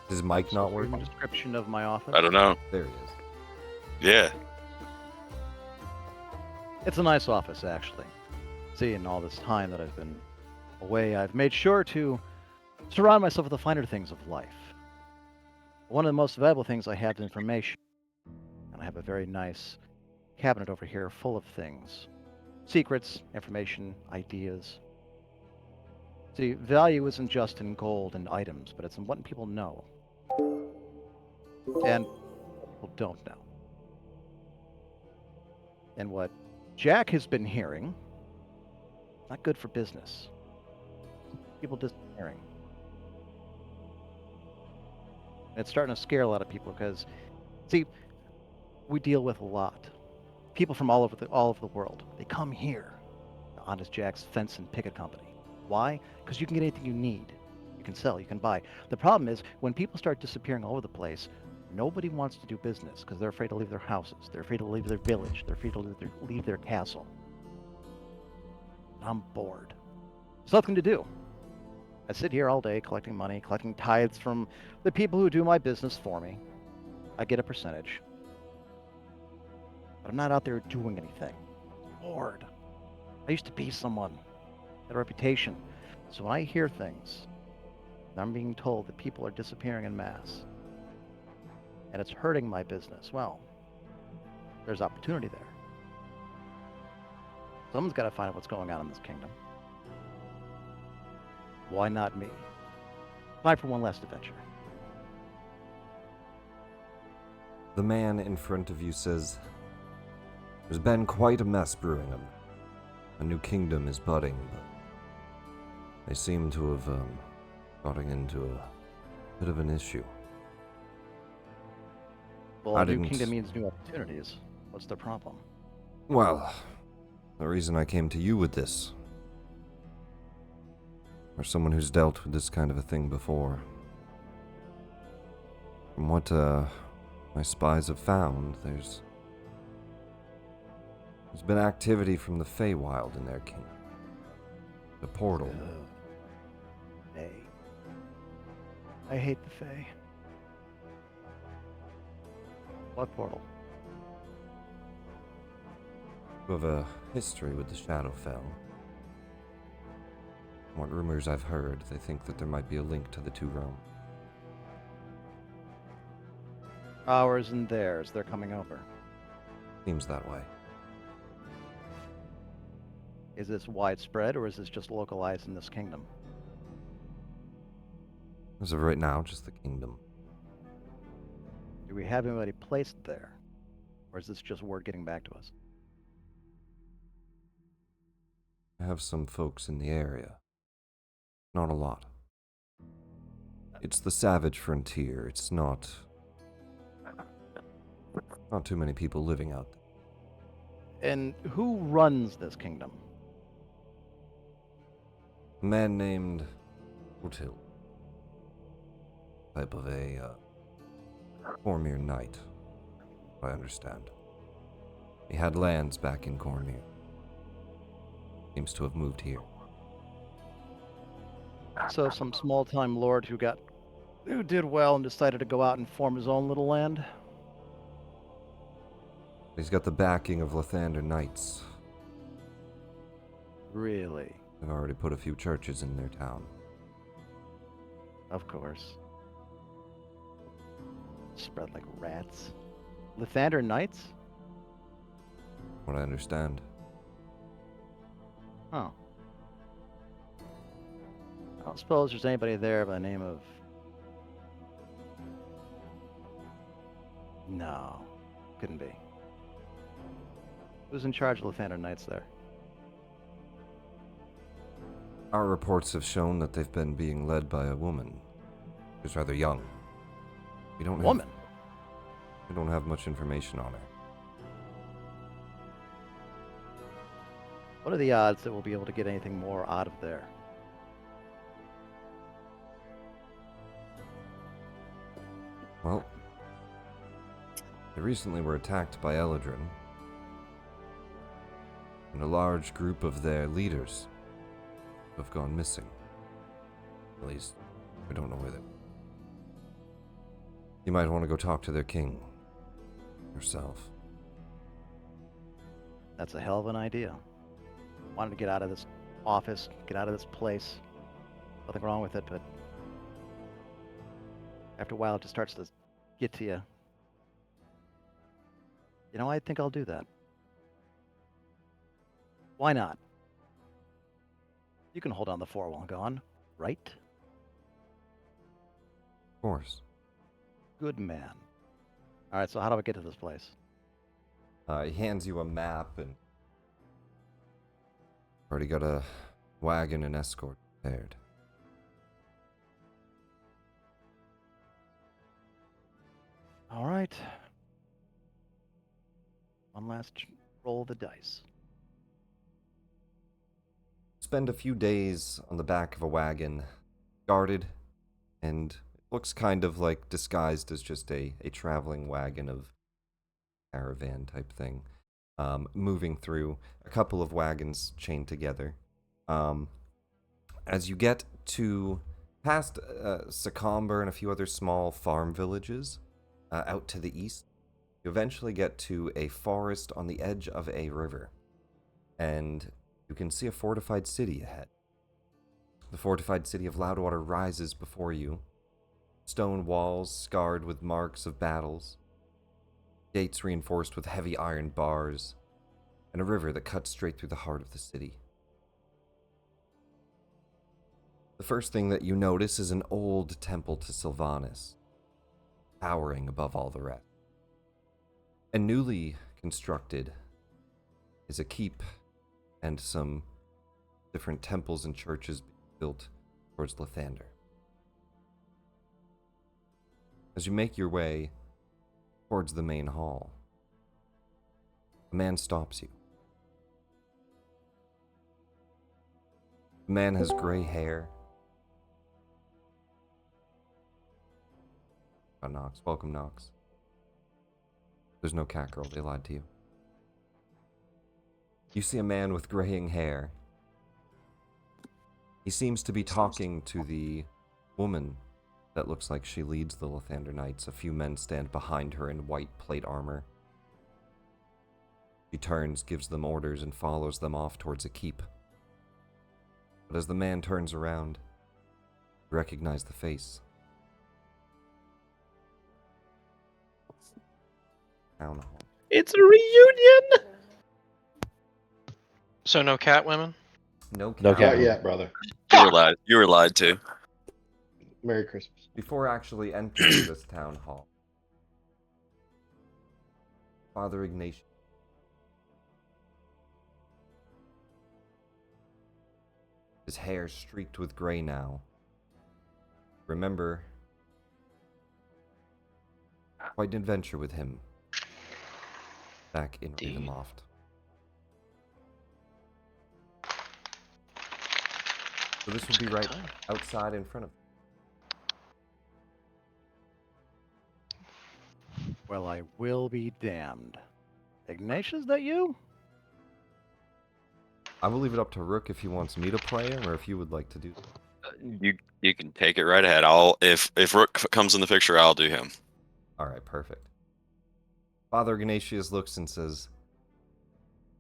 His mic not Read working? the description of my office. I don't know. There he is. Yeah. It's a nice office, actually. See, in all this time that I've been away, I've made sure to surround myself with the finer things of life. One of the most valuable things I have is information. And I have a very nice cabinet over here full of things. Secrets, information, ideas. See, value isn't just in gold and items, but it's in what people know. And what people don't know. And what Jack has been hearing, not good for business. People disappearing. And it's starting to scare a lot of people because, see, we deal with a lot. People from all over the world. They come here, Honest Jack's Fence and Picket Company. Why? Because you can get anything you need. You can sell, you can buy. The problem is when people start disappearing all over the place, nobody wants to do business because they're afraid to leave their houses. They're afraid to leave their village. They're afraid to leave their castle. I'm bored. There's nothing to do. I sit here all day collecting money, collecting tithes from the people who do my business for me. I get a percentage. But I'm not out there doing anything. I'm bored. I used to be someone, had a reputation. So when I hear things, I'm being told that people are disappearing en masse, and it's hurting my business, well, there's opportunity there. Someone's got to find out what's going on in this kingdom. Why not me? Time for one last adventure. The man in front of you says, "There's been quite a mess brewing. A new kingdom is budding, but they seem to have gotten into a bit of an issue." Well, a new kingdom means new opportunities. What's the problem? Well, the reason I came to you with this, or someone who's dealt with this kind of a thing before, from what my spies have found, there's been activity from the Feywild in their kingdom. The portal. Fae. I hate the Fae. What portal? You have a history with the Shadowfell. From what rumors I've heard, they think that there might be a link to the two realms. Ours and theirs. They're coming over. Seems that way. Is this widespread, or is this just localized in this kingdom? As of right now, just the kingdom. Do we have anybody placed there? Or is this just word getting back to us? I have some folks in the area. Not a lot. It's the savage frontier. It's not too many people living out there. And who runs this kingdom? A man named Otil. Type of a Cormyr knight, I understand. He had lands back in Cormyr. Seems to have moved here. So some small-time lord who did well and decided to go out and form his own little land? He's got the backing of Lathander knights. Really? They've already put a few churches in their town. Of course. Spread like rats. Lathander Knights? What I understand. Oh. I don't suppose there's anybody there by the name of... No. Couldn't be. Who's in charge of Lathander Knights there? Our reports have shown that they've been being led by a woman who's rather young. We don't have much information on her. What are the odds that we'll be able to get anything more out of there? Well, they recently were attacked by Eladrin, and a large group of their leaders have gone missing. At least, we don't know where they... You might want to go talk to their king yourself. That's a hell of an idea. Wanted to get out of this office, get out of this place. Nothing wrong with it, but after a while it just starts to get to you. You know, I think I'll do that. Why not? You can hold on the fort while I'm gone, right? Of course. Good man. All right, so how do I get to this place? He hands you a map and already got a wagon and escort prepared. All right. One last roll of the dice. Spend a few days on the back of a wagon, guarded, and it looks kind of like disguised as just a traveling wagon of caravan type thing, moving through a couple of wagons chained together. As you get to past Sacomber and a few other small farm villages out to the east, you eventually get to a forest on the edge of a river, and you can see a fortified city ahead. The fortified city of Loudwater rises before you, stone walls scarred with marks of battles, gates reinforced with heavy iron bars, and a river that cuts straight through the heart of the city. The first thing that you notice is an old temple to Sylvanas, towering above all the rest. And newly constructed is a keep and some different temples and churches built towards Lathander. As you make your way towards the main hall, a man stops you. The man has gray hair. Knox. Welcome, Knox. There's no cat girl, they lied to you. You see a man with graying hair. He seems to be talking to the woman that looks like she leads the Lathander Knights. A few men stand behind her in white plate armor. She turns, gives them orders, and follows them off towards a keep. But as the man turns around, you recognize the face. Town hall. It's a reunion! So no cat women? No cat. No Not cat. yet, brother. You were lied to. Merry Christmas. Before actually entering this town hall, Father Ignatius, his hair streaked with gray now. Remember, quite an adventure with him back in Ravenloft. So this would be right outside in front of. Well, I will be damned. Ignatius, that you? I will leave it up to Rook if he wants me to play him or if you would like to do. You can take it right ahead. If Rook comes in the picture, I'll do him. All right, perfect. Father Ignatius looks and says,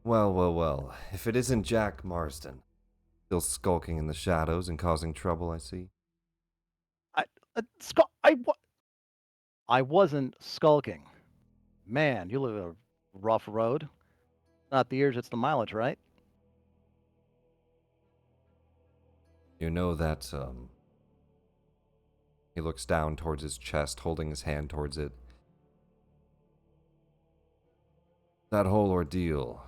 Well, if it isn't Jack Marsden, still skulking in the shadows and causing trouble, I see. I wasn't skulking. Man, you live a rough road. Not the years, it's the mileage, right? You know that, He looks down towards his chest, holding his hand towards it. That whole ordeal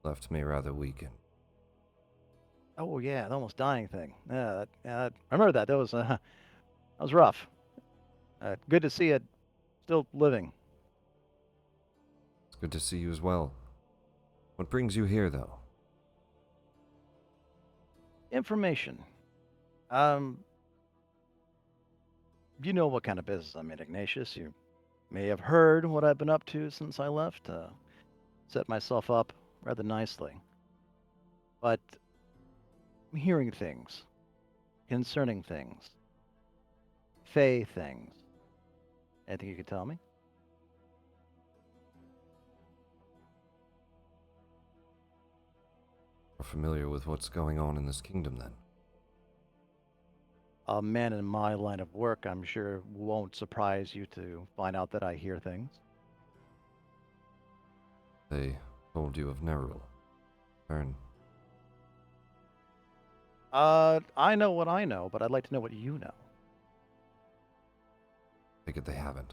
left me rather weakened. Oh yeah, the almost dying thing. Yeah, I remember that. That was rough. Good to see it still living. It's good to see you as well. What brings you here, though? Information. You know what kind of business I'm in, Ignatius. You may have heard what I've been up to since I left. Set myself up rather nicely. But I'm hearing things. Concerning things. Fey things. Anything you could tell me? Are familiar with what's going on in this kingdom, then? A man in my line of work, I'm sure, won't surprise you to find out that I hear things. They told you of Nerul. Turn. I know what I know, but I'd like to know what you know. Take it they haven't.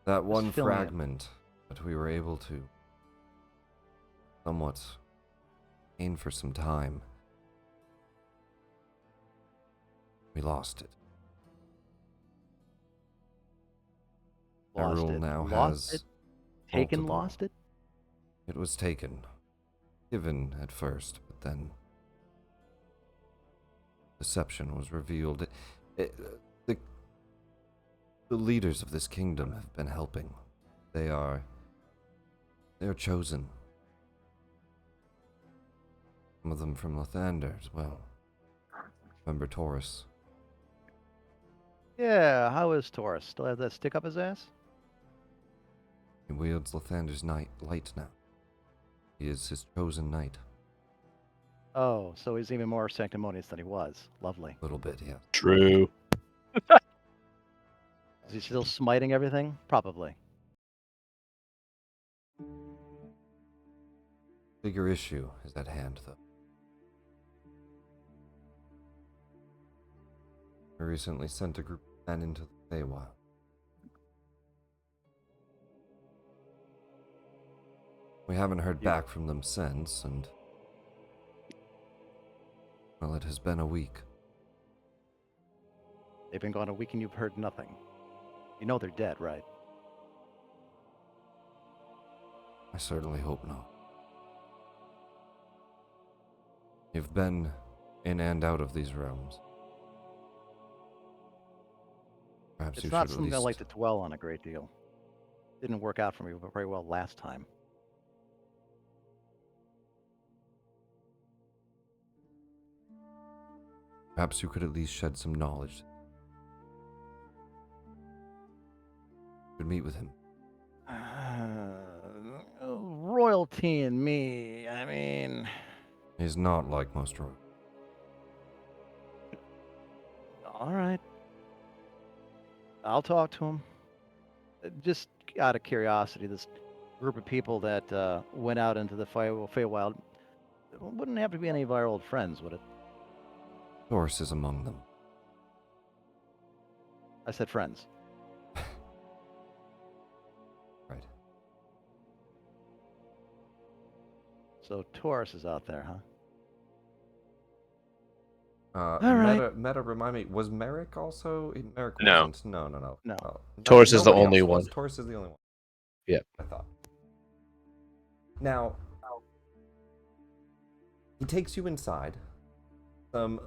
That one fill me in. fragment that we were able to somewhat gain for some time, we lost it. Lost Nerul it. now Lost has it. Taken, multiple. lost it. It was taken. Given at first, but then deception was revealed. The leaders of this kingdom have been helping. They are chosen. Some of them from Lathander as well. Remember Taurus? Yeah, how is Taurus? Still have that stick up his ass? He wields Lathander's light now. He is his chosen knight. Oh, so he's even more sanctimonious than he was. Lovely. A little bit, yeah. True. Is he still smiting everything? Probably. Bigger issue is at hand, though. I recently sent a group of men into the Feywild. We haven't heard back from them since, and well, it has been a week. They've been gone a week and you've heard nothing. You know they're dead, right? I certainly hope not. You've been in and out of these realms. Perhaps you It's not should at something I least... like to dwell on a great deal. Didn't work out for me very well last time. Perhaps you could at least shed some knowledge. You could meet with him. Royalty and me, I mean... He's not like most royals. All right. I'll talk to him. Just out of curiosity, this group of people that went out into the Feywild wouldn't have to be any of our old friends, would it? Taurus is among them. I said friends. Right. So Taurus is out there, huh? All right. Meta, remind me, was Merrick also? Merrick No. wasn't. No. No. Taurus is the Nobody only else was. one. Taurus is the only one. Yeah. I thought. Now, he takes you inside. Some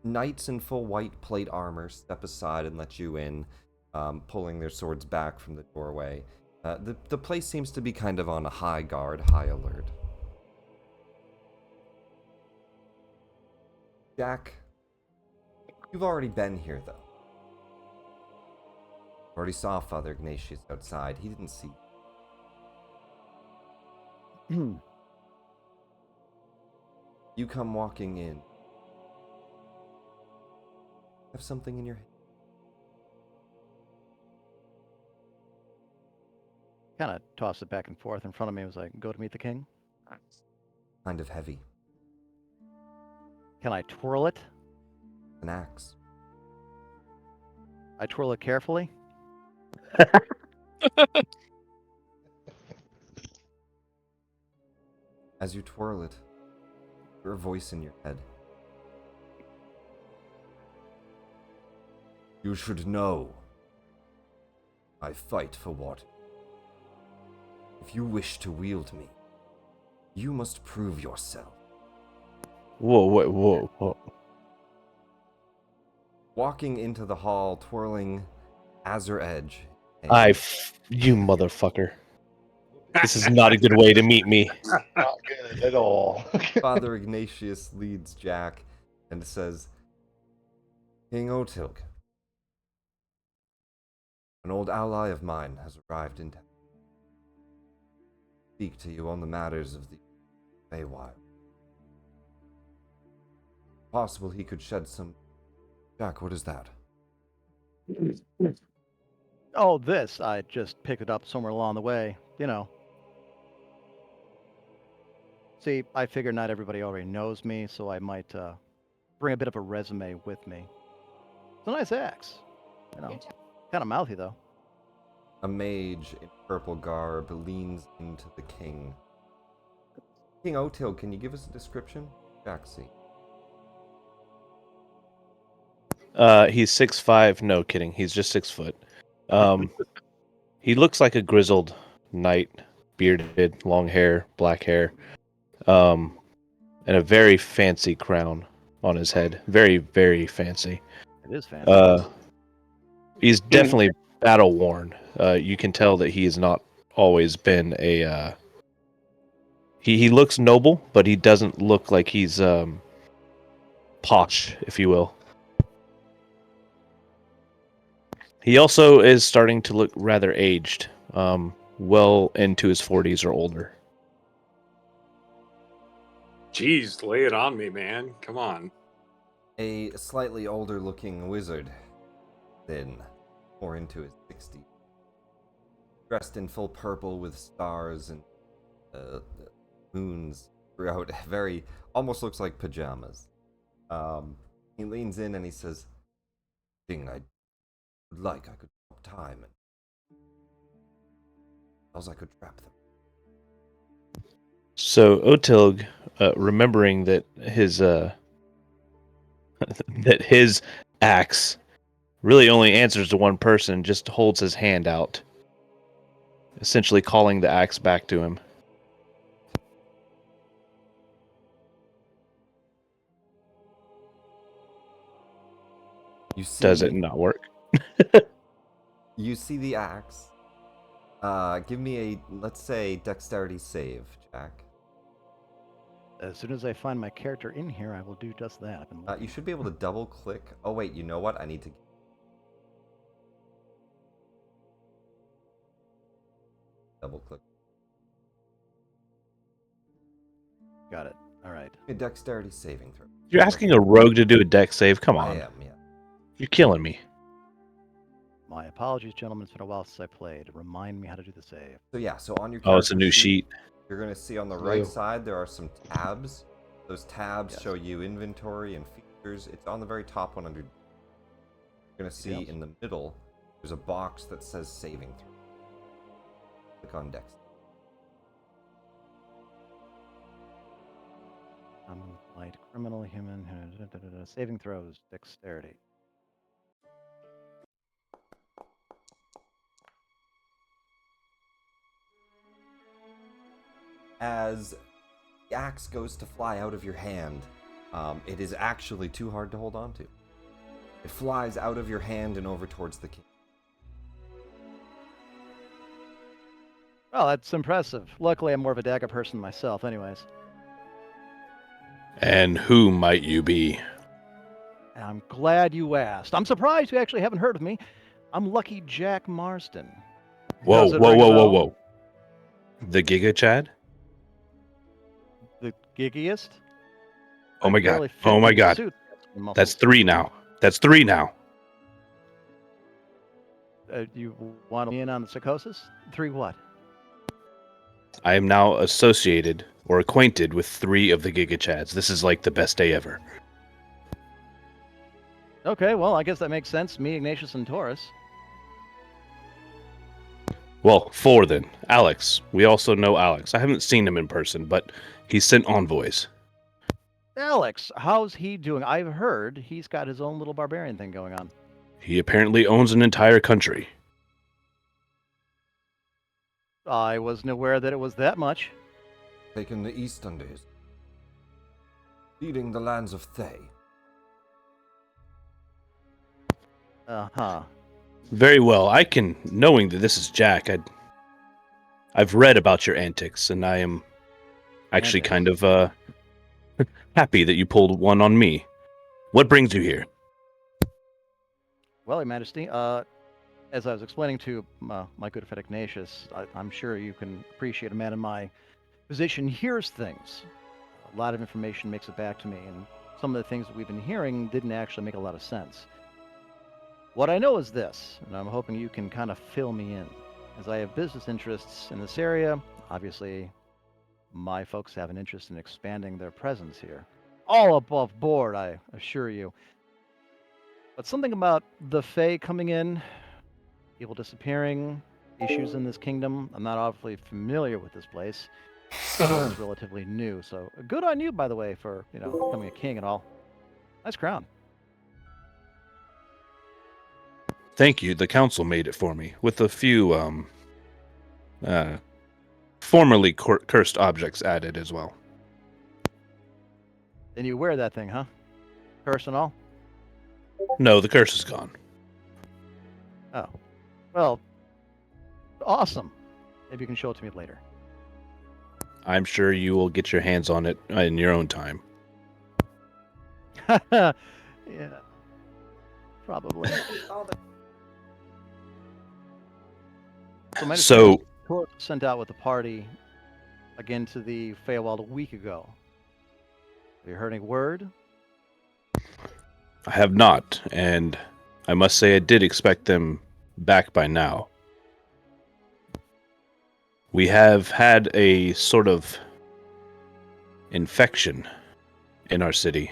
knights in full white plate armor step aside and let you in, pulling their swords back from the doorway. The place seems to be kind of on a high guard, high alert. Jack, you've already been here, though. Already saw Father Ignatius outside. He didn't see you. You come walking in. Have something in your hand. Kind of tossed it back and forth in front of me. Was like, go to meet the king? Kind of heavy. Can I twirl it? An axe. I twirl it carefully. As you twirl it, your voice in your head. You should know. I fight for what? If you wish to wield me, you must prove yourself. Whoa. Walking into the hall, twirling Azure Edge. You motherfucker. This is not a good way to meet me. Not good at all. Father Ignatius leads Jack and says, King Otilk. An old ally of mine has arrived in town. Speak to you on the matters of the Feywild. Possible he could shed some... Jack, what is that? Oh, this. I just picked it up somewhere along the way. You know. See, I figure not everybody already knows me, so I might bring a bit of a resume with me. It's a nice axe. You know, kind of mouthy, though. A mage in purple garb leans into the king. King Otil, can you give us a description? Jaxie. He's 6'5". No kidding. He's just 6 foot. He looks like a grizzled knight, bearded, long hair, black hair, and a very fancy crown on his head. Very, very fancy. It is fancy. He's definitely battle worn. You can tell that he has not always been a. He looks noble, but he doesn't look like he's posh, if you will. He also is starting to look rather aged, well into his 40s or older. Jeez, lay it on me, man. Come on. A slightly older looking wizard, thin, more into his 60s. Dressed in full purple with stars and moons throughout, very, almost looks like pajamas. He leans in and he says, "Thing I would like, I could stop time and else I could trap them." So Otilg, remembering that his that his axe really only answers to one person, just holds his hand out, essentially calling the axe back to him. You see, Does it not work? You see the axe. Give me a, let's say, dexterity save, Jack. As soon as I find my character in here, I will do just that. I've been You looking. should be able to double click. Oh wait, you know what? I need to double click. Got it. All right. A dexterity saving throw. You're asking a rogue to do a dex save? Come I on. am, yeah. You're killing me. My apologies, gentlemen. It's been a while since I played. Remind me how to do the save. So yeah, so on your Oh, it's a character new sheet. you're going to see on the Ew. right side there are some tabs. Those tabs Yes. show you inventory and features. It's on the very top one under. You're going to see Yes. in the middle there's a box that says saving throw. Click on dex. Light criminal human saving throws dexterity. As the axe goes to fly out of your hand, it is actually too hard to hold on to. It flies out of your hand and over towards the king. Well, that's impressive. Luckily, I'm more of a dagger person myself, anyways. And who might you be? And I'm glad you asked. I'm surprised you actually haven't heard of me. I'm Lucky Jack Marston. Whoa, Does it whoa, ring a whoa, whoa, bell? whoa. The Giga Chad? The giggiest? Oh my god. Barely fit Oh my in the god. suit. Muscles. That's 3 now. That's 3 now. You want me in on the psychosis? 3 what? I am now associated or acquainted with 3 of the Giga Chads. This is like the best day ever. Okay, well, I guess that makes sense. Me, Ignatius, and Taurus. Well, 4 then. Alex. We also know Alex. I haven't seen him in person, but he sent envoys. Alex, how's he doing? I've heard he's got his own little barbarian thing going on. He apparently owns an entire country. I wasn't aware that it was that much. Taken the east under his, leading the lands of Thay. Uh-huh. Very well. I can, knowing that this is Jack, I've read about your antics, and I am actually kind of happy that you pulled one on me. What brings you here? Well, Your Majesty, as I was explaining to my good friend Ignatius, I'm sure you can appreciate a man in my position hears things. A lot of information makes it back to me, and some of the things that we've been hearing didn't actually make a lot of sense. What I know is this, and I'm hoping you can kind of fill me in, as I have business interests in this area. Obviously, my folks have an interest in expanding their presence here. All above board, I assure you. But something about the Fae coming in, people disappearing, issues in this kingdom. I'm not awfully familiar with this place. It's relatively new, so good on you, by the way, for becoming a king and all. Nice crown. Thank you. The council made it for me with a few formerly cursed objects added as well. And you wear that thing, huh? Curse and all? No, the curse is gone. Oh. Well, awesome. Maybe you can show it to me later. I'm sure you will get your hands on it in your own time. Yeah. Probably. So, Torp sent out with the party again to the Feywild a week ago. Have you heard any word? I have not, and I must say I did expect them back by now. We have had a sort of infection in our city,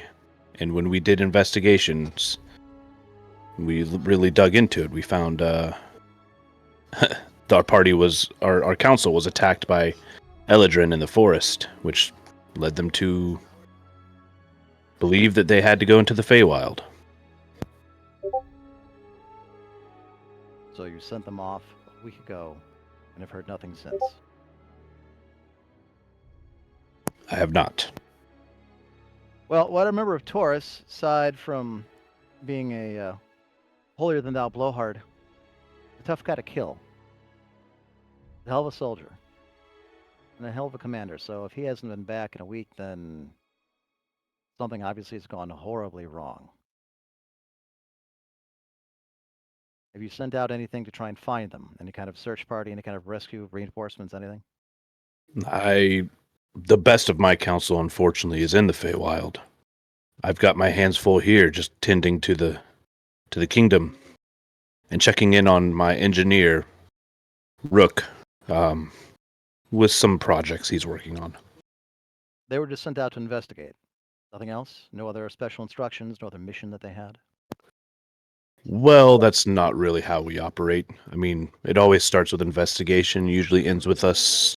and when we did investigations, we really dug into it. We found our council was attacked by Eladrin in the forest, which led them to believe that they had to go into the Feywild. So you sent them off a week ago and have heard nothing since. I have not. Well, what I remember of Taurus, aside from being a holier-than-thou blowhard, a tough guy to kill, a hell of a soldier, and a hell of a commander. So if he hasn't been back in a week, then something obviously has gone horribly wrong. Have you sent out anything to try and find them? Any kind of search party, any kind of rescue, reinforcements, anything? The best of my counsel, unfortunately, is in the Feywild. I've got my hands full here, just tending to the kingdom, and checking in on my engineer, Rook, with some projects he's working on. They were just sent out to investigate. Nothing else? No other special instructions? No other mission that they had? Well, that's not really how we operate. I mean, it always starts with investigation, usually ends with us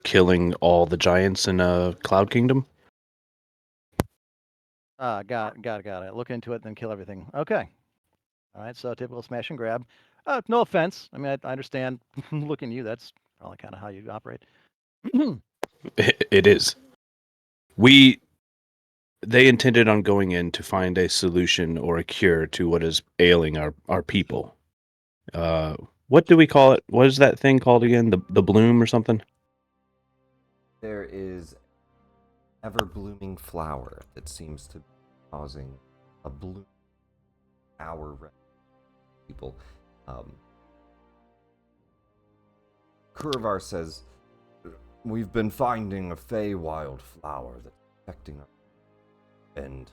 killing all the giants in a Cloud Kingdom. Got it. Look into it, then kill everything. Okay. All right, so typical smash and grab. No offense. I mean, I understand. Looking at you, that's probably kind of how you operate. It is. They intended on going in to find a solution or a cure to what is ailing our people. What do we call it? What is that thing called again? The bloom or something? There is ever-blooming flower that seems to be causing a bloom our people. Kurvar says, we've been finding a Feywild flower that's affecting us, and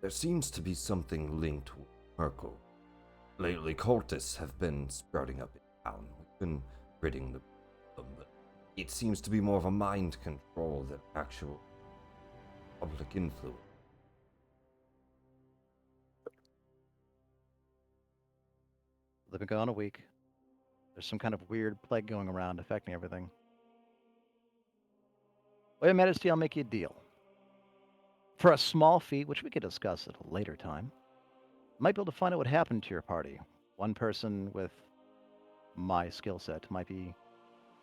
there seems to be something linked with Merkel. Lately, cultists have been sprouting up in town. We've been ridding them, but it seems to be more of a mind control than actual public influence. They've been gone a week. There's some kind of weird plague going around affecting everything. Well, Your Majesty, I'll make you a deal. For a small fee, which we could discuss at a later time, I might be able to find out what happened to your party. One person with my skill set might be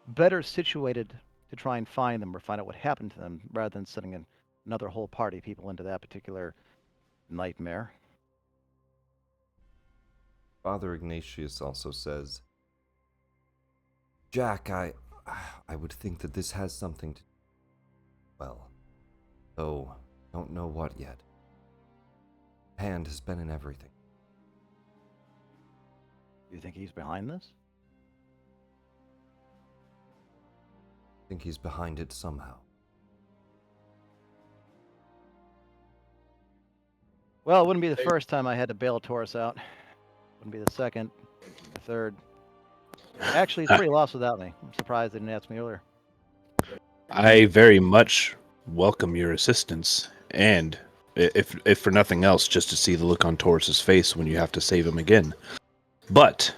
better situated to try and find them or find out what happened to them rather than sending another whole party of people into that particular nightmare. Father Ignatius also says, Jack, I would think that this has something to do. Well, though don't know what yet. Hand has been in everything. You think he's behind this? I think he's behind it somehow. Well, it wouldn't be the first time I had to bail a Taurus out. Wouldn't be the second, the third. Actually, it's pretty lost without me. I'm surprised they didn't ask me earlier. I very much welcome your assistance, and if for nothing else, just to see the look on Taurus's face when you have to save him again. But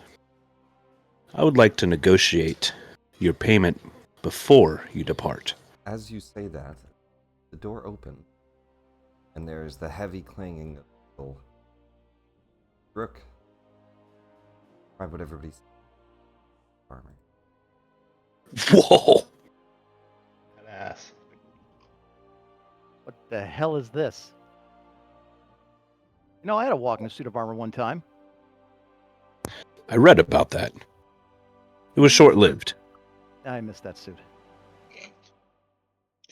I would like to negotiate your payment before you depart. As you say that, the door opens, and there is the heavy clanging of steel. Rook, describe what everybody's armor. Whoa! Badass. What the hell is this? You know, I had to walk in a suit of armor one time. I read about that. It was short-lived. I missed that suit.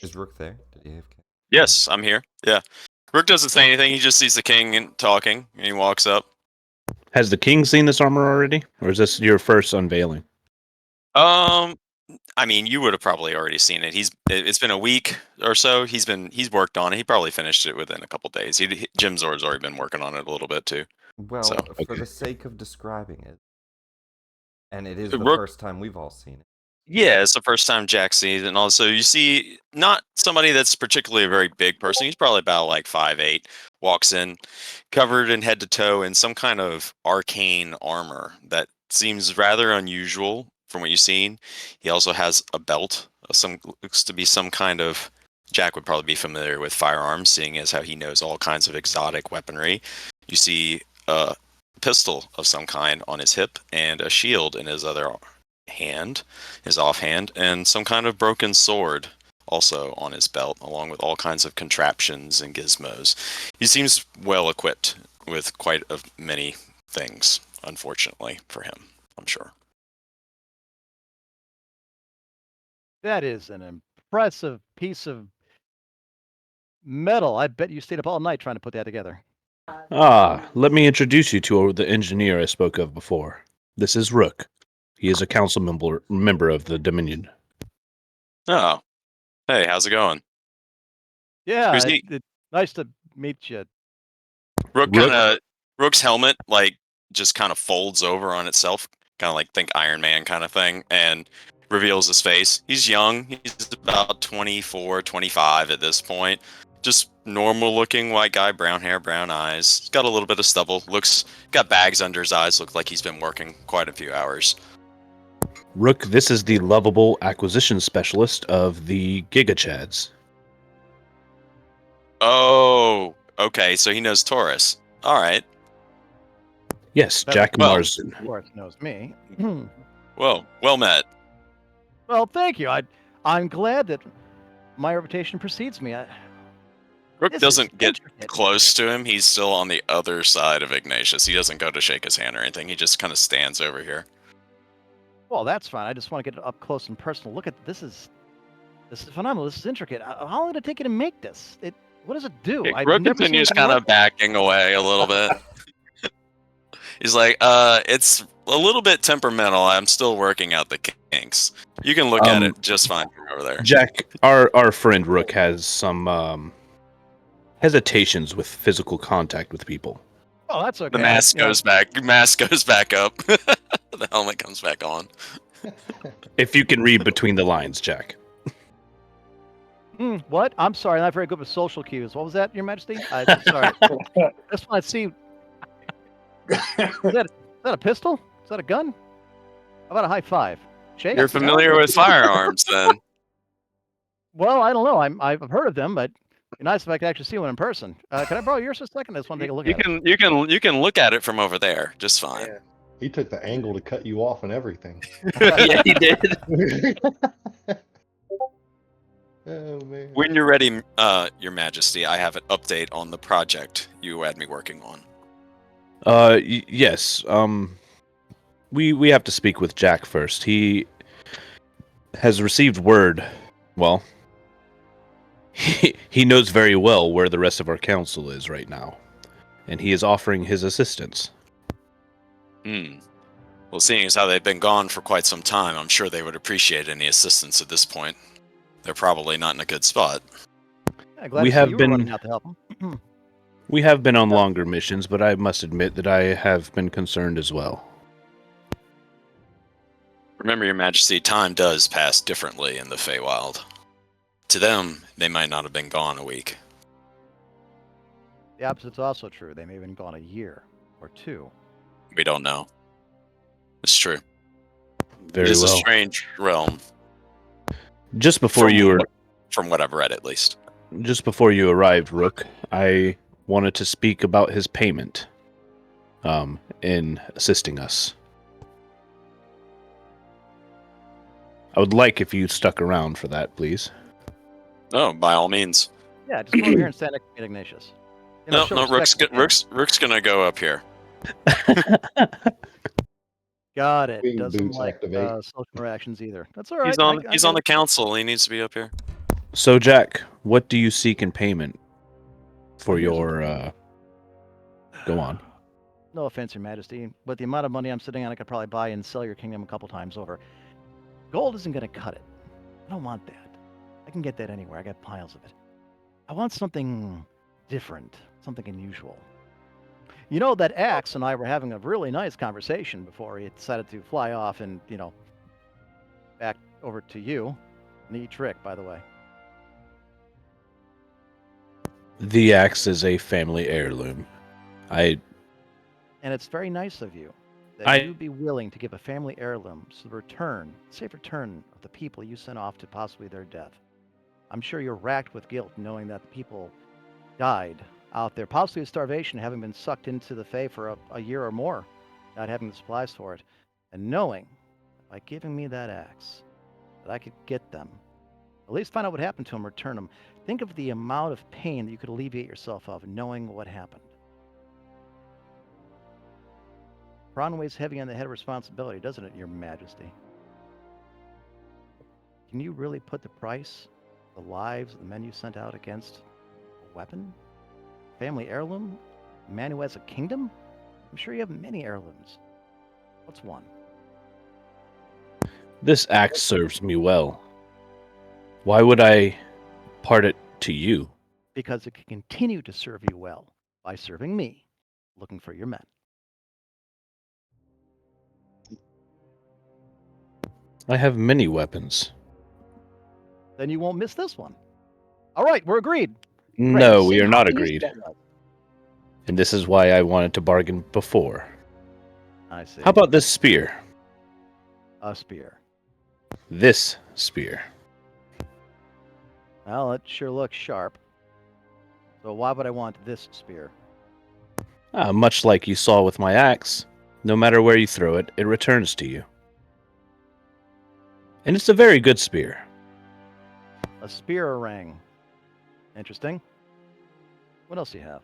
Is Rook there? Did he have? Yes, I'm here. Yeah. Rook doesn't say anything. He just sees the king and talking, and he walks up. Has the king seen this armor already, or is this your first unveiling? I mean, you would have probably already seen it. It's been a week or so. He's worked on it. He probably finished it within a couple days. Jim Zord's already been working on it a little bit too. Well, So, for okay. the sake of describing it, and it is the Rook- first time we've all seen it. Yeah, it's the first time Jack sees it, and also you see not somebody that's particularly a very big person. He's probably about like 5'8", walks in, covered in head to toe in some kind of arcane armor that seems rather unusual from what you've seen. He also has a belt, looks to be some kind of. Jack would probably be familiar with firearms, seeing as how he knows all kinds of exotic weaponry. You see a pistol of some kind on his hip and a shield in his other hand, his offhand, and some kind of broken sword also on his belt, along with all kinds of contraptions and gizmos. He seems well equipped with quite many things, unfortunately for him, I'm sure. That is an impressive piece of metal. I bet you stayed up all night trying to put that together. Let me introduce you to the engineer I spoke of before. This is Rook. He is a council member of the Dominion. Oh, hey, how's it going? Yeah, Who's he? it's nice to meet you. Rook's helmet just kind of folds over on itself, kind of like think Iron Man kind of thing, and reveals his face. He's young. He's about 24, 25 at this point. Just normal looking white guy, brown hair, brown eyes. He's got a little bit of stubble. Got bags under his eyes. Looks like he's been working quite a few hours. Rook, this is the lovable acquisition specialist of the Giga Chads. Oh, okay. So he knows Taurus. All right. Yes, That- Jack well- Marsden. Of course, knows me. Well met. Well, thank you. I'm glad that my reputation precedes me. Rook This is doesn't get intricate. close to him. He's still on the other side of Ignatius. He doesn't go to shake his hand or anything. He just kind of stands over here. Well, that's fine. I just want to get up close and personal. Look at this. Is phenomenal. This is intricate. How long did it take you to make this? What does it do? Yeah, I've Rook never seen continues anything kind like of backing away a little bit. He's like, it's a little bit temperamental. I'm still working out the kinks. You can look at it just fine from over there. Jack, our friend Rook has some hesitations with physical contact with people. Oh, that's okay. The mask goes back. Mask goes back up. The helmet comes back on. If you can read between the lines, Jack. What? I'm sorry. I'm not very good with social cues. What was that, Your Majesty? I'm sorry. I just want to see. Is that a pistol? Is that a gun? How about a high five? Shake? You're familiar with firearms, then? Well, I don't know. I've heard of them, but it'd be nice if I could actually see one in person. Can I borrow yours for a second? I just want to take a look at it. You can look at it from over there, just fine. Yeah. He took the angle to cut you off and everything. Yeah, he did. Oh man. When you're ready, Your Majesty, I have an update on the project you had me working on. Yes. We have to speak with Jack first. He has received word. Well, he knows very well where the rest of our council is right now, and he is offering his assistance. Well, seeing as how they've been gone for quite some time, I'm sure they would appreciate any assistance at this point. They're probably not in a good spot. Yeah, glad We to see have you were running been- out to help them. We have been on longer missions, but I must admit that I have been concerned as well. Remember, Your Majesty, time does pass differently in the Feywild. To them, they might not have been gone a week. The opposite's also true. They may have been gone a year or two. We don't know. It's true. Very it is well. a strange realm. Just before From what I've read, at least. Just before you arrived, Rook, I wanted to speak about his payment in assisting us. I would like if you stuck around for that, please. Oh, by all means. Yeah, just come over here and stand next to me, Ignatius. You know, No, show no, respect to him. Rook's gonna go up here. Got it. Wing Doesn't boots like activate. social interactions either. That's all right. He's on I he's get on the it. council. He needs to be up here. So, Jack, what do you seek in payment for Here's the your... Go on. No offense, Your Majesty, but the amount of money I'm sitting on, I could probably buy and sell your kingdom a couple times over. Gold isn't going to cut it. I don't want that. I can get that anywhere. I got piles of it. I want something different, something unusual. You know, that Axe and I were having a really nice conversation before he decided to fly off and, back over to you. Neat trick, by the way. The axe is a family heirloom. And it's very nice of you that you'd be willing to give a family heirloom so the safe return of the people you sent off to possibly their death. I'm sure you're racked with guilt knowing that the people died out there, possibly of starvation, having been sucked into the Fae for a year or more, not having the supplies for it, and knowing by giving me that axe that I could get them, at least find out what happened to them, return them. Think of the amount of pain that you could alleviate yourself of knowing what happened. Prawn weighs heavy on the head of responsibility, doesn't it, Your Majesty? Can you really put the price, the lives of the men you sent out against a weapon? Family heirloom? A man who has a kingdom? I'm sure you have many heirlooms. What's one? This axe serves me well. Why would I part it to you? Because it can continue to serve you well by serving me, looking for your men. I have many weapons. Then you won't miss this one. All right, we're agreed. No, Great. we See are how not easy agreed. that was. And this is why I wanted to bargain before. I see. How about this spear? A spear. This spear. Well, it sure looks sharp. So why would I want this spear? Much like you saw with my axe, no matter where you throw it, it returns to you. And it's a very good spear. A spear ring. Interesting. What else do you have?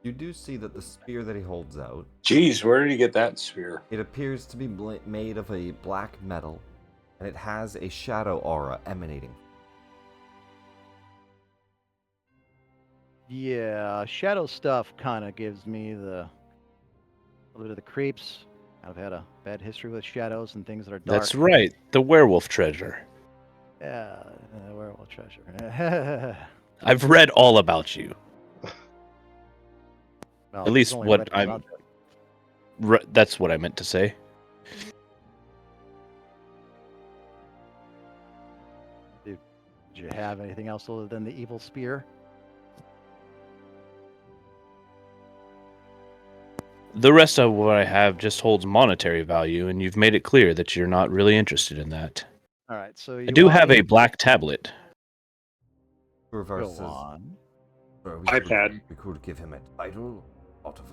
You do see that the spear that he holds out, Jeez, where did he get that spear? it appears to be made of a black metal, and it has a shadow aura emanating. Yeah, shadow stuff kind of gives me a little bit of the creeps. I've had a bad history with shadows and things that are dark. That's right, the werewolf treasure. Yeah, werewolf treasure. I've read all about you. Well, At least you've only what read I'm- about it. That's what I meant to say. Did you have anything else other than the evil spear? The rest of what I have just holds monetary value, and you've made it clear that you're not really interested in that. All right, so you I do want have me a black tablet. Reverse Go says, on. iPad. We could give him a title out of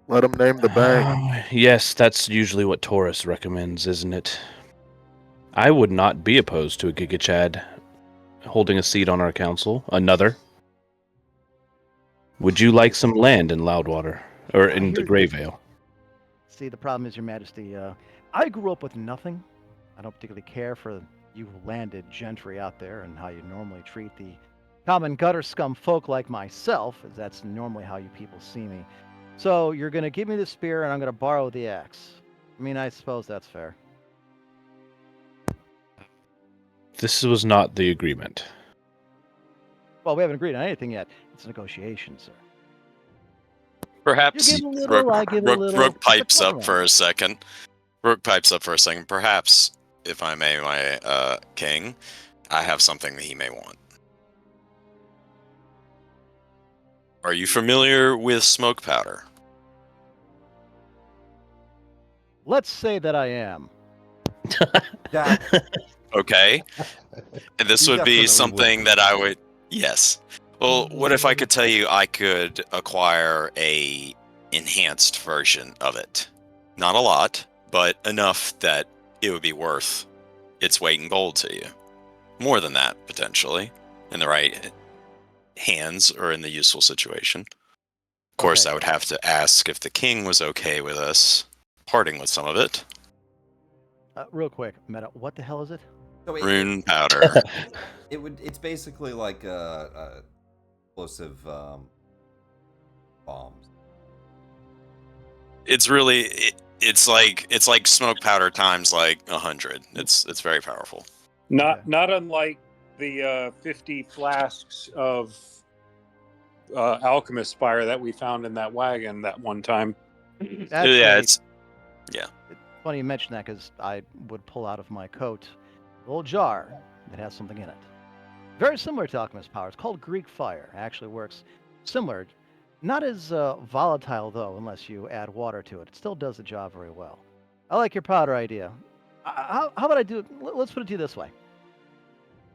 Let him name the bank. Yes, that's usually what Taurus recommends, isn't it? I would not be opposed to a Giga Chad holding a seat on our council. Another. Would you like some land in Loudwater? Or in the Grayvale? See, the problem is, Your Majesty, I grew up with nothing. I don't particularly care for you landed gentry out there and how you normally treat the common gutter scum folk like myself, as that's normally how you people see me. So you're going to give me the spear, and I'm going to borrow the axe. I mean, I suppose that's fair. This was not the agreement. Well, we haven't agreed on anything yet. It's a negotiation, sir. Perhaps You give a little, I give a little. Rook It's a pipes up tournament. for a second. Rook pipes up for a second. Perhaps, if I may, my king, I have something that he may want. Are you familiar with smoke powder? Let's say that I am. Jack, Okay. And this You would be definitely something would. that I would. Yes. Well, what if I could tell you I could acquire a enhanced version of it? Not a lot, but enough that it would be worth its weight in gold to you. More than that, potentially, in the right hands or in the useful situation. Of course, Okay. I would have to ask if the king was okay with us parting with some of it. Real quick, Meta, what the hell is it? So Rune powder. it's basically like a explosive bombs. It's really it's like smoke powder times like 100. It's very powerful. Not unlike the 50 flasks of alchemist fire that we found in that wagon that one time. Actually, Yeah, it's yeah. funny you mention that because I would pull out of my coat a little jar that has something in it. Very similar to alchemist power. It's called Greek fire. It actually works similar. Not as volatile, though, unless you add water to it. It still does the job very well. I like your powder idea. How about I do it? Let's put it to you this way.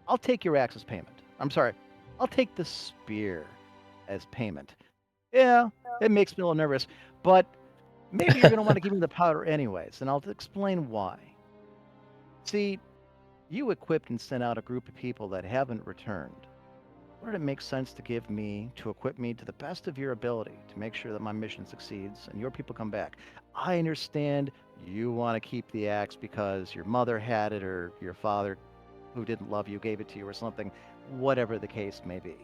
I'll take your axe as payment. I'm sorry. I'll take the spear as payment. Yeah, it makes me a little nervous, but maybe you're going to want to give me the powder anyways, and I'll explain why. See, you equipped and sent out a group of people that haven't returned. Wouldn't it make sense to equip me to the best of your ability to make sure that my mission succeeds and your people come back? I understand you want to keep the axe because your mother had it or your father who didn't love you gave it to you or something, whatever the case may be.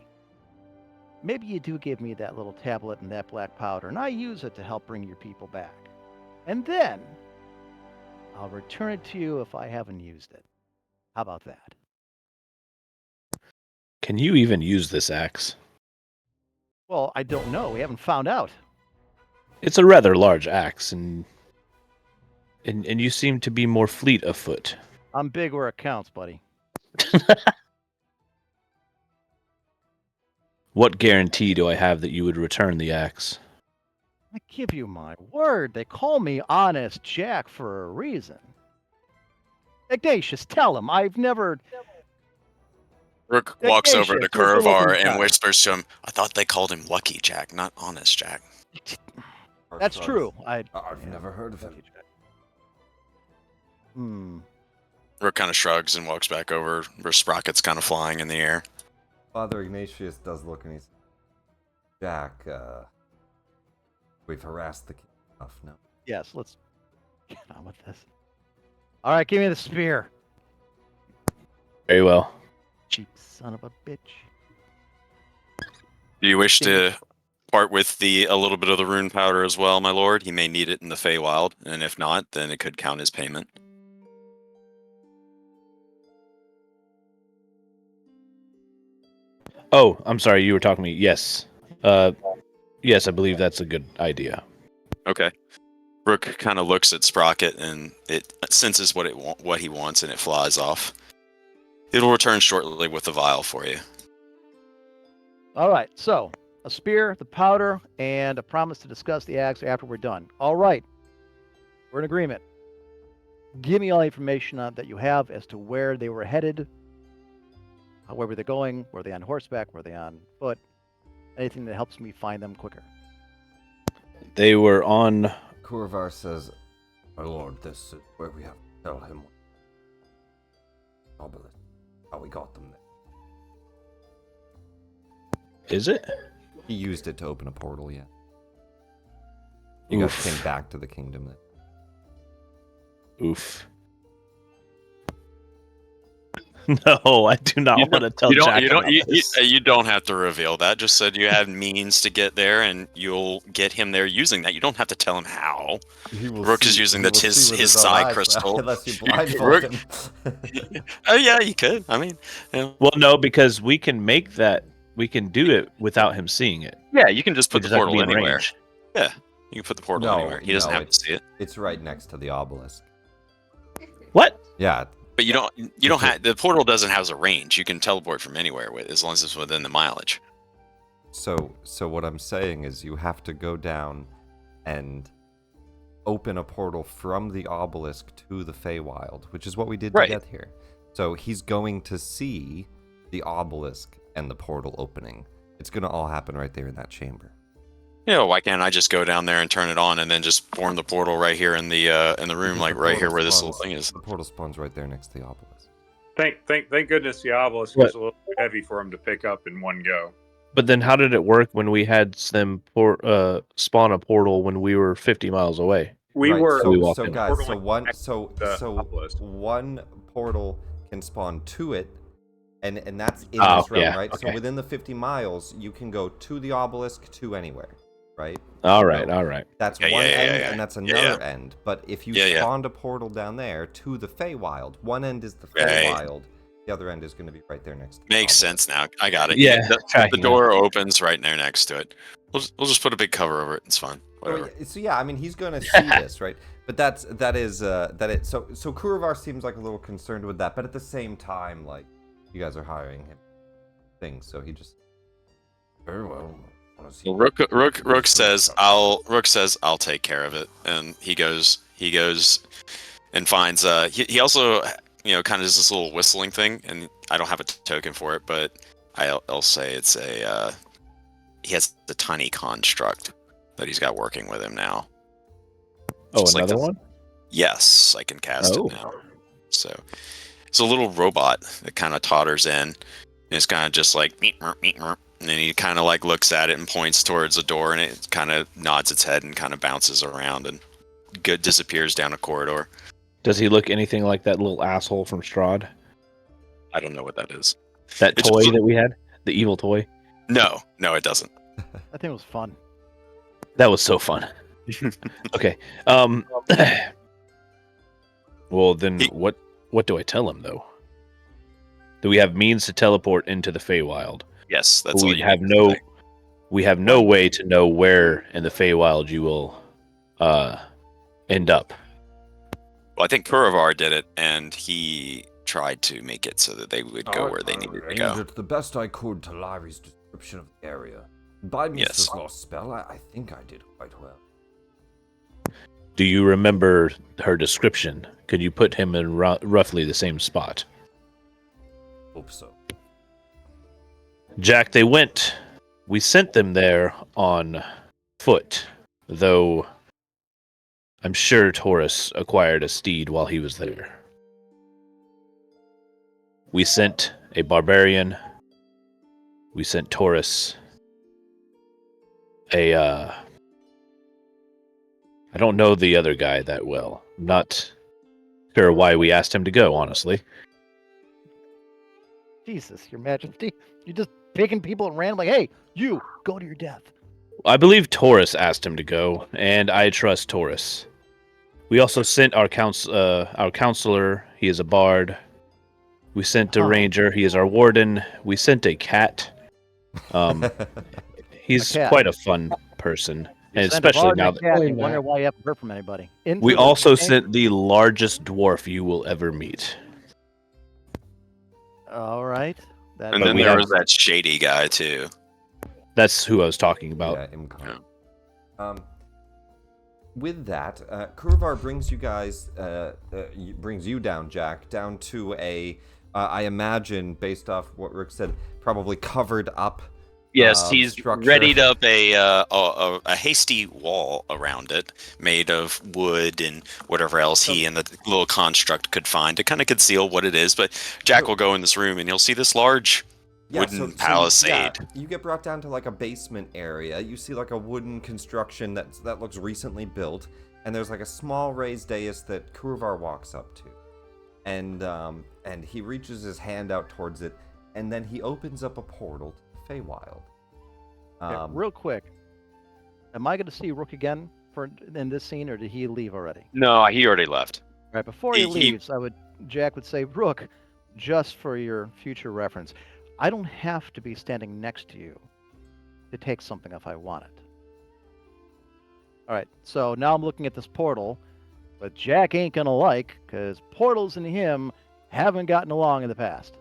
Maybe you do give me that little tablet and that black powder, and I use it to help bring your people back. And then I'll return it to you if I haven't used it. How about that? Can you even use this axe? Well, I don't know. We haven't found out. It's a rather large axe, and you seem to be more fleet of foot. I'm big where it counts, buddy. What guarantee do I have that you would return the axe? I give you my word. They call me Honest Jack for a reason. Ignatius, tell him I've never. Rook walks over to Ignatius, you're good Kurvar looking and guy. whispers to him, I thought they called him Lucky Jack, not Honest Jack. That's true. I've never heard of him. Rook kind of shrugs and walks back over where Sprocket's kind of flying in the air. Father Ignatius does look and he says, Jack, we've harassed the king enough now. Yes, let's get on with this. All right, give me the spear. Very well. Cheap son of a bitch. Do you wish to part with a little bit of the rune powder as well, my lord? He may need it in the Feywild, and if not, then it could count as payment. Oh, I'm sorry, you were talking to me. Yes. Yes, I believe that's a good idea. Okay. Rook kind of looks at Sprocket, and it senses what he wants, and it flies off. It'll return shortly with the vial for you. All right, so a spear, the powder, and a promise to discuss the axe after we're done. All right, we're in agreement. Give me all the information that you have as to where they were headed, where were they going, were they on horseback, were they on foot, anything that helps me find them quicker. They were on... Kurvar says, my lord, this is where we have to tell him how we got them there. Is it? He used it to open a portal, yeah. You guys Oof. came back to the kingdom then. Oof. No, I do not You want to tell you don't Jack you don't about this. you don't have to reveal that. Just said you have means to get there, and you'll get him there using that. You don't have to tell him how. He will Rook is see, using he will see his with his own psi eyes, crystal. unless you You- blindfold Rook- him. Oh yeah, you could. I mean, Well, no, because we can make that. We can do it without him seeing it. yeah, you can just We put the just have to portal be in anywhere. range. Yeah, you can put the portal No, anywhere. He doesn't no, have to see it. It's right next to the obelisk. What? Yeah, But you don't have the portal doesn't have a range. You can teleport from anywhere with as long as it's within the mileage. so what I'm saying is you have to go down and open a portal from the obelisk to the Feywild, which is what we did to Right. get here. So he's going to see the obelisk and the portal opening. It's going to all happen right there in that chamber. Yeah, why can't I just go down there and turn it on and then just form the portal right here in the room, Because like the right here portal where this little spawns- thing is? The portal spawns right there next to the obelisk. Thank goodness the obelisk What? is a little too heavy for him to pick up in one go. But then, how did it work when we had them spawn a portal when we were 50 miles away? We Right, were So we so, walked so in. guys, so Portal one next so the so obelisk. one portal can spawn to it, and that's in Oh, this realm, yeah, right? So okay. within the 50 miles, you can go to the obelisk to anywhere, right? All right, So all right. that's Yeah, one yeah, yeah, end, yeah. and that's Yeah, another end. But if you Yeah, yeah. spawned a portal down there to the Feywild, one end is the Right. Feywild, the other end is going to be right there next to the Makes obelisk. sense now. I got it. Yeah, the tracking now. door opens right there next to it. We'll just put a big cover over it. It's fine. Whatever. So yeah, I mean he's going to see this, right? But that is so Kurovar seems like a little concerned with that, but at the same time, like you guys are hiring him things, so he just very well. I wanna see Well, Rook what says stuff. I'll take care of it, and he goes and finds he also kind of does this little whistling thing, and I don't have a token for it, but I'll say it's a he has the tiny construct that he's got working with him now. Oh, Just like another the- one? Yes, I can cast Oh. it now. So it's a little robot that kind of totters in, and it's kind of just like meep, meep, meep, meep. And then he kind of like looks at it and points towards the door, and it kind of nods its head and kind of bounces around and disappears down a corridor. Does he look anything like that little asshole from Strahd? I don't know what that is. That It's toy just- that we had? The evil toy? No, it doesn't. I think it was fun. That was so fun. Okay. Well, then He- what do I tell him, though? Do we have means to teleport into the Feywild? Yes, that's But all we you have need to no say. we have no way to know where in the Feywild you will end up. Well, I think Puravar did it, and he tried to make it so that they would go where they needed to go. It the best I could to Larry's description of the area. By Yes. Mrs. Lost Spell, I think I did quite well. Do you remember her description? Could you put him in roughly the same spot? Hope so. Jack, they went. We sent them there on foot, though I'm sure Taurus acquired a steed while he was there. We sent a barbarian. We sent Taurus I don't know the other guy that well. I'm not sure why we asked him to go, honestly. Jesus, Your Majesty. You're just picking people at random, like, hey, you, go to your death. I believe Taurus asked him to go, and I trust Taurus. We also sent our counselor. He is a bard. We sent a Oh. ranger. He is our warden. We sent a cat. He's A cat. quite a fun person, and Send a especially bard now and a that cat, Holy you wonder Matt. why you haven't heard from anybody. Into we the also tank. sent the largest dwarf you will ever meet. All right. That And But then we there have- was that shady guy too. That's who I was talking about. Yeah, Imkar. With that, Kurovar brings you guys, brings you down, Jack, down to a, I imagine, based off what Rick said, probably covered up. Yes, he's structure. readied up a hasty wall around it, made of wood and whatever else he and the little construct could find to kind of conceal what it is. But Jack will go in this room and he'll see this large wooden palisade. You get brought down to like a basement area. You see like a wooden construction that looks recently built, and there's like a small raised dais that Kurovar walks up to. and he reaches his hand out towards it, and then he opens up a portal to Feywild. Okay, real quick, am I going to see Rook again in this scene, or did he leave already? No, he already left. All right, before he He- leaves, Jack would say, Rook, just for your future reference, I don't have to be standing next to you to take something if I want it. All right, so now I'm looking at this portal, but Jack ain't gonna like, because portals and him haven't gotten along in the past.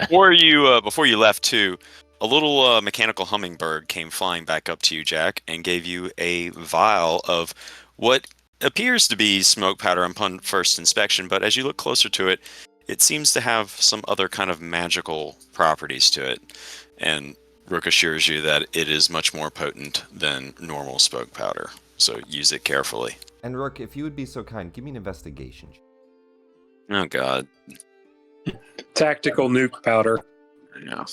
Before you left too, a little mechanical hummingbird came flying back up to you, Jack, and gave you a vial of what appears to be smoke powder upon first inspection, but as you look closer to it, it seems to have some other kind of magical properties to it. And Rook assures you that it is much more potent than normal smoke powder, so use it carefully. And Rook, if you would be so kind, give me an investigation. Oh God. Tactical nuke powder. No.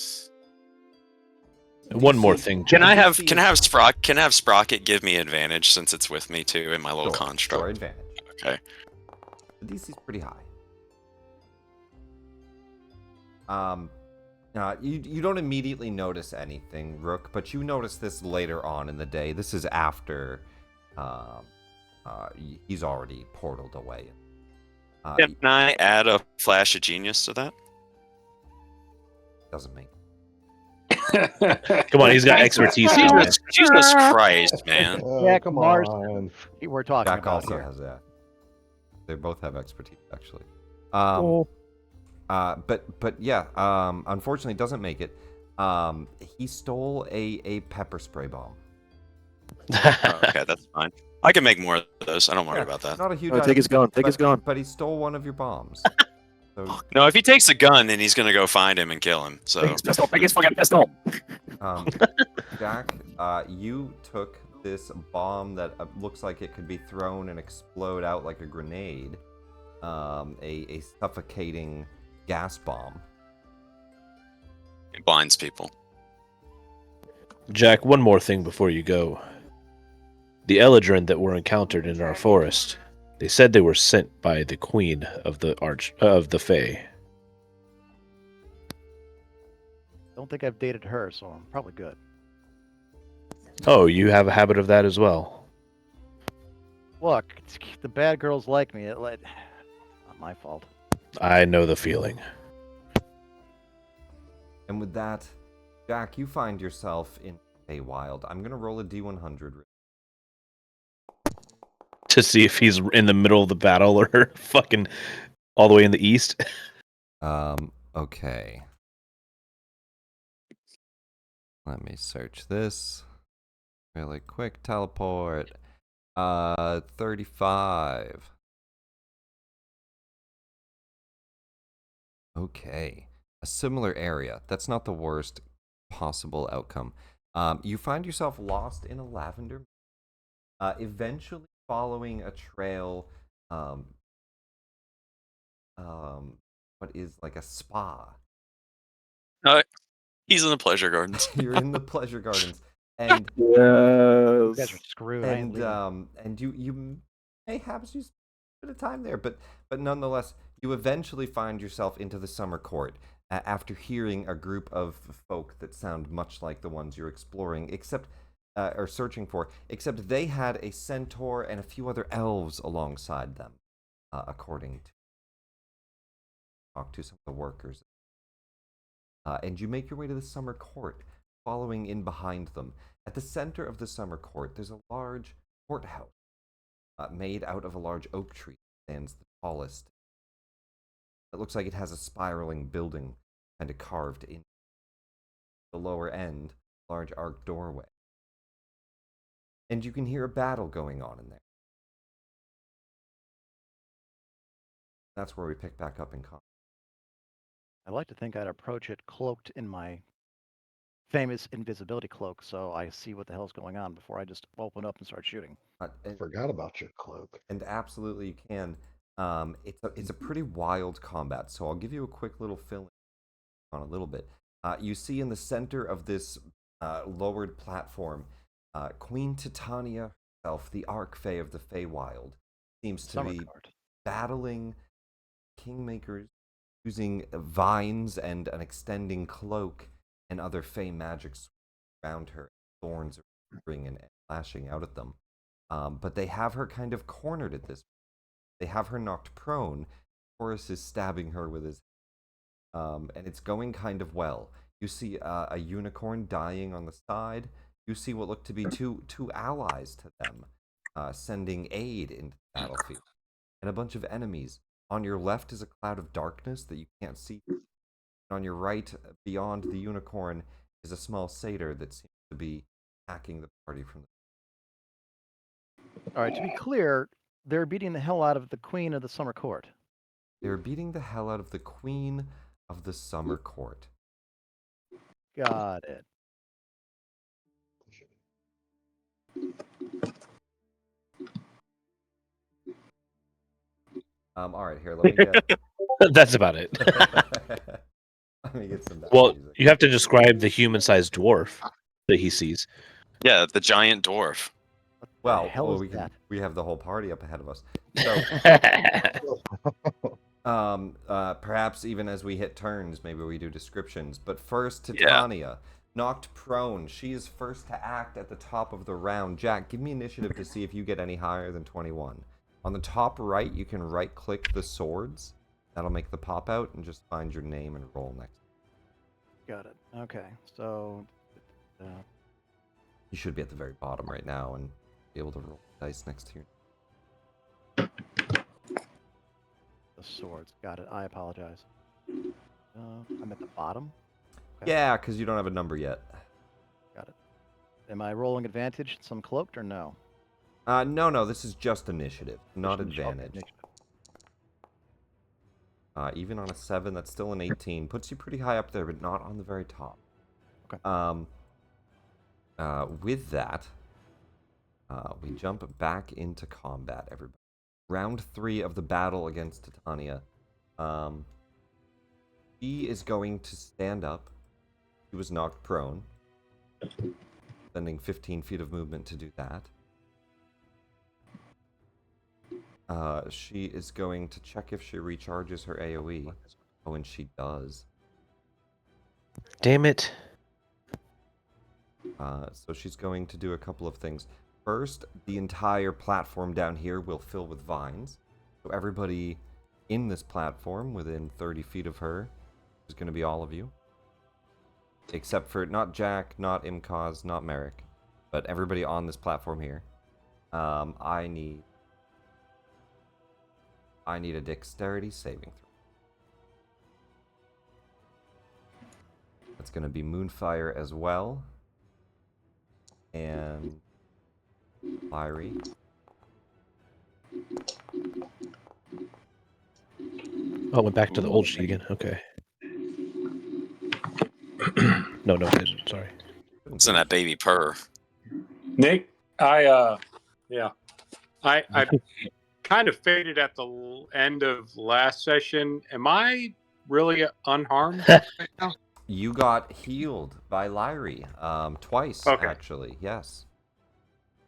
One more thing. Can I have DC Sprocket give me advantage since it's with me too in my little construct? Sure, advantage. Okay. The DC's pretty high. You don't immediately notice anything, Rook, but you notice this later on in the day. This is after he's already portaled away. Can I add a flash of genius to that? Doesn't make. Come on, he's got expertise. in this. Jesus Christ, man. Oh, Jack come Mars- on. We're talking Jack about also here. has that. They both have expertise, actually. Cool. But yeah, unfortunately, doesn't make it. He stole a pepper spray bomb. Oh, okay, that's fine. I can make more of those. I don't worry about that. Not a huge. Oh, take item, his gun. Take his gun. But he stole one of your bombs. So, No, if he takes a gun, then he's gonna go find him and kill him. So pistol. Take his fucking pistol. Jack, you took this bomb that looks like it could be thrown and explode out like a grenade. A suffocating gas bomb. it blinds people. Jack, one more thing before you go. The Eladrin that were encountered in our forest, they said they were sent by the Queen of the Fae. Don't think I've dated her, so I'm probably good. Oh, you have a habit of that as well. Look, the bad girls like me. Not my fault. I know the feeling. And with that, Jack, you find yourself in Feywild. I'm gonna roll a D100. To see if he's in the middle of the battle or fucking all the way in the east. Okay. Let me search this really quick. Teleport. 35. Okay. A similar area. That's not the worst possible outcome. You find yourself lost in a lavender. Eventually following a trail. What is like a spa. He's in the pleasure gardens. You're in the pleasure gardens, and You guys are screwed. I ain't leaving. and you may have you spend a bit of time there, but nonetheless, you eventually find yourself into the summer court after hearing a group of folk that sound much like the ones you're exploring, except or searching for, except they had a centaur and a few other elves alongside them, according to talk to some of the workers. And you make your way to the summer court, following in behind them. At the center of the summer court, there's a large courthouse made out of a large oak tree that stands the tallest. It looks like it has a spiraling building kind of carved in the lower end, large arched doorway. And you can hear a battle going on in there. That's where we pick back up in combat. I like to think I'd approach it cloaked in my famous invisibility cloak, so I see what the hell's going on before I just open up and start shooting. I forgot about your cloak. And absolutely you can. It's a pretty wild combat, so I'll give you a quick little fill on a little bit. You see in the center of this lowered platform, Queen Titania herself, the Archfey of the Feywild, seems to Summer be card. battling kingmakers using vines and an extending cloak and other fey magics around her. Thorns are ring and lashing out at them. But they have her kind of cornered at this. They have her knocked prone. Horus is stabbing her with his, and it's going kind of well. You see a unicorn dying on the side. You see what look to be two allies to them, sending aid into the battlefield, and a bunch of enemies. On your left is a cloud of darkness that you can't see. And on your right, beyond the unicorn, is a small satyr that seems to be attacking the party from the. All right, to be clear, they're beating the hell out of the queen of the summer court. They're beating the hell out of the queen of the summer court. Got it. All right, here, let me get. That's about it. Let me get some. Well, music. you have to describe the human-sized dwarf that he sees. Yeah, the giant dwarf. Well, hell is we can, that? we have the whole party up ahead of us. So, perhaps even as we hit turns, maybe we do descriptions. But first, Titania, knocked prone. She is first to act at the top of the round. Jack, give me initiative to see if you get any higher than 21. On the top right, you can right-click the swords. That'll make the pop out, and just find your name and roll next. Got it. Okay, so You should be at the very bottom right now and be able to roll dice next to you. the swords. Got it. I apologize. I'm at the bottom. Yeah, because you don't have a number yet. Got it. Am I rolling advantage? Some cloaked or no? No, this is just initiative, not Just initiative. advantage. Initiative. Even on a 7, that's still an 18. Puts you pretty high up there, but not on the very top. Okay. With that, we jump back into combat, everybody. Round 3 of the battle against Titania. She is going to stand up. She was knocked prone. Spending 15 feet of movement to do that. She is going to check if she recharges her AoE. Oh, and she does. Damn it. So she's going to do a couple of things. First, the entire platform down here will fill with vines. So everybody in this platform within 30 feet of her is going to be all of you. Except for not Jack, not Imkaz, not Merrick, but everybody on this platform here. I need a dexterity saving throw. That's going to be Moonfire as well. And Fiery. Oh, went back to the old sheet again. Okay. No, it didn't. Sorry. It's in that baby purr. Nick, I kind of faded at the end of last session. Am I really unharmed right now? You got healed by Lyrie, twice, Okay. actually, yes.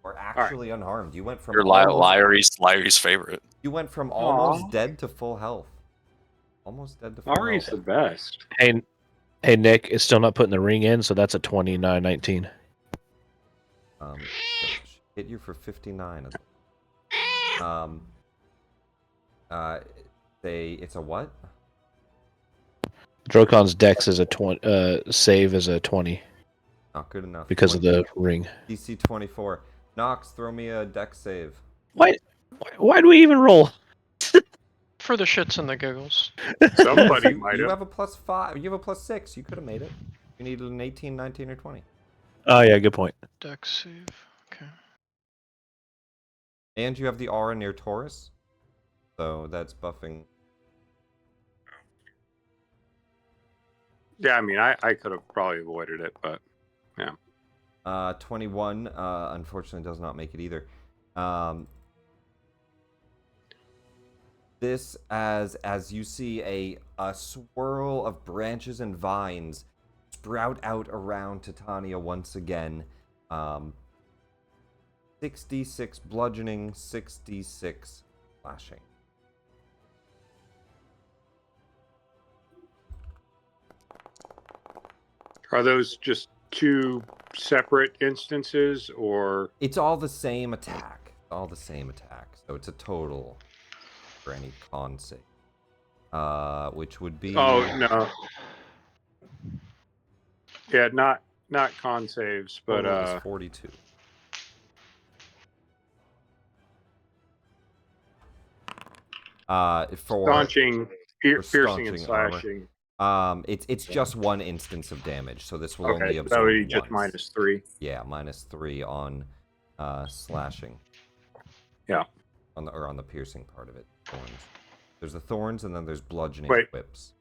Or actually unharmed. You went from You're Lyrie's favorite. You went from almost dead to full health. Almost dead to full Ari's health. the best. Hey, Nick, it's still not putting the ring in, so that's a 29-19. She hit you for 59. It's a what? Drokon's dex is a 20. Save is a 20 Not good enough. because of the ring. DC 24. Nox, throw me a dex save. Why do we even roll? For the shits and the giggles. Somebody might You have. have a +5. You have a +6. You could have made it. You needed an 18, 19, or 20. Oh, yeah, good point. Dex save. Okay. And you have the aura near Taurus. So that's buffing. Yeah, I mean, I could have probably avoided it, but 21, unfortunately, does not make it either. This, as you see a swirl of branches and vines sprout out around Titania once again. 66 bludgeoning, 66 slashing. Are those just two separate instances, or It's all the same attack. All the same attack. So it's a total for any con save. Which would be... oh no, yeah, not con saves, but total is 42. For staunching, piercing, staunching and armor. slashing. It's just one instance of damage, so this will Okay, only so absorb that would be just once. -3. Yeah, -3 on slashing. Yeah. On the piercing part of it. Thorns. There's the thorns, and then there's bludgeoning Wait. whips.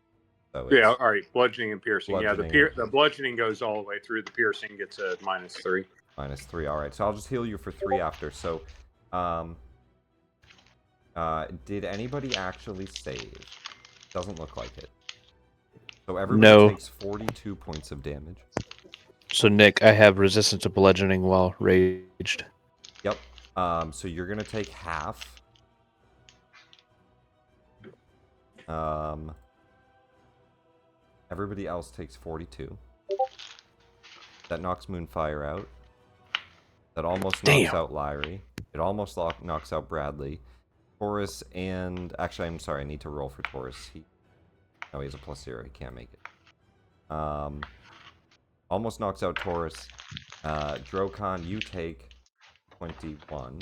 So Yeah, all right, bludgeoning and piercing. bludgeoning Yeah, the bludgeoning goes all the way through. The piercing gets a -3. -3. All right, so I'll just heal you for 3 after. So, did anybody actually save? Doesn't look like it. So everybody takes 42 points of damage. So Nick, I have resistance to bludgeoning while raged. Yep. So you're gonna take half. Everybody else takes 42. That knocks Moonfire out. That almost knocks out Lyrie. It almost knocks out Bradley. Taurus and... Actually, I'm sorry. I need to roll for Taurus. No, he has a +0. He can't make it. Almost knocks out Taurus. Drokon, you take 21.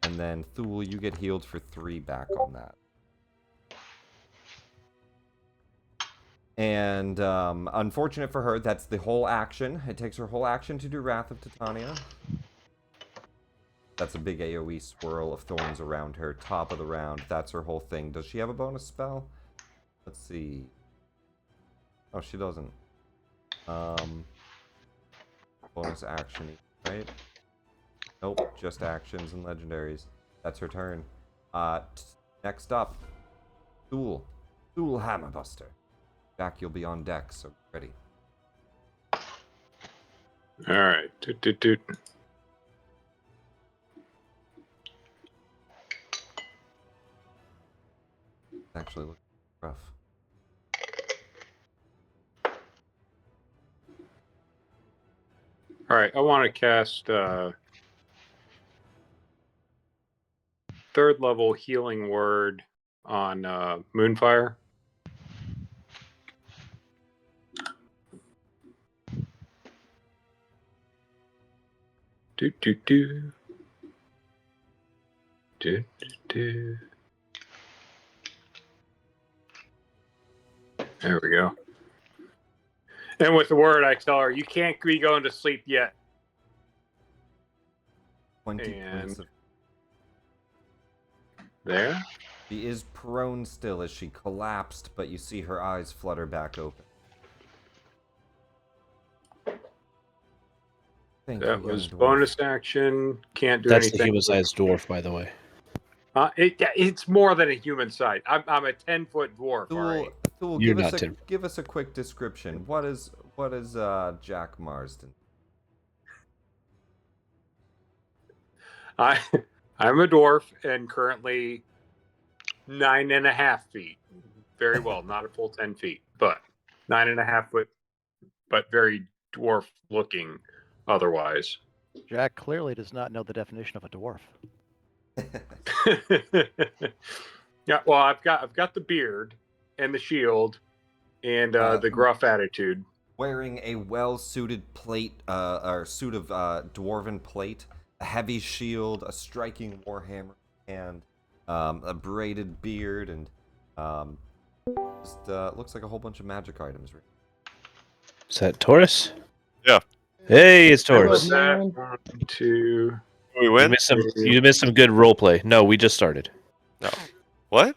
And then Thule, you get healed for 3 back on that. And unfortunate for her, that's the whole action. It takes her whole action to do Wrath of Titania. That's a big AoE swirl of thorns around her. Top of the round. That's her whole thing. Does she have a bonus spell? Let's see. Oh, she doesn't. Bonus action, right? Nope, just actions and legendaries. That's her turn. Next up, Thule Hammerbuster. Jack, you'll be on deck, so ready. All right. Toot. Actually, look rough. All right, I want to cast 3rd level healing word on Moonfire. Do. There we go. And with the word, I tell her, you can't be going to sleep yet. 20 And- points of... There. She is prone still as she collapsed, but you see her eyes flutter back open. Thank That you, was young dwarf. bonus action. Can't do That's the anything. human-sized dwarf, by the way. It's more than a human size. I'm a 10-foot dwarf. All right. Thule, You're give not give us a quick description. What is Jack Marsden? I'm a dwarf and currently 9.5 feet. Very well, not a full 10 feet, but 9.5 foot, but very dwarf looking otherwise. Jack clearly does not know the definition of a dwarf. Yeah, well, I've got the beard and the shield and the gruff attitude. Wearing a well-suited plate, or suit of dwarven plate, a heavy shield, a striking warhammer, and a braided beard, and just looks like a whole bunch of magic items. Is that Taurus? Yeah. Hey, it's What Taurus. was that? 1, 2. We You win? missed some good roleplay. No, we just started. No. What?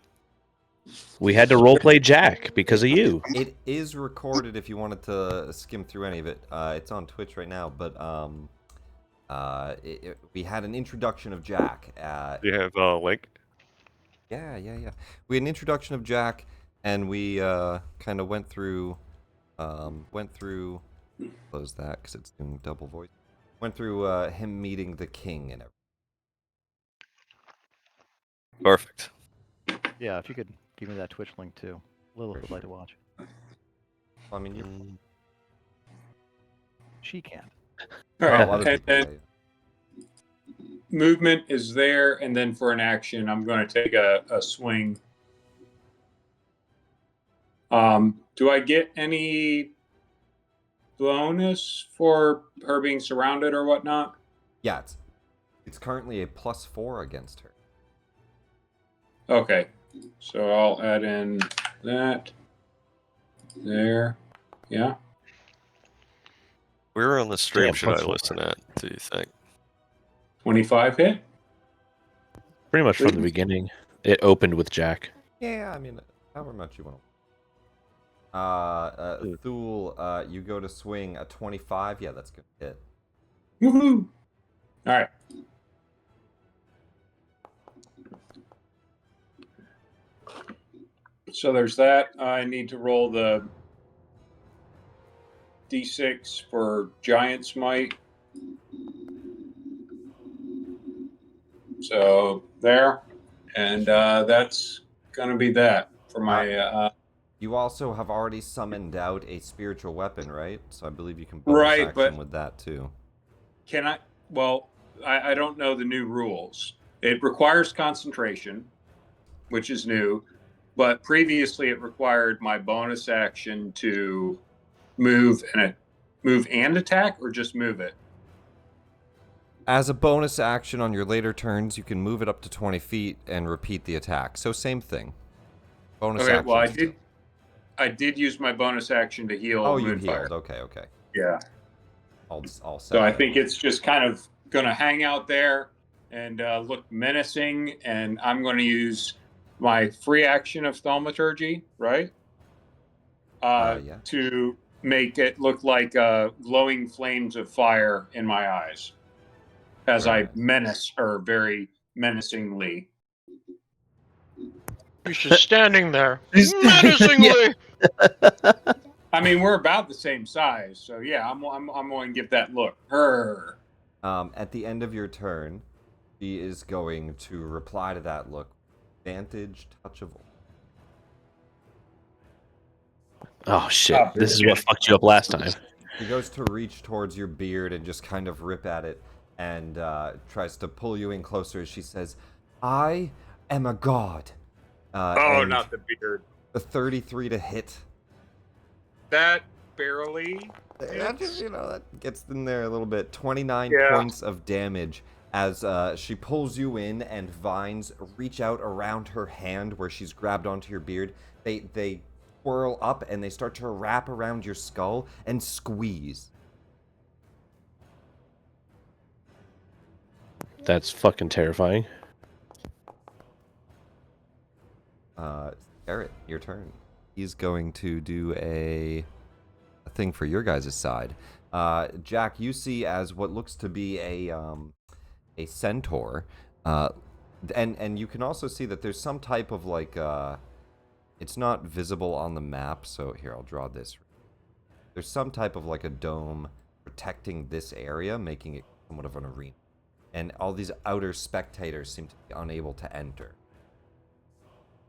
We had to roleplay Jack because of you. It is recorded if you wanted to skim through any of it. It's on Twitch right now, but we had an introduction of Jack. Do you have a link? Yeah. We had an introduction of Jack, and we kind of went through. Close that because it's doing double voice. Went through him meeting the king and everything. Perfect. Yeah, if you could give me that Twitch link too. Lilith would like to watch. I mean, She can't. All right. Oh, other And people. then movement is there, and then for an action, I'm going to take a swing. Do I get any bonus for her being surrounded or whatnot? Yeah, it's currently a +4 against her. Okay, so I'll add in that there. Yeah. Where on the stream Yeah, should I +4. listen at, do you think? 25 hit. Pretty much from the Please. beginning. It opened with Jack. Yeah, I mean, however much you want to. Thule, you go to swing a 25. Yeah, that's good hit. Woohoo! All right. So there's that. I need to roll the d6 for giant smite. So there, and that's gonna be that for my. You also have already summoned out a spiritual weapon, right? So I believe you can bonus Right, action but with that too. can I? Well, I don't know the new rules. It requires concentration, which is new, but previously it required my bonus action to move and attack, or just move it. As a bonus action on your later turns, you can move it up to 20 feet and repeat the attack. So same thing. Bonus Okay, action. well, still. I did use my bonus action to heal. Oh, you Moonfire. healed. Okay. Yeah. All set. So I then. think it's just kind of going to hang out there and look menacing, and I'm going to use my free action of thaumaturgy, right? Yeah. To make it look like glowing flames of fire in my eyes as Very I nice. menace her very menacingly. He's just standing there, He's- menacingly. I mean, we're about the same size, so yeah, I'm going to give that look. Her. At the end of your turn, she is going to reply to that look. Vantage touch of. Oh shit! This is what fucked you up last time. He goes to reach towards your beard and just kind of rip at it, and tries to pull you in closer as she says, "I am a god." Oh, not the beard. The 33 to hit. That barely. That just, that gets in there a little bit. 29 Yeah. points of damage as she pulls you in, and vines reach out around her hand where she's grabbed onto your beard. They whirl up and they start to wrap around your skull and squeeze. That's fucking terrifying. Garrett, your turn. He's going to do a thing for your guys' side. Jack, you see as what looks to be a centaur, and you can also see that there's some type of it's not visible on the map. So here, I'll draw this. There's some type of a dome protecting this area, making it somewhat of an arena, and all these outer spectators seem to be unable to enter.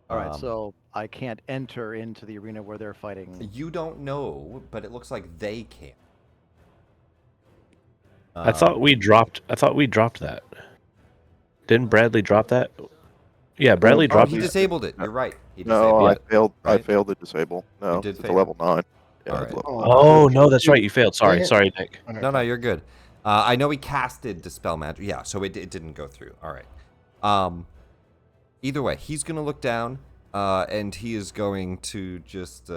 All right, so I can't enter into the arena where they're fighting. You don't know, but it looks like they can. I thought we dropped that. Didn't Bradley drop that? Yeah, Bradley dropped he that. disabled it. You're right. He No, disabled I it. failed. I right? failed to disable. No, did it's a fail. level 9. Yeah, All it's right. level Oh no, that's right. You failed. Sorry, Nick. No, you're good. I know he casted Dispel Magic. Yeah, so it didn't go through. All right. Either way, he's going to look down, and he is going to just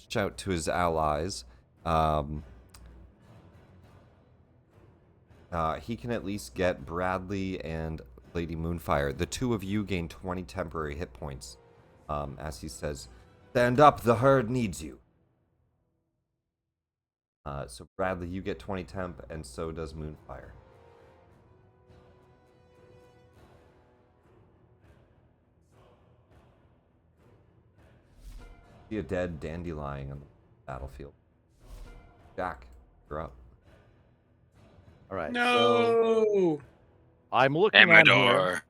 shout to his allies. He can at least get Bradley and Lady Moonfire. The two of you gain 20 temporary hit points, as he says, "Stand up, the herd needs you." So Bradley, you get 20 temp, and so does Moonfire. See a dead dandelion on the battlefield. Jack, you're up. All right. No. So I'm looking on here. Amador.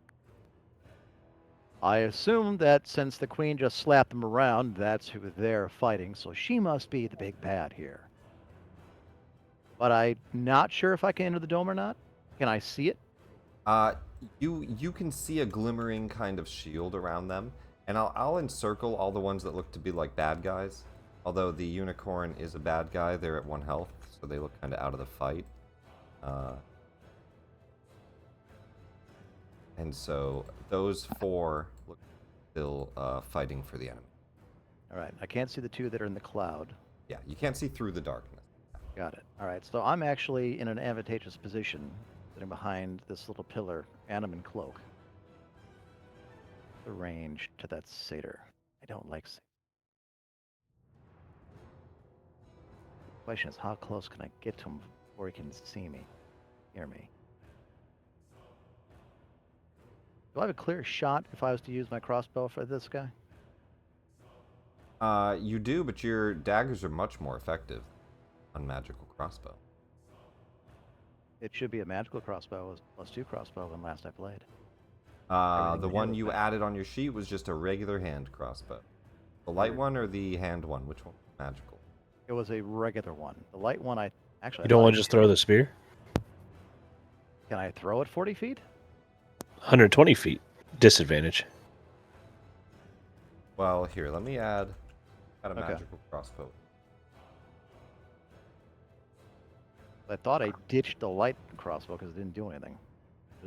I assume that since the queen just slapped them around, that's who they're fighting. So she must be the big bad here. but I'm not sure if I can enter the dome or not. Can I see it? You can see a glimmering kind of shield around them, and I'll encircle all the ones that look to be like bad guys. Although the unicorn is a bad guy, they're at 1 health, so they look kind of out of the fight. And so those 4 look still fighting for the enemy. All right. I can't see the 2 that are in the cloud. Yeah, you can't see through the darkness. Got it. All right. So I'm actually in an advantageous position, sitting behind this little pillar, Animan cloak. The range to that satyr. I don't like satyr. The question is, how close can I get to him before he can see me, hear me? Do I have a clear shot if I was to use my crossbow for this guy? You do, but your daggers are much more effective on magical crossbow. It should be a magical crossbow. It was +2 crossbow when last I played. The one you added on your sheet was just a regular hand crossbow. The light one or the hand one? Which one was magical? It was a regular one. The light one, I actually. You don't want to just throw the spear? Can I throw it 40 feet? 120 feet. Disadvantage. Well, here, let me add a Okay. magical crossbow. I thought I ditched the light crossbow because it didn't do anything.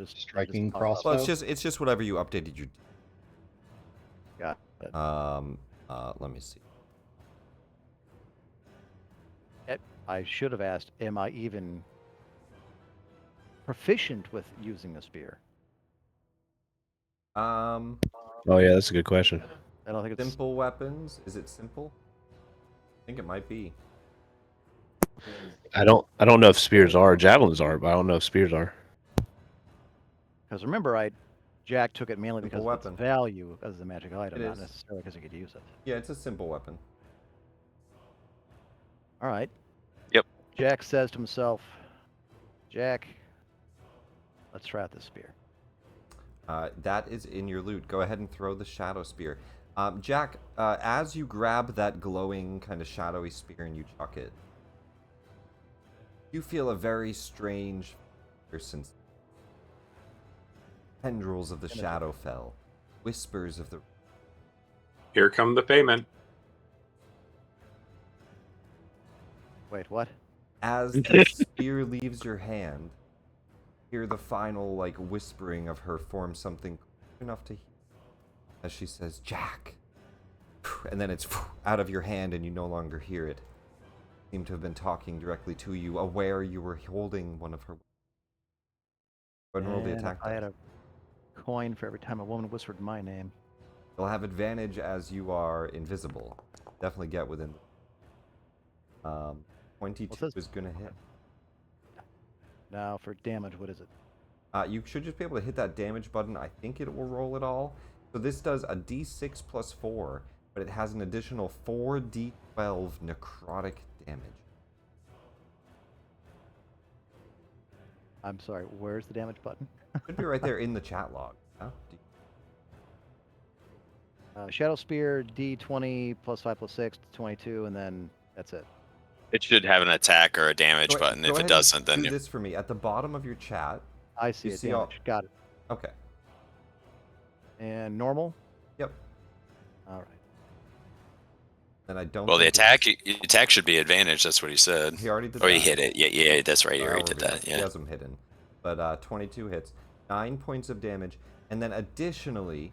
Striking popped up. crossbow? Well, it's just whatever you updated your. Got it. Let me see. I should have asked, am I even proficient with using a spear? Oh yeah, that's a good question. I don't think it's Simple weapons. Is it simple? I think it might be. I don't know if spears are. Javelins are, but I don't know if spears are. because remember, Jack took it mainly Simple because of weapon. its value as a magic item, It not is. necessarily because he could use it. Yeah, it's a simple weapon. All right. Yep. Jack says to himself, Jack, let's try out this spear. That is in your loot. Go ahead and throw the shadow spear. Jack, as you grab that glowing kind of shadowy spear and you chuck it, you feel a very strange sense. Tendrils of the Shadowfell, whispers of the. Here come the payment. Wait, what? As the spear leaves your hand, hear the final like whispering of her form something enough to hear as she says, "Jack," and then it's out of your hand and you no longer hear it. Seem to have been talking directly to you, aware you were holding one of her. Go ahead and roll the And attack I had dice. a coin for every time a woman whispered my name. You'll have advantage as you are invisible. Definitely get within. 22 What's this? is gonna hit. Now for damage, what is it? You should just be able to hit that damage button. I think it will roll it all. So this does a d6 plus 4, but it has an additional 4d12 necrotic damage. I'm sorry, where's the damage button? Should be right there in the chat log. Huh? Shadow Spear, D20 plus 5 plus 6, 22, and then that's it. It should have an attack or a damage Go button. ahead If it and doesn't, then do you... this for me. At the bottom of your chat. I see You it, see all- damage. Got it. Okay. And normal? Yep. All right. Then I don't. Well, the think attack should be advantage. That's what he said. He already did. Oh, that. he hit it. Yeah, that's right. You already did He that. Yeah. has them hidden. But 22 hits, 9 points of damage, and then additionally,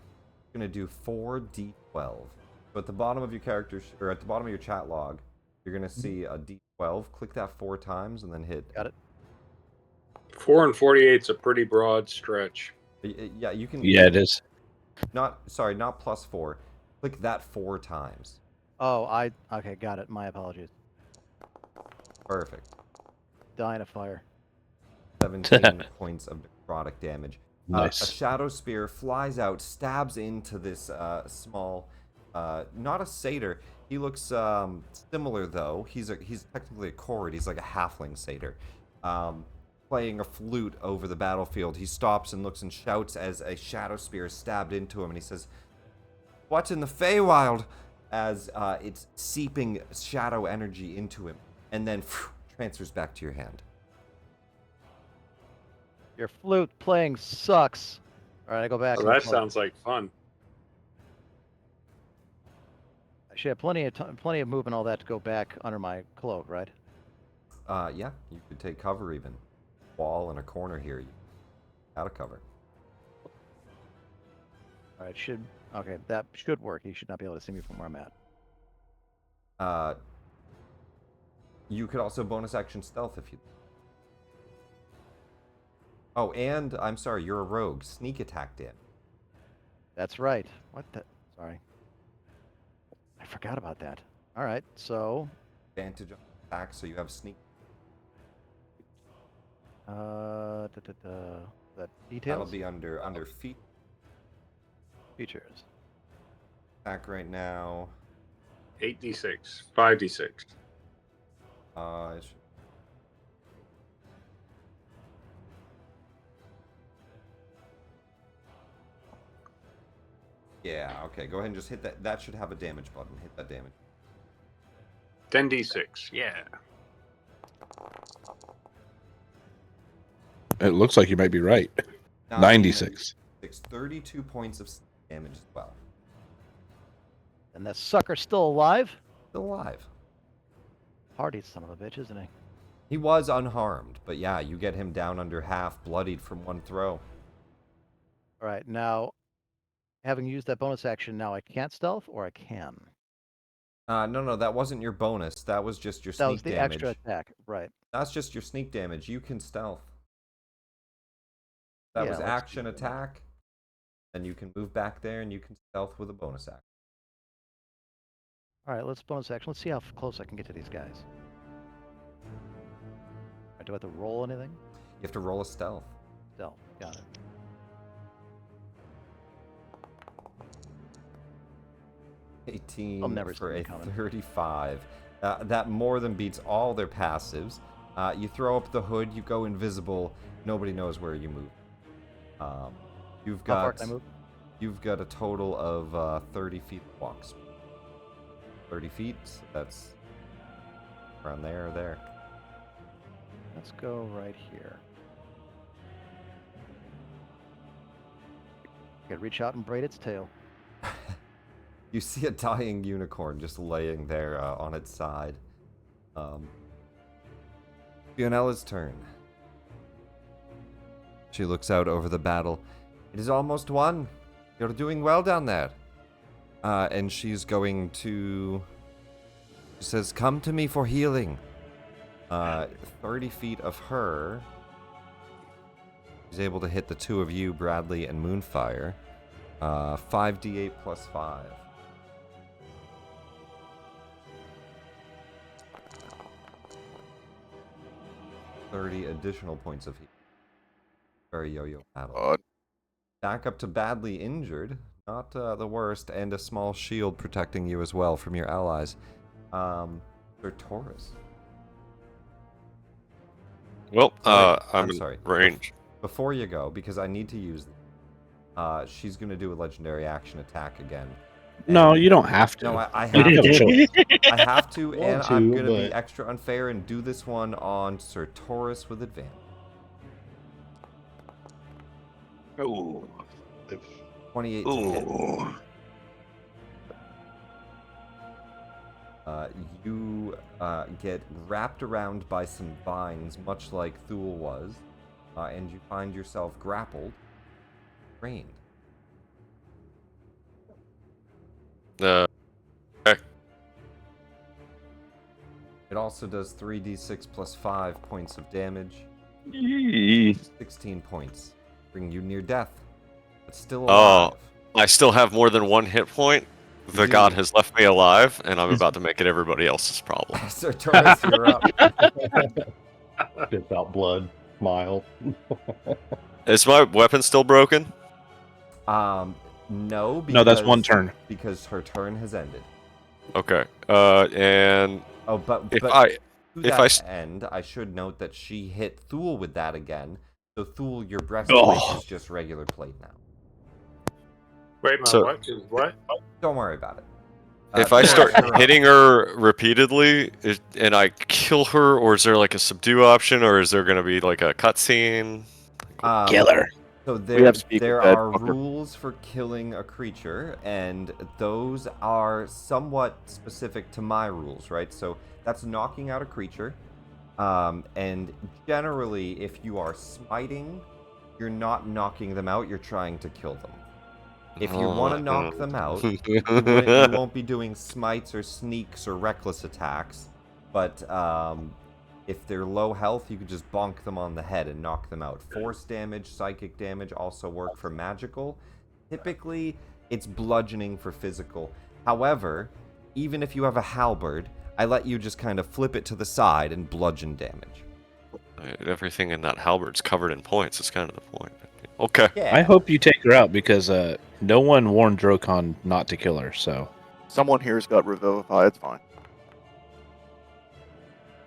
you're gonna do 4d12. So at the bottom of your character, or at the bottom of your chat log, you're gonna see a d12. Click that 4 times, and then hit. Got it. 4 and 48 is a pretty broad stretch. Yeah, you can. Yeah, it is. Not plus 4. Click that 4 times. Oh, okay, got it. My apologies. Perfect. Die in a fire. 17 points of necrotic damage. Nice. A shadow spear flies out, stabs into this small, not a satyr. He looks similar though. He's technically a chord. He's like a halfling satyr, playing a flute over the battlefield. He stops and looks and shouts as a shadow spear is stabbed into him, and he says, "What's in the Feywild?" As it's seeping shadow energy into him, and then transfers back to your hand. Your flute playing sucks. All right, I go back. Oh, and that close. sounds like fun. I should have plenty of movement, and all that to go back under my cloak, right? Yeah, you could take cover even. Wall in a corner here. Out of cover. All right, okay, that should work. He should not be able to see me from where I'm at. You could also bonus action stealth if you. Oh, and I'm sorry, you're a rogue. Sneak attack in. That's right. What the? Sorry. I forgot about that. All right, so. Advantage on attack, so you have sneak. That details. That'll be under feet. Features. Attack right now. 8d6, 5d6. It should- Yeah, okay, go ahead and just hit that. That should have a damage button. Hit that damage. 10d6. Yeah. It looks like you might be right. 96. 32 points of damage as well. And that sucker's still alive? Still alive. Hardy son of a bitch, isn't he? He was unharmed, but yeah, you get him down under half, bloodied from one throw. All right, now, having used that bonus action, now I can't stealth, or I can? No, that wasn't your bonus. That was just your That sneak was the damage. extra attack, right? That's just your sneak damage. You can stealth. That Yeah, was let's action do that. attack. Then you can move back there and you can stealth with a bonus action. All right, let's bonus action. Let's see how close I can get to these guys. Do I have to roll anything? You have to roll a stealth. Stealth, got it. I'll 18 never for see a it coming. 35. That more than beats all their passives. You throw up the hood, you go invisible. Nobody knows where you move. You've How far got can I move? you've got a total of 30 feet of walk speed. 30 feet. That's around there or there. Let's go right here. Could reach out and braid its tail. You see a dying unicorn just laying there on its side. Fionella's turn. She looks out over the battle. It is almost won. You're doing well down there. And she's going to... She says, come to me for healing. 30 feet of her. She's able to hit the two of you, Bradley and Moonfire. 5d8 plus 5. 30 additional points of heat. Very yo-yo battle. Back up to badly injured. Not the worst. And a small shield protecting you as well from your allies. They're Taurus. Well, I'm in sorry. range. Before you go, because I need to use she's going to do a legendary action attack again. No, you don't have to. No, I You have have a to. choice. I have to, and Want I'm to, going to be but- extra unfair and do this one on Sir Taurus with advantage. Ooh. 28 to hit. Ooh. You get wrapped around by some vines, much like Thule was, and you find yourself grappled, trained. It also does 3d6 plus 5 points of damage. 16 points, bring you near death, but still alive. I still have more than one hit point. The do. god has left me alive, and I'm about to make it everybody else's problem. Sir Taurus, you're up. Spits out blood. Smile. Is my weapon still broken? No, No, that's one because- turn. Because her turn has ended. Okay. And Oh, but if but I to if that I s- end, I should note that she hit Thule with that again. So Thule, your breastplate is just regular plate now. Wait, my So- what? Is what? Don't worry about it. If I Taurus, start you're up. hitting her repeatedly and I kill her, or is there like a subdue option, or is there going to be like a cutscene? Killer. So We have speak there with that are fucker. rules for killing a creature, and those are somewhat specific to my rules, right? So that's knocking out a creature, and generally, if you are smiting, you're not knocking them out; you're trying to kill them. If you want to knock them out, you won't be doing smites or sneaks or reckless attacks, but if they're low health, you can just bonk them on the head and knock them out. Force damage, psychic damage also work for magical. Typically, it's bludgeoning for physical. However, even if you have a halberd, I let you just kind of flip it to the side and bludgeon damage. Everything in that halberd's covered in points. Is kind of the point. Okay. Yeah. I hope you take her out because no one warned Drokon not to kill her. So Someone here's got Revivify. It's fine.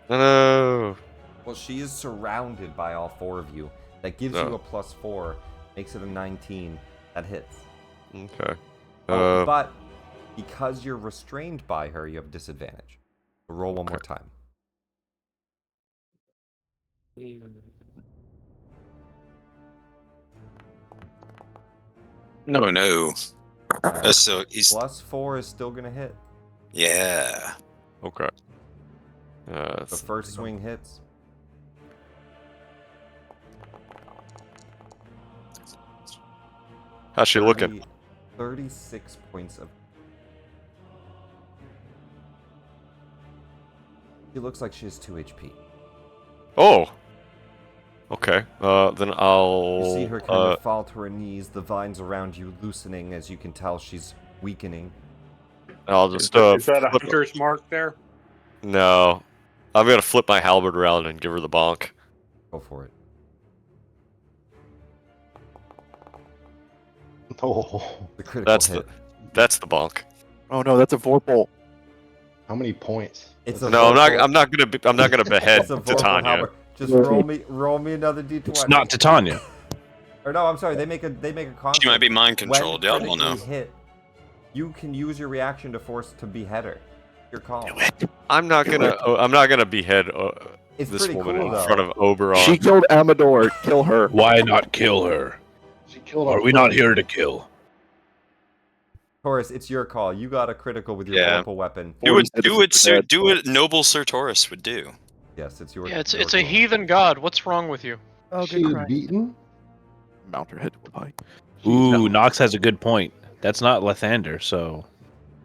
No. Well, she is surrounded by all four of you. That gives you a +4, makes it a 19. That hits. Okay. But because you're restrained by her, you have disadvantage. So roll one more time. No. So he's +4 is still gonna hit. yeah. Okay. The first swing hits. How's she looking? 36 points of. She looks like she has 2 HP. Oh. Okay. Then I'll. You see her kind of fall to her knees, the vines around you loosening as you can tell she's weakening. I'll just Is that a flip- hunter's mark there? No. I'm gonna flip my halberd around and give her the bonk. Go for it. Oh, The critical hit. That's the bonk. Oh no, that's a Vorpal. how many points? It's That's a No, Vorpal- I'm not gonna behead It's a Vorpal Titania. halberd. Just roll me another d20. it's not Titania. Or no, I'm sorry. They make a con. She might be mind When controlled. Y'all don't know. critically hit, you can use your reaction to force to behead her. Your call. I'm not gonna behead It's this pretty woman cool, in though. front of Oberon. She killed Amador. Kill her. Why not kill her? She killed Are our we not friend. here to kill? Taurus, it's your call. You got a critical with your Yeah. Vorpal weapon. Do what citizens are dead. do what noble Sir Taurus would do. Yes, it's your. Yeah, it's your a call. heathen god. What's wrong with you? Oh, She was beaten. Mount her head to a pike. Ooh, Nox has a good point. That's not Lathander, so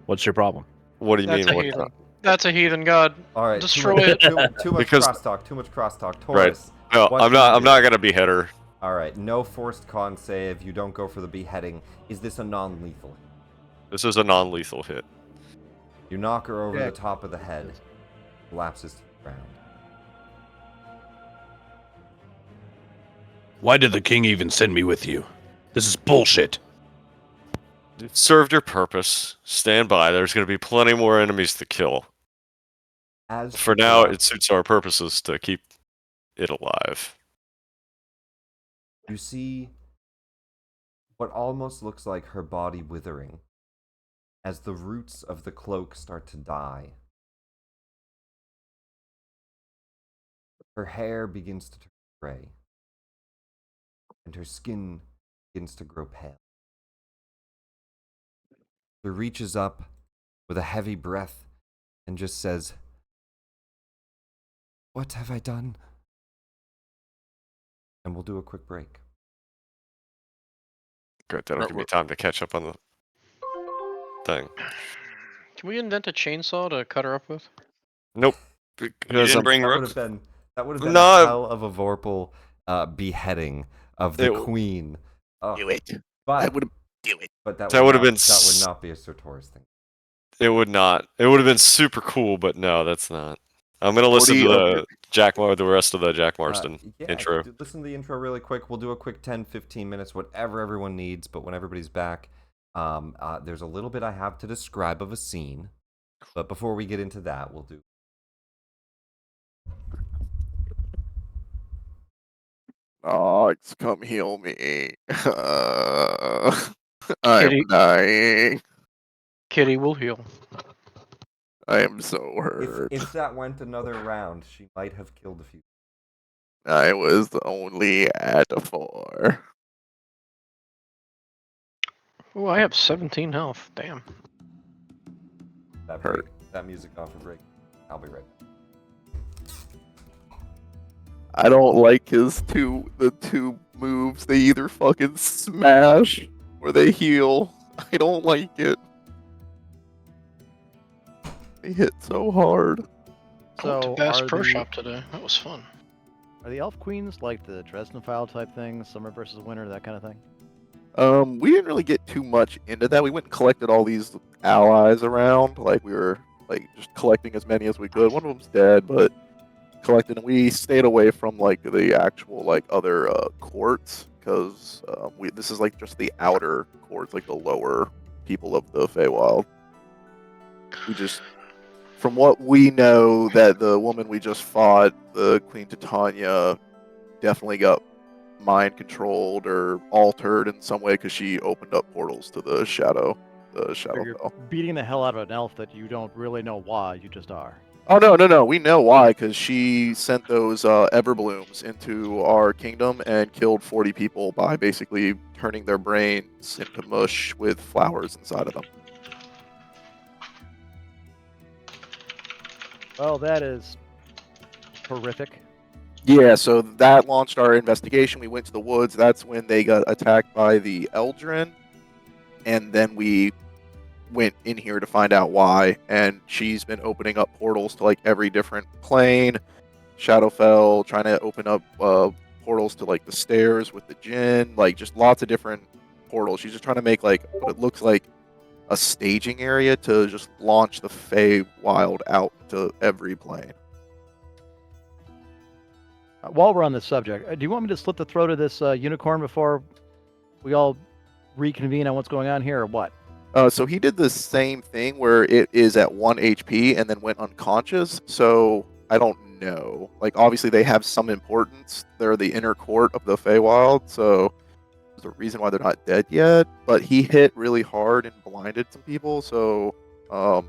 what's your problem? What do you That's mean? a What heathen. That's a heathen god. All right. Destroy it. Too much Because- crosstalk. Too much crosstalk. Right. Taurus. No, what I'm do you not. I'm do? not gonna behead her. All right. No forced con save. You don't go for the beheading. Is this a non-lethal? This is a non-lethal hit. You knock her over Yeah. the top of the head. Collapses to the ground. Why did the king even send me with you? This is bullshit. It served your purpose. Stand by. There's gonna be plenty more enemies to kill. As For she now, it collapses, suits our purposes to keep it alive. you see what almost looks like her body withering as the roots of the cloak start to die. Her hair begins to turn gray, and her skin begins to grow pale. She reaches up with a heavy breath and just says, "What have I done?" And we'll do a quick break. Good. That'll give me time to catch up on the thing. Can we invent a chainsaw to cut her up with? Nope. Because That I'm- would have been a No. hell of a Vorpal beheading of the It- queen. Do it. But I would do it. But that That would would've not, been that would s- not be a Sir Taurus thing. It would not. It would have been super cool, but no, that's not. I'm gonna listen to 40 the rest of the Jack Marston Yeah, intro. listen to the intro really quick. We'll do a quick 10-15 minutes, whatever everyone needs. But when everybody's back, there's a little bit I have to describe of a scene. But before we get into that, we'll do. Nox, come heal me. I'm Kitty. dying. kitty will heal. I am so If, hurt. if that went another round, she might have killed a few. I was only at a 4. Oh, I have 17 health. Damn. That music off for break. I'll be right back. I don't like the two moves. They either fucking smash or they heal. I don't like it. They hit so hard. I went to So Bass are Pro the, Shop today. That was fun. are the elf queens like the Dresden File type thing, summer versus winter, that kind of thing? We didn't really get too much into that. We went and collected all these allies around. Like we were like just collecting as many as we could. One of them's dead, but collected. And we stayed away from like the actual like other courts because this is like just the outer courts, like the lower people of the Feywild. We just, from what we know, that the woman we just fought, the Queen Titania, definitely got mind controlled or altered in some way because she opened up portals to the So you're Shadowfell. beating the hell out of an elf that you don't really know why, you just are. Oh no! We know why, because she sent those Everblooms into our kingdom and killed 40 people by basically turning their brains into mush with flowers inside of them. Well, that is horrific. Yeah, so that launched our investigation. We went to the woods. That's when they got attacked by the Eldrin, and then we went in here to find out why. And she's been opening up portals to like every different plane. Shadowfell, trying to open up portals to like the stairs with the Jinn, like just lots of different portals. She's just trying to make like what it looks like a staging area to just launch the Feywild out to every plane. While we're on this subject, do you want me to slit the throat of this unicorn before we all reconvene on what's going on here, or what? So he did the same thing where it is at 1 HP and then went unconscious. So I don't know. Like obviously they have some importance. They're the inner court of the Feywild, so there's a reason why they're not dead yet. But he hit really hard and blinded some people. So I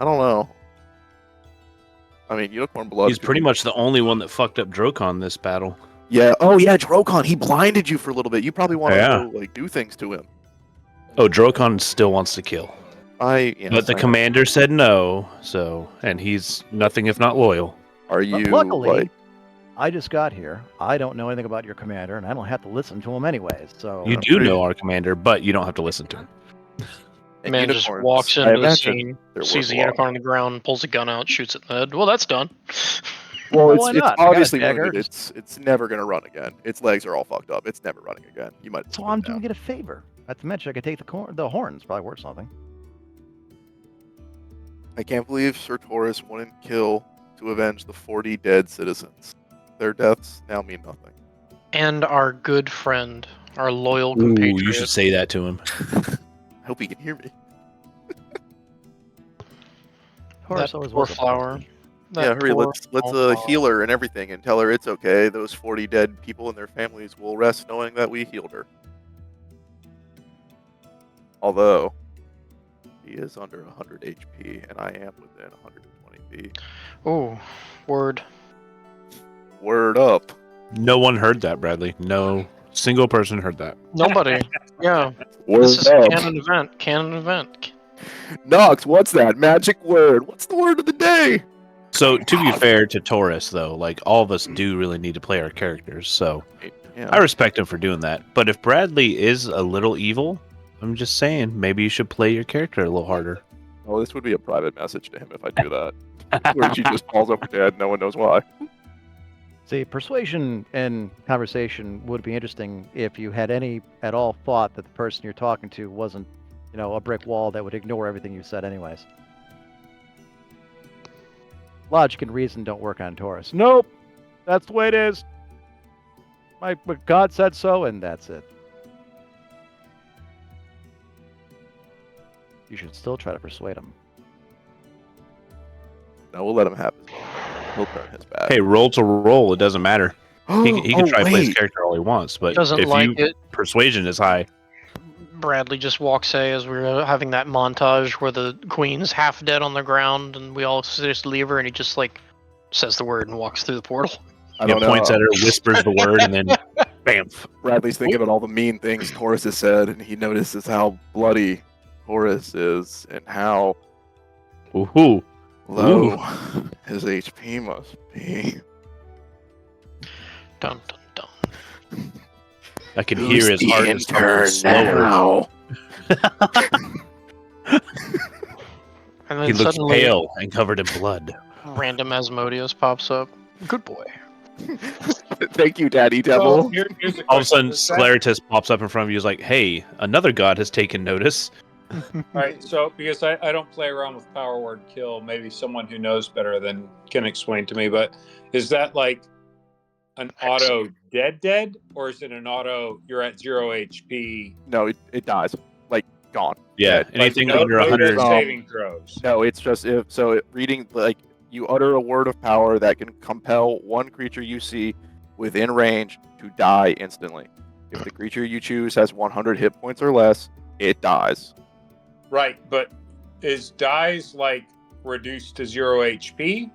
don't know. I mean, Unicorn Blood. He's pretty much the only one that fucked up Drokon this battle. Yeah. Oh yeah, Drokon. He blinded you for a little bit. You probably want to Yeah. go like do things to him. Oh, Drokon still wants to kill. Yes, But the commander said no, so, and he's nothing if not loyal. Are But you luckily, like? I just got here. I don't know anything about your commander, and I don't have to listen to him anyways. So You do know our commander, but you don't have to listen to him. and Man just unicorns, walks I into the imagine scene, they're sees worth the a lot. unicorn on the ground, pulls a gun out, shoots it in the head. Well, that's done. Well, Well, why it's not? I got a obviously dagger. wounded. It's never gonna run again. Its legs are all fucked up. It's never running again. You might. So put it I'm down. doing it a favor. Not to mention, I could take the horns. Probably worth something. I can't believe Sir Taurus wouldn't kill to avenge the 40 dead citizens. Their deaths now mean nothing. And our good friend, our loyal Ooh, compatriot. you should say that to him. I hope he can hear me. Horus That always poor was a flower. That Yeah, hurry. poor Let's small flower. heal her and everything, and tell her it's okay. Those 40 dead people and their families will rest knowing that we healed her. Although he is under 100 HP, and I am within 120 feet. Ooh, word. Word up. No one heard that, Bradley. No single person heard that. Nobody. Yeah. Word This is up. a canon event. Canon event. Nox, what's that magic word? What's the word of the day? So, to be fair to Taurus, though, like, all of us do really need to play our characters, so Yeah. I respect him for doing that. But if Bradley is a little evil, I'm just saying, maybe you should play your character a little harder. Oh, this would be a private message to him if I do that. Where she just falls over dead, no one knows why. See, persuasion and conversation would be interesting if you had any at all thought that the person you're talking to wasn't, a brick wall that would ignore everything you said anyways. Logic and reason don't work on Taurus. Nope, that's the way it is. But God said so, and that's it. You should still try to persuade him. No, we'll let him have his moment. He'll turn his back. Hey, roll to roll, it doesn't matter. He can try to play his wait. character all he wants, but Doesn't if like you it. persuasion is high, Bradley just walks as we're having that montage where the queen's half dead on the ground and we all just leave her and he just like says the word and walks through the portal. I don't know. Points at her, whispers the word, and then bam. Bradley's thinking about all the mean things Taurus has said, and he notices how bloody Taurus is and how Woohoo. low his HP must be. Dun dun dun. I can Who's hear his the heart is intern pumping slower. now? And then He looks suddenly pale and covered in blood. random Asmodeus pops up. Good boy. Thank you, Daddy So Devil. here's a All of a sudden, question. Scleritus pops up in front of you. Is like, "Hey, another god has taken notice." Right, so because I don't play around with power word kill, maybe someone who knows better than can explain to me, but is that like an auto dead, or is it an auto you're at 0 HP? No, it dies. Like, gone. Yeah, Dead. anything No, under no 100. death saving throws. No, it's just reading, like, you utter a word of power that can compel one creature you see within range to die instantly. If the creature you choose has 100 hit points or less, it dies. Right, but is dies like reduced to 0 HP?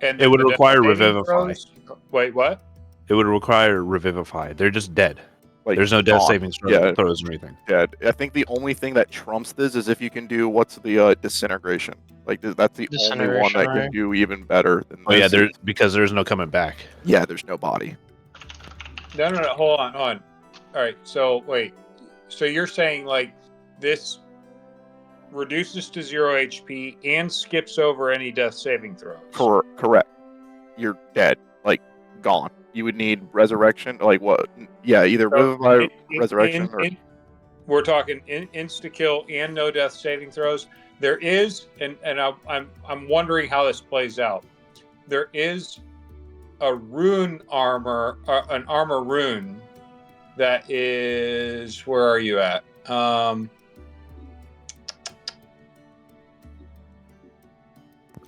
And It would the death require saving Revivify. throws- Wait, what? It would require Revivify. They're just dead. Like, There's no death gone. saving Yeah. throws or anything. Yeah, I think the only thing that trumps this is if you can do what's the disintegration. Like, that's the only one that Disintegration, can right? do even better than Oh yeah, this. because there's no coming back. Yeah, there's no body. No, hold on. All right, so wait. So you're saying like this reduces to 0 HP and skips over any death saving throws? Correct. You're dead. Like, gone. You would need resurrection. Like, what? Yeah, either So revivify, resurrection, or we're talking insta kill and no death saving throws. There is, and I'm wondering how this plays out. There is a rune armor, an armor rune that is. Where are you at?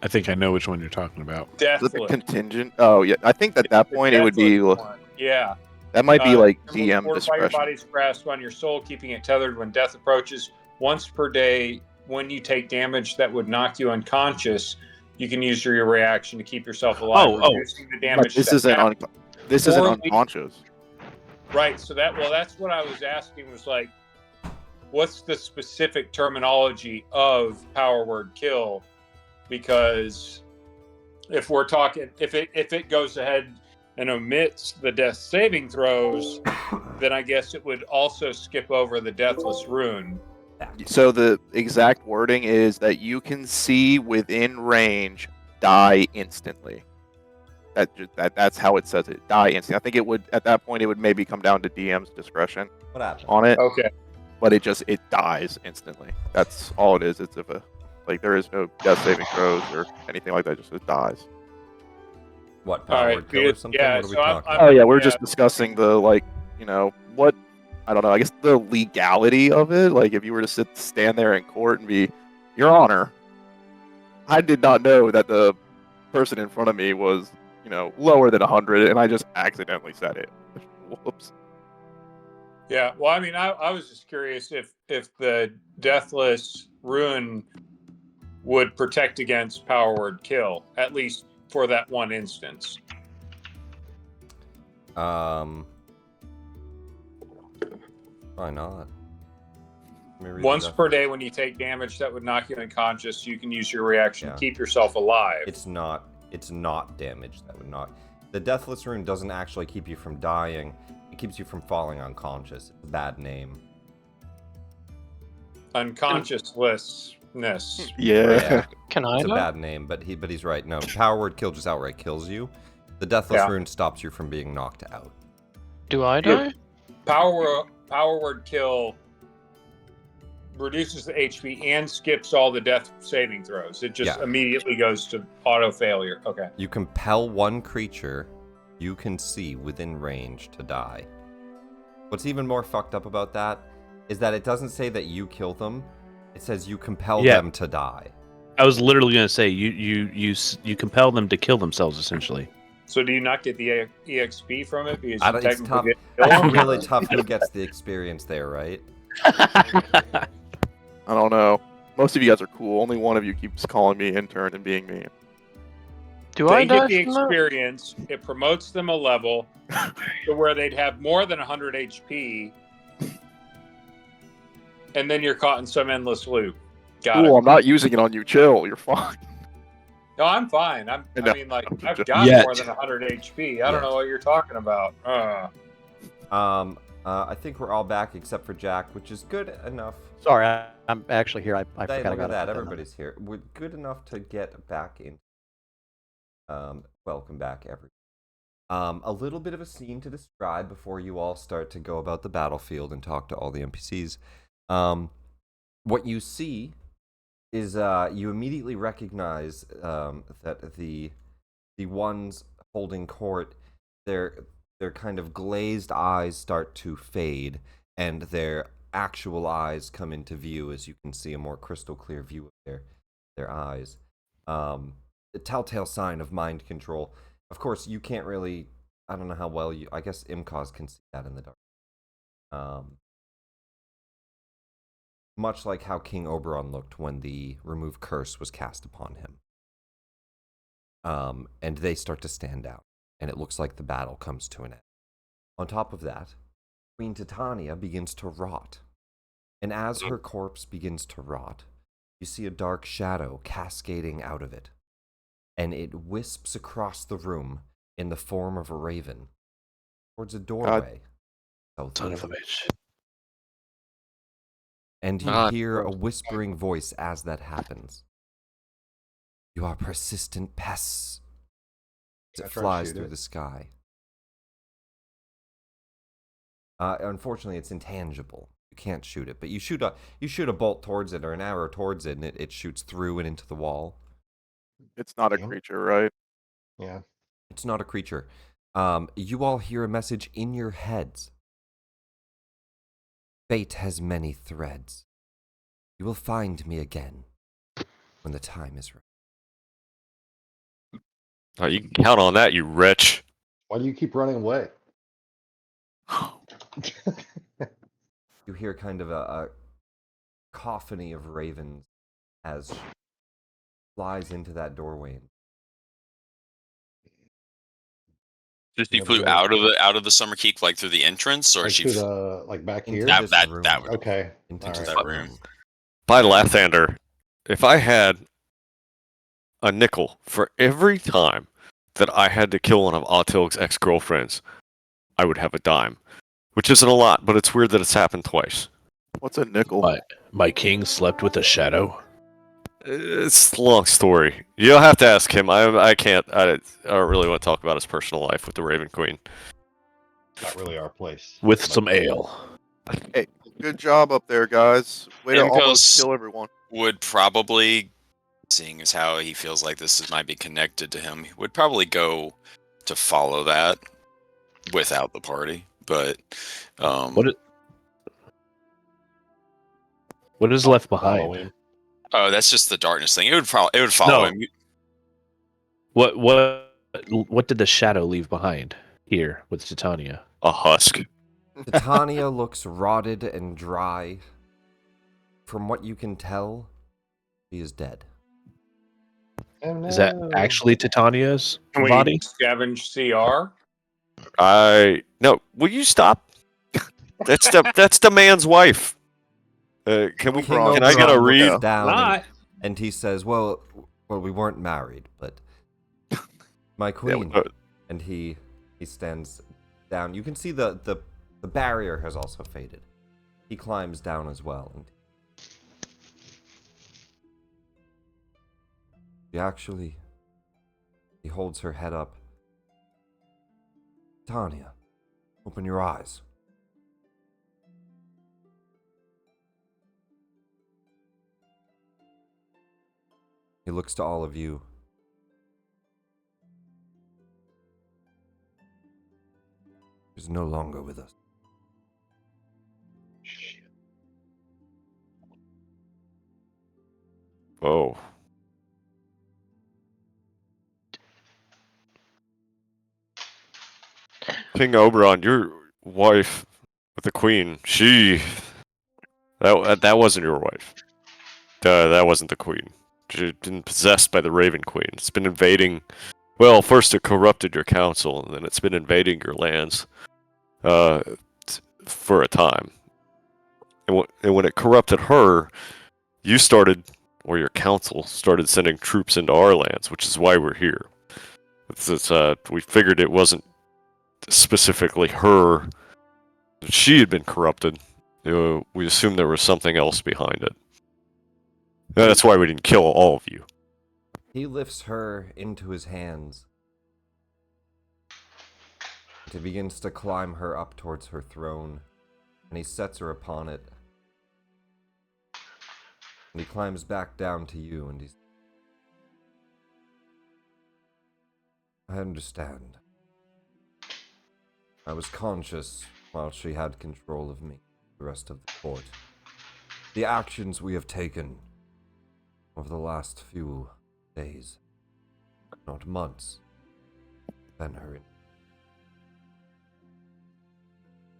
I think I know which one you're talking about. is it the Deathless. contingent? Oh, yeah. I think at that point it would be. Deathless one. Yeah. That might be like DM DM fortify your discretion. body's grasp on your soul, keeping it tethered when death approaches. Once per day, when you take damage that would knock you unconscious, you can use your reaction to keep yourself alive, reducing the But damage. this that isn't happens. this isn't Or- unconscious. Right. So that's what I was asking was like, what's the specific terminology of power word kill? Because if we're talking, if it goes ahead and omits the death saving throws, then I guess it would also skip over the deathless rune. So the exact wording is that you can see within range, die instantly. That's how it says it. Die instantly. I think it would at that point it would maybe come down to DM's discretion What happened? on it, Okay. but it dies instantly. That's all it is. It's there is no death saving throws or anything like that. Just it dies. What, All power right, word kill or because- something? yeah, What are we so I'm- talking I'm- about? Oh yeah, we're yeah. just discussing the what I don't know. I guess the legality of it. Like if you were to stand there in court and be, Your Honor, I did not know that the person in front of me was lower than 100, and I just accidentally said it. Whoops. Yeah. Well, I mean, I was just curious if the deathless rune would protect against power word kill, at least for that one instance. Why not? Let me read Once the per day, when you take damage that would knock you unconscious, you can use your reaction Yeah. to keep yourself alive. It's not damage that would not. The Deathless Rune doesn't actually keep you from dying. It keeps you from falling unconscious. It's a bad name. Unconsciouslessness. Yeah. Can I? It's a though? bad name, but he's right. No, power word kill just outright kills you. The Deathless Yeah. Rune stops you from being knocked out. Do I Yeah. die? Power word kill reduces the HP and skips all the death saving throws. It just Yeah. immediately goes to auto failure. Okay. You compel one creature you can see within range to die. What's even more fucked up about that is that it doesn't say that you kill them. It says you compel Yeah. them to die. I was literally going to say you compel them to kill themselves essentially. So do you not get the EXP from it because I you don't- it's technically tough. didn't kill It's them? really tough who gets the experience there, right? I don't know. Most of you guys are cool. Only one of you keeps calling me intern and being mean. Do I They get die the from that? experience. It promotes them a level to where they'd have more than 100 HP, and then you're caught in some endless loop. Got Cool, it. I'm not using it on you. Chill. You're fine. No, I'm fine. I No, mean, like, I'm just I've joking. got Yet. more than 100 HP. I don't Yet. know what you're talking about. I think we're all back except for Jack, which is good enough. Sorry, I'm actually here. I Hey, forgot I look got at to that. put that on. Everybody's here. We're good enough to get back in. Welcome back, everyone. A little bit of a scene to describe before you all start to go about the battlefield and talk to all the NPCs. What you see is you immediately recognize that the ones holding court, their kind of glazed eyes start to fade, and their actual eyes come into view as you can see a more crystal clear view of their eyes. The telltale sign of mind control. Of course, you can't really. I don't know how well you. I guess Imkaz can see that in the dark. Much like how King Oberon looked when the remove curse was cast upon him. And they start to stand out, and it looks like the battle comes to an end. On top of that, Queen Titania begins to rot, and as her corpse begins to rot, you see a dark shadow cascading out of it, and it wisps across the room in the form of a raven towards a doorway. Son of a bitch. And you God. hear a whispering voice as that happens. You are persistent pests. As Can I it try to flies shoot through it? the sky. Unfortunately, it's intangible. You can't shoot it, but you shoot a bolt towards it or an arrow towards it, and it shoots through and into the wall. It's not a Damn. creature, right? Yeah. It's not a creature. You all hear a message in your heads. Fate has many threads. You will find me again when the time is right. Oh, you can count on that, you wretch. Why do you keep running away? You hear kind of a cacophony of ravens as she flies into that doorway. Just you Never flew get it. out of the summer keep like through the entrance, or Like she to the like back Into here. this that room. that would Okay. Into All this right. that room. By Lathander, if I had a nickel for every time that I had to kill one of Autilg's ex-girlfriends, I would have a dime. Which isn't a lot, but it's weird that it's happened twice. What's a nickel? My king slept with a shadow. It's a long story. You'll have to ask him. I can't. I don't really want to talk about his personal life with the Raven Queen. Not really our place. With But- some ale. Hey, good job up there, guys. Way to almost Imkos kill everyone. would probably, seeing as how he feels like might be connected to him, he would probably go to follow that without the party. But What is left behind? Follow him. oh, that's just the darkness thing. It would follow No. him. What did the shadow leave behind here with Titania? A husk. Titania looks rotted and dry. From what you can tell, she is dead. Oh, no. Is that actually Titania's Can we body? scavenge CR? No. Will you stop? That's the man's wife. Can we? King Can I get a Oberon read? looks down Not. and he says, well, we weren't married, but my queen. And he stands down. You can see the barrier has also faded. He climbs down as well. And he holds her head up. Tanya, open your eyes. He looks to all of you. He's no longer with us. Shit. Oh. King Oberon, your wife with the queen, she That wasn't your wife. That wasn't the queen. She'd been possessed by the Raven Queen. It's been invading. Well, first it corrupted your council, and then it's been invading your lands for a time. And when it corrupted her, you started, or your council started sending troops into our lands, which is why we're here. We figured it wasn't specifically her. She had been corrupted. We assumed there was something else behind it. That's why we didn't kill all of you. He lifts her into his hands. He begins to climb her up towards her throne, and he sets her upon it. And he climbs back down to you, and he's... I understand. I was conscious while she had control of me, the rest of the court. The actions we have taken over the last few days, not months, been her.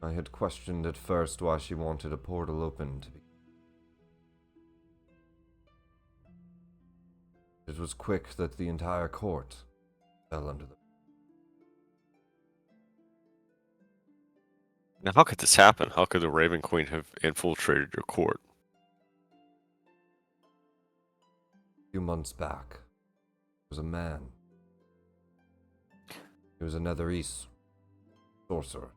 I had questioned at first why she wanted a portal open to be. It was quick that the entire court fell under the... Now, how could this happen? How could the Raven Queen have infiltrated your court? A few months back, there was a man. He was a Netherese sorcerer.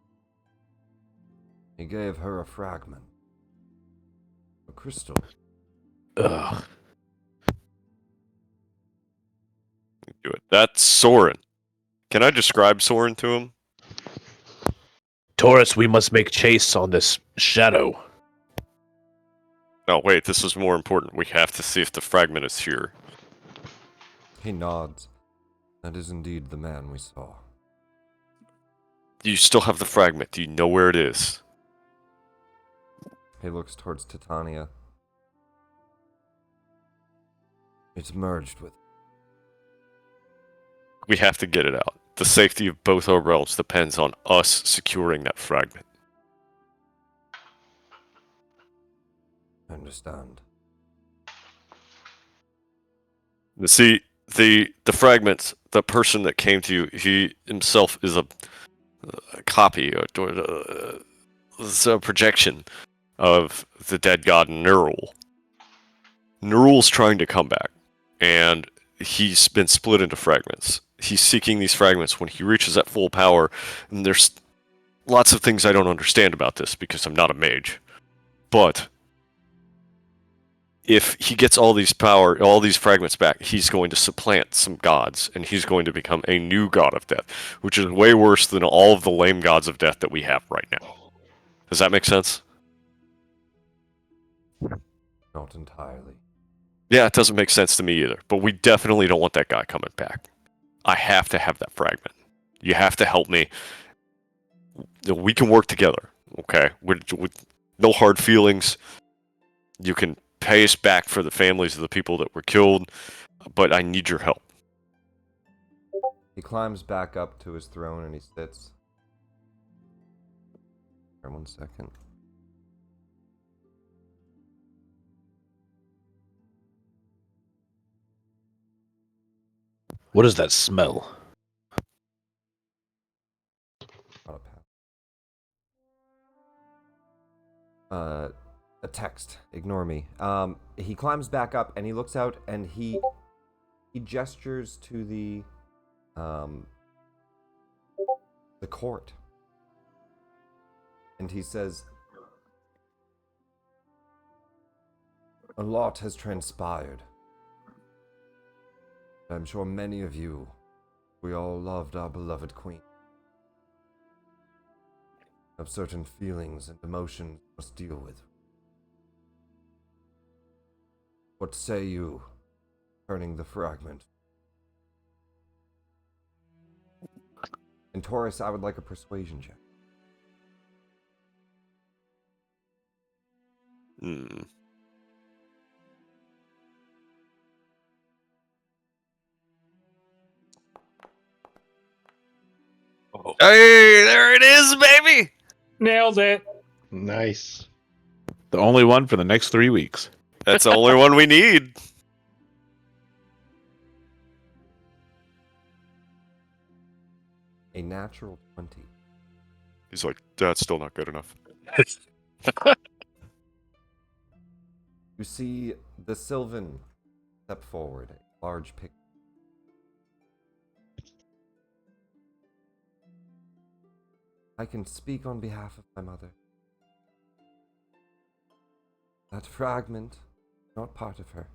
He gave her a fragment. A crystal. Ugh. Do it. That's Soren. Can I describe Soren to him? Taurus, we must make chase on this shadow. No, wait, this is more important. We have to see if the fragment is here. He nods. That is indeed the man we saw. Do you still have the fragment? Do you know where it is? He looks towards Titania. It's merged with... We have to get it out. The safety of both our realms depends on us securing that fragment. I understand. See, the fragments, the person that came to you, he himself is a copy, it's a projection of the dead god Nerul. Nerul's trying to come back, and he's been split into fragments. He's seeking these fragments when he reaches that full power, and there's lots of things I don't understand about this because I'm not a mage. But if he gets all these fragments back, he's going to supplant some gods, and he's going to become a new god of death, which is way worse than all of the lame gods of death that we have right now. Does that make sense? Not entirely. Yeah, it doesn't make sense to me either, but we definitely don't want that guy coming back. I have to have that fragment. You have to help me. We can work together, okay? With no hard feelings. You can pay us back for the families of the people that were killed, but I need your help. He climbs back up to his throne and he sits. Here, 1 second. What is that smell? A text. Ignore me. He climbs back up and he looks out and he gestures to the court. And he says, a lot has transpired. I'm sure many of you, we all loved our beloved queen. Have certain feelings and emotions we must deal with. What say you, turning the fragment? And Taurus, I would like a persuasion check. Oh. Hey, there it is, baby! Nailed it. Nice. The only one for the next 3 weeks. That's the only one we need. A natural 20. He's like, that's still not good enough. You see the Sylvan step forward, a large pick. I can speak on behalf of my mother. That fragment is not part of her,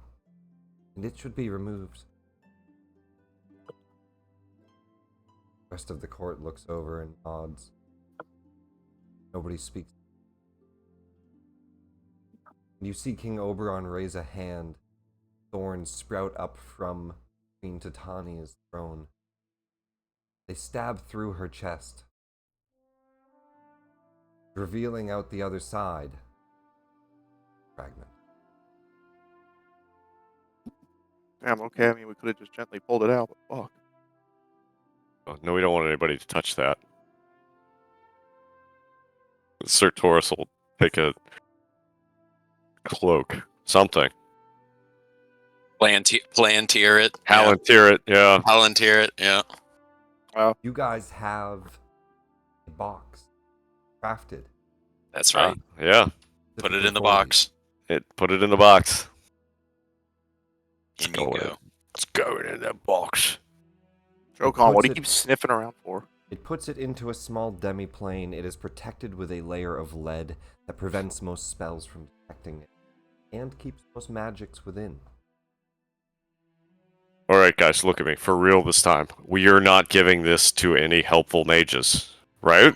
and it should be removed. The rest of the court looks over and nods. Nobody speaks. You see King Oberon raise a hand. Thorns sprout up from Queen Titania's throne. They stab through her chest, revealing out the other side. Fragment. Damn, okay. I mean, we could have just gently pulled it out, but fuck. Oh, no, we don't want anybody to touch that. Sir Taurus will take a cloak, something. Palantir it. Palantir it, yeah. Palantir it, yeah. You guys have a box crafted. That's right. Yeah. Put it in the box. Put it in the box. In Let's you go. go. Let's go in that box. Jokan, what do you puts keep sniffing around for? It puts it into a small demi-plane. It is protected with a layer of lead that prevents most spells from detecting it, and keeps most magics within. Alright, guys, look at me. For real this time. We are not giving this to any helpful mages. Right?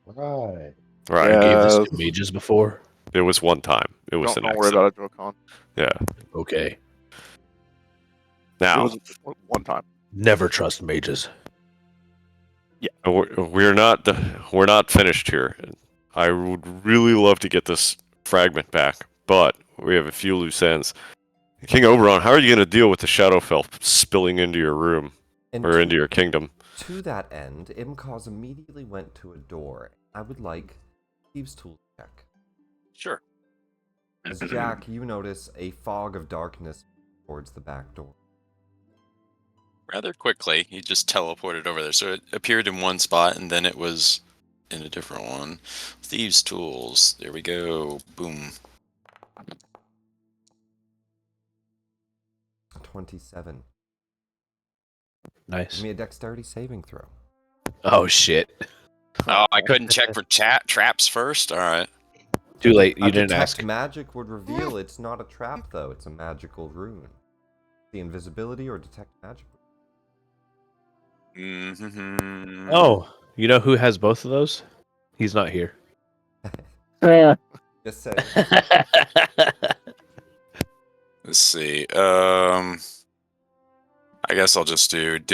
Right. Right. Yeah. Gave this to mages before. It was one time. It was Don't an worry accident. about it, Jokan. Yeah. Okay. It Now, was just one time. Never trust mages. we're not finished here. I would really love to get this fragment back, but we have a few loose ends. King Oberon, how are you going to deal with the Shadowfell spilling into your room And or into your kingdom? to that end, Imkaz immediately went to a door. I would like Thieves' Tools check. Sure. As Jack, you notice a fog of darkness towards the back door. Rather quickly, he just teleported over there. So it appeared in one spot, and then it was in a different one. Thieves' Tools. There we go. Boom. 27. Nice. Give me a dexterity saving throw. Oh shit. Oh, I couldn't check for traps first? All right. Too late. A You didn't detect ask. magic would reveal it's not a trap, though. It's a magical rune. The invisibility or detect magic. Mm-hmm. Oh, you know who has both of those? He's not here. Just say. Let's see. I guess I'll just would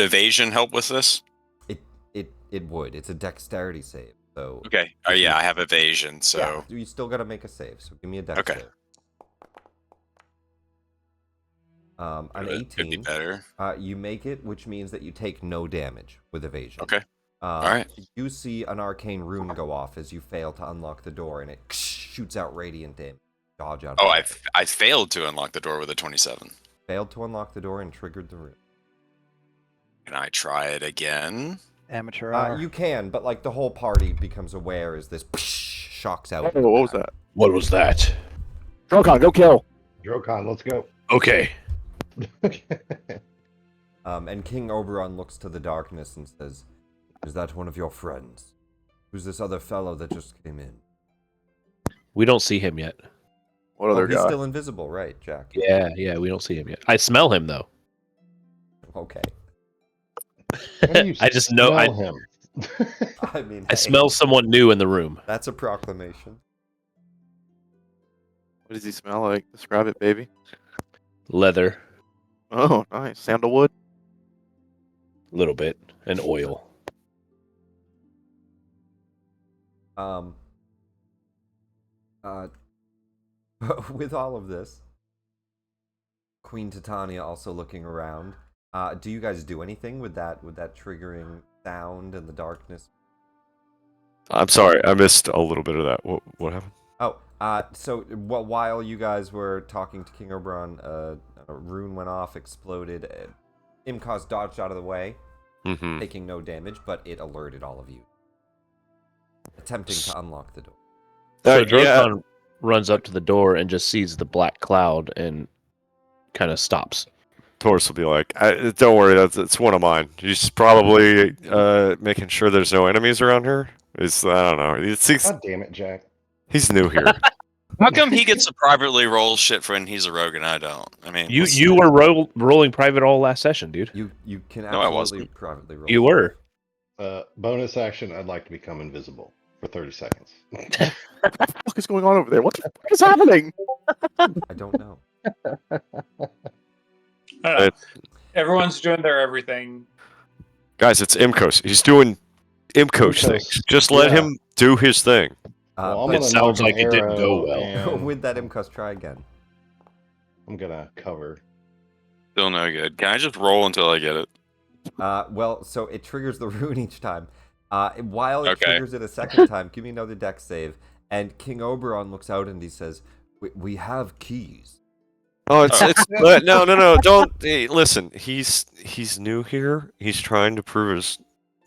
evasion help with this? It would. It's a dexterity save. So Okay. Oh yeah, I have evasion, so yeah, you still gotta make a save. So give me a dex Okay. save. An Could be 18. better. You make it, which means that you take no damage with evasion. Okay. Alright. You see an arcane rune go off as you fail to unlock the door, and it shoots out radiant damage. Dodge out. Oh, of the way. I failed to unlock the door with a 27. Failed to unlock the door and triggered the rune. Can I try it again? Amateur hour. You can, but like the whole party becomes aware as this shocks out. Oh, what was that? What was that? Jokan, go kill. Drokon, let's go. Okay. And King Oberon looks to the darkness and says, "Is that one of your friends? Who's this other fellow that just came in?" We don't see him yet. What other He's guy? still invisible, right, Jack? Yeah, we don't see him yet. I smell him though. Okay. How do you I just know- smell him. I mean, I hey, smell someone new in the room. That's a proclamation. What does he smell like? Describe it, baby. Leather, Oh, nice. Sandalwood. a little bit, and oil. With all of this, Queen Titania also looking around. Do you guys do anything with that triggering sound and the darkness? I'm sorry, I missed a little bit of that. What happened? Oh, so while you guys were talking to King Oberon, a rune went off, exploded. Imkaz dodged out of the way, Mm-hmm. taking no damage, but it alerted all of you, attempting to unlock the door. So yeah. Drogon runs up to the door and just sees the black cloud and kind of stops. Taurus will be like, "Don't worry, it's one of mine. He's probably making sure there's no enemies around here." I don't know. God damn it, Jack. He's new here. How come he gets to privately roll shit when he's a rogue and I don't? I mean, You were rolling private all last session, dude. You can No, I absolutely wasn't. privately roll. You were. Bonus action, I'd like to become invisible for 30 seconds. What the fuck is going on over there? What the fuck is happening? I don't know. I don't know. Everyone's doing their everything. Guys, it's Imkos. He's doing Imkos things. Just let him do his thing. Well, I'm but gonna sounds knock an like it didn't go arrow well. and with that Imkos, try again. I'm gonna cover. Still no good. Can I just roll until I get it? Well, so it triggers the rune each time. While it Okay. triggers it a second time, give me another dex save. And King Oberon looks out and he says, "We have keys." Oh, it's no. Don't listen. He's new here. He's trying to prove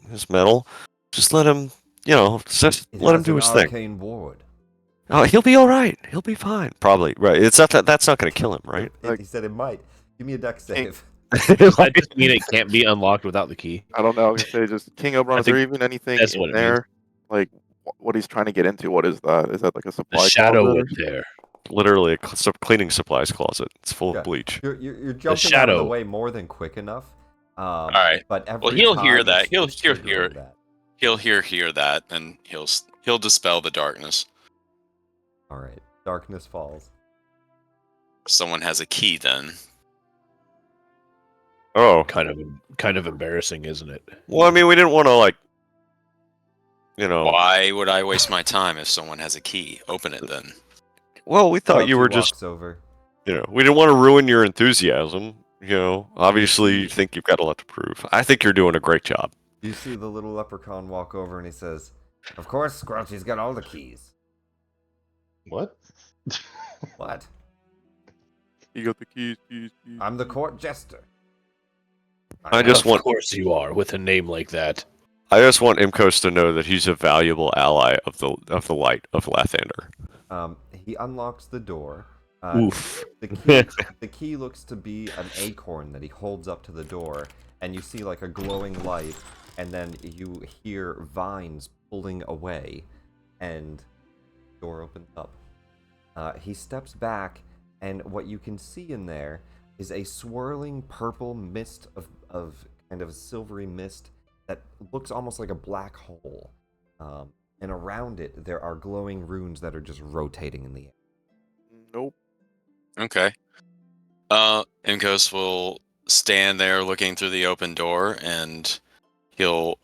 his mettle. Just let him. Just It let him has do an his thing. arcane ward. Oh, he'll be all right. He'll be fine. Probably right. It's not that's not going to kill him, right? He said it might. Give me a dex save. Does that just mean it can't be unlocked without the key? I don't know. I was gonna say, just King Oberon. I Is there think even anything that's in what it there? Like what he's trying to get into? What is that? Is that like a The supply shadow closet? was there. Literally a cleaning supplies closet. It's full Yeah. of bleach. You're jumping out of the shadow. way more than quick enough. All right. But every Well, he'll hear time that. it's He'll triggering hear. that. He'll hear that, and he'll dispel the darkness. All right. Darkness falls. Someone has a key then. Oh, Kind of embarrassing, isn't it? well, I mean, we didn't want to Why would I waste my time if someone has a key? Open it then. Well, we thought you Grouchy were just, walks over. we didn't want to ruin your enthusiasm. Obviously you think you've got a lot to prove. I think you're doing a great job. You see the little leprechaun walk over and he says, "Of course, Grouchy's got all the keys." What? What? You got the keys. I'm the court jester. I just Of want course you are, with a name like that. Imkos to know that he's a valuable ally of the light of Lathander. He unlocks the door. Oof. The key looks to be an acorn that he holds up to the door, and you see like a glowing light, and then you hear vines pulling away, and the door opens up. He steps back, and what you can see in there is a swirling purple mist of kind of silvery mist that looks almost like a black hole. And around it, there are glowing runes that are just rotating in the air. Nope. Okay. Imkos will stand there looking through the open door, and he'll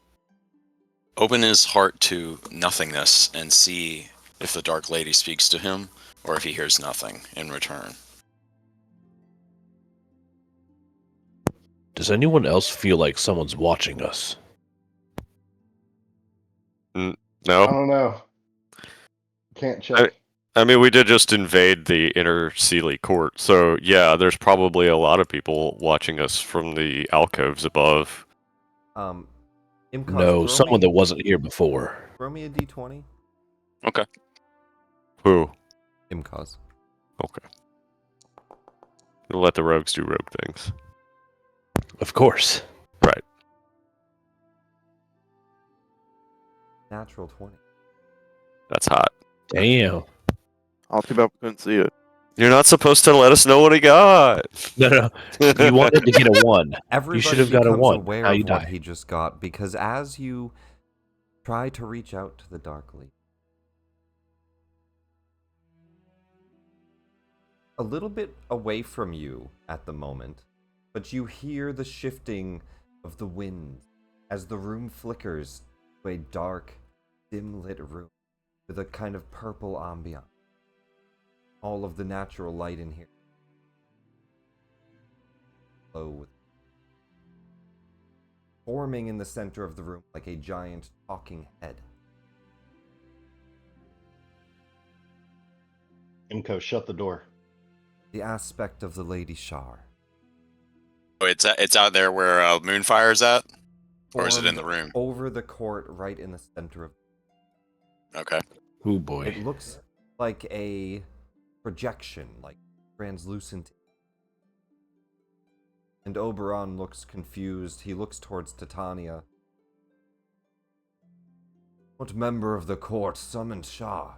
open his heart to nothingness and see if the Dark Lady speaks to him, or if he hears nothing in return. Does anyone else feel like someone's watching us? I No? don't know. Can't check. I mean, we did just invade the inner Sealy court, so yeah, there's probably a lot of people watching us from the alcoves above. Imkos, No, someone that wasn't here before. Throw me a d20. Okay. Who? Imkos. Okay. We'll let the rogues do rogue things. Of course. Right. Natural 20. That's hot. Damn. I'll too bad we couldn't see it. You're not supposed to let us know what he got. No. You wanted to get a 1. Everybody should have got a becomes 1. aware Now of you what die. he just got, because as you try to reach out to the Dark Leaf, a little bit away from you at the moment, but you hear the shifting of the wind as the room flickers to a dark, dim-lit room with a kind of purple ambiance. All of the natural light in here glow with, forming in the center of the room like a giant talking head. Imco, shut the door. The aspect of the Lady Shar. Oh, it's out there where Moonfire's at? Or is it in Formed the room? over the court, right in the center of. Okay. Oh boy. It looks like a projection, like translucent. And Oberon looks confused. He looks towards Titania. What member of the court summoned Shah?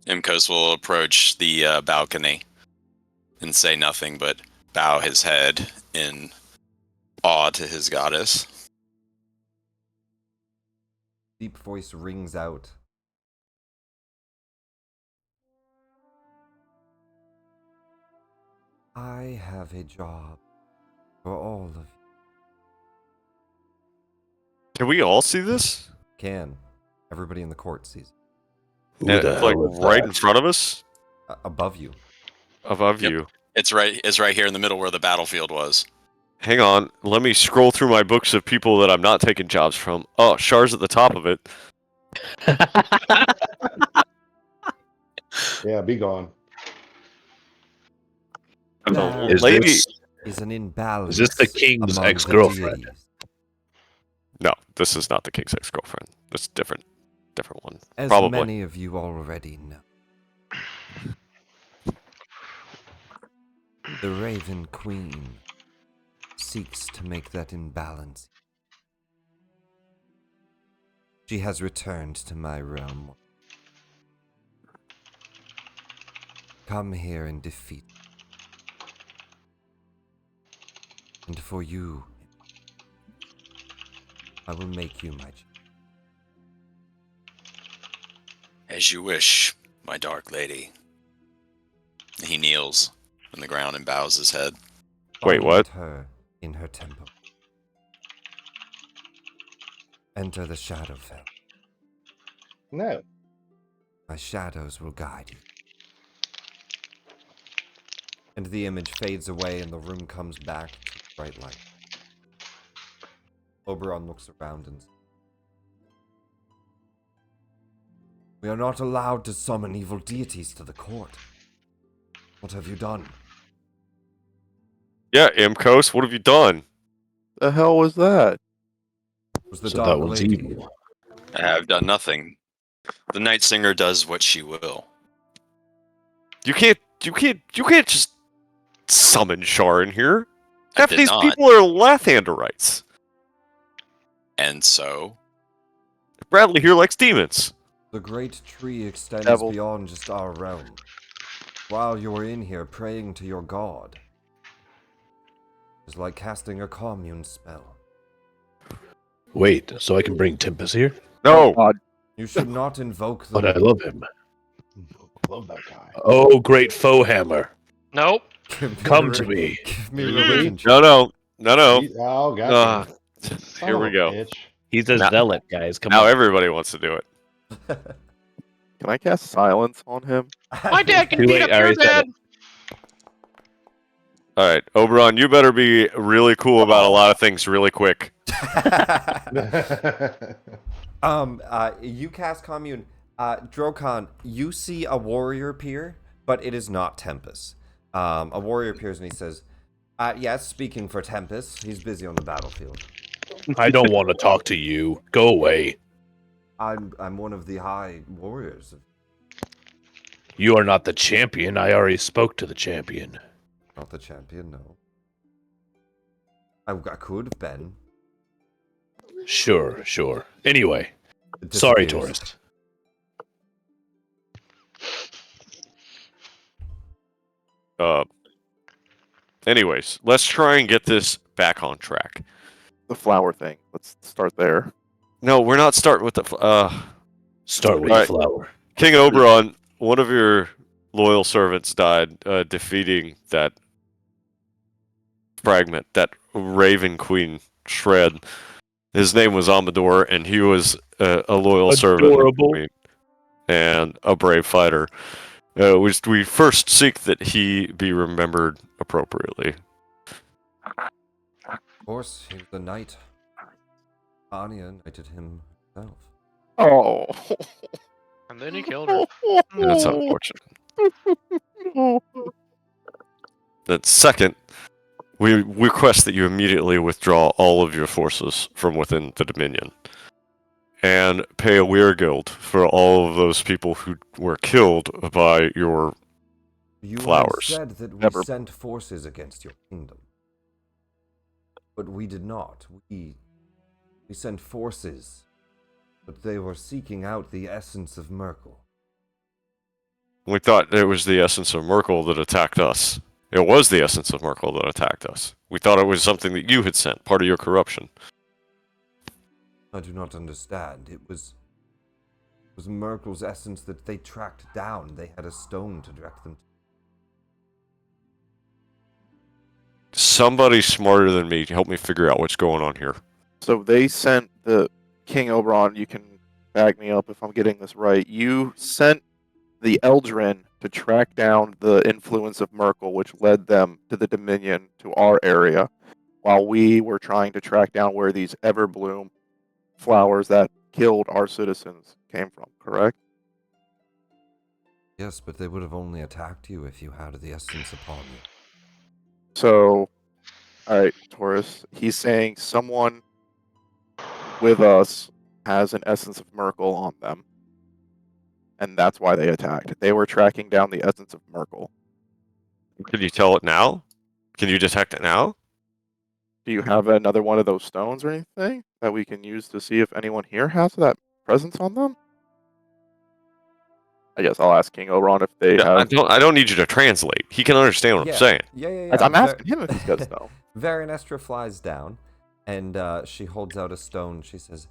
Imkos will approach the balcony and say nothing but bow his head in awe to his goddess. Deep voice rings out. I have a job for all of you. Can we all see this? Can. Everybody in the court sees. Who And the it's like hell is right that? in front of us, Above you. above Yep. you. It's right here in the middle where the battlefield was. Hang on, let me scroll through my books of people that I'm not taking jobs from. Oh, Shar's at the top of it. Yeah, be gone. There Is Lady. this is an imbalance. is this the king's among the ex-girlfriend? deities. No, this is not the king's ex-girlfriend. This is different one. As Probably. many of you already know. The Raven Queen seeks to make that imbalance. She has returned to my realm. Come here and defeat. And for you, I will make you my chief. As you wish, my dark lady. He kneels on the ground and bows his head. Wait, what? Find her in her temple. Enter the Shadowfell. No. My shadows will guide you. And the image fades away and the room comes back to bright light. Oberon looks around and says, "We are not allowed to summon evil deities to the court. What have you done?" Yeah, Imkos, what have you done? The hell was that? It was the So Dark that one's Lady. evil. I have done nothing. The Night Singer does what she will. You can't just summon Shar in here. I Half did these not. people are Lathanderites. And so, Bradley here likes demons. The great tree extends Devil. beyond just our realm. While you are in here praying to your god, it's like casting a commune spell. Wait, so I can bring Tempest here? No, God. You should not invoke But I them. love him. Love that guy. Oh, great foe hammer. Nope. Come to me. Give me Mm. religion. no. Oh, gotcha. Son Here of we a go. bitch. He's a Now- zealot, guys. Come Now on. everybody wants to do it. Can I cast silence on him? My dad can Too beat late, up I your already said dad. All right, Oberon, you better be really cool about a lot of things really quick. You cast commune. Drokon, you see a warrior appear, but it is not Tempest. A warrior appears and he says, yes, speaking for Tempest, he's busy on the battlefield. I don't want to talk to you. Go away. I'm one of the high warriors. You are not the champion. I already spoke to the champion. Not the champion, no. I could have been. Sure. Anyway, sorry, Disappears. tourist. Anyways, let's try and get this back on track. The flower thing. Let's start there. No, we're not starting with the. Start with All the right. flower. King Oberon, one of your loyal servants died defeating that fragment, that Raven Queen shred. His name was Amador, and he was a loyal servant of the Adorable. Queen and a brave fighter. We first seek that he be remembered appropriately. Of course, he was a knight. Anya knighted him herself. Oh. And then he killed her. That's unfortunate. That second, we request that you immediately withdraw all of your forces from within the Dominion and pay a weir guild for all of those people who were killed by your You flowers. had said that we Never. sent forces against your kingdom. But we did not. We sent forces, but they were seeking out the essence of Merkel. We thought it was the essence of Merkel that attacked us. It was the essence of Merkel that attacked us. We thought it was something that you had sent, part of your corruption. I do not understand. It was Merkel's essence that they tracked down. They had a stone to direct them to. Somebody smarter than me help me figure out what's going on here. So they sent the King Oberon. You can back me up if I'm getting this right. You sent the Eldrin to track down the influence of Merkel, which led them to the Dominion, to our area, while we were trying to track down where these Everbloom flowers that killed our citizens came from, correct? Yes, but they would have only attacked you if you had the essence upon you. So, alright, Taurus, he's saying someone with us has an essence of Merkel on them. And that's why they attacked. They were tracking down the essence of Merkel. Can you tell it now? Can you detect it now? Do you have another one of those stones or anything that we can use to see if anyone here has that presence on them? I guess I'll ask King Oberon if they have. I don't need you to translate. He can understand what I'm saying. Yeah. I'm asking him if he's got stone. Varinestra flies down, and she holds out a stone. She says,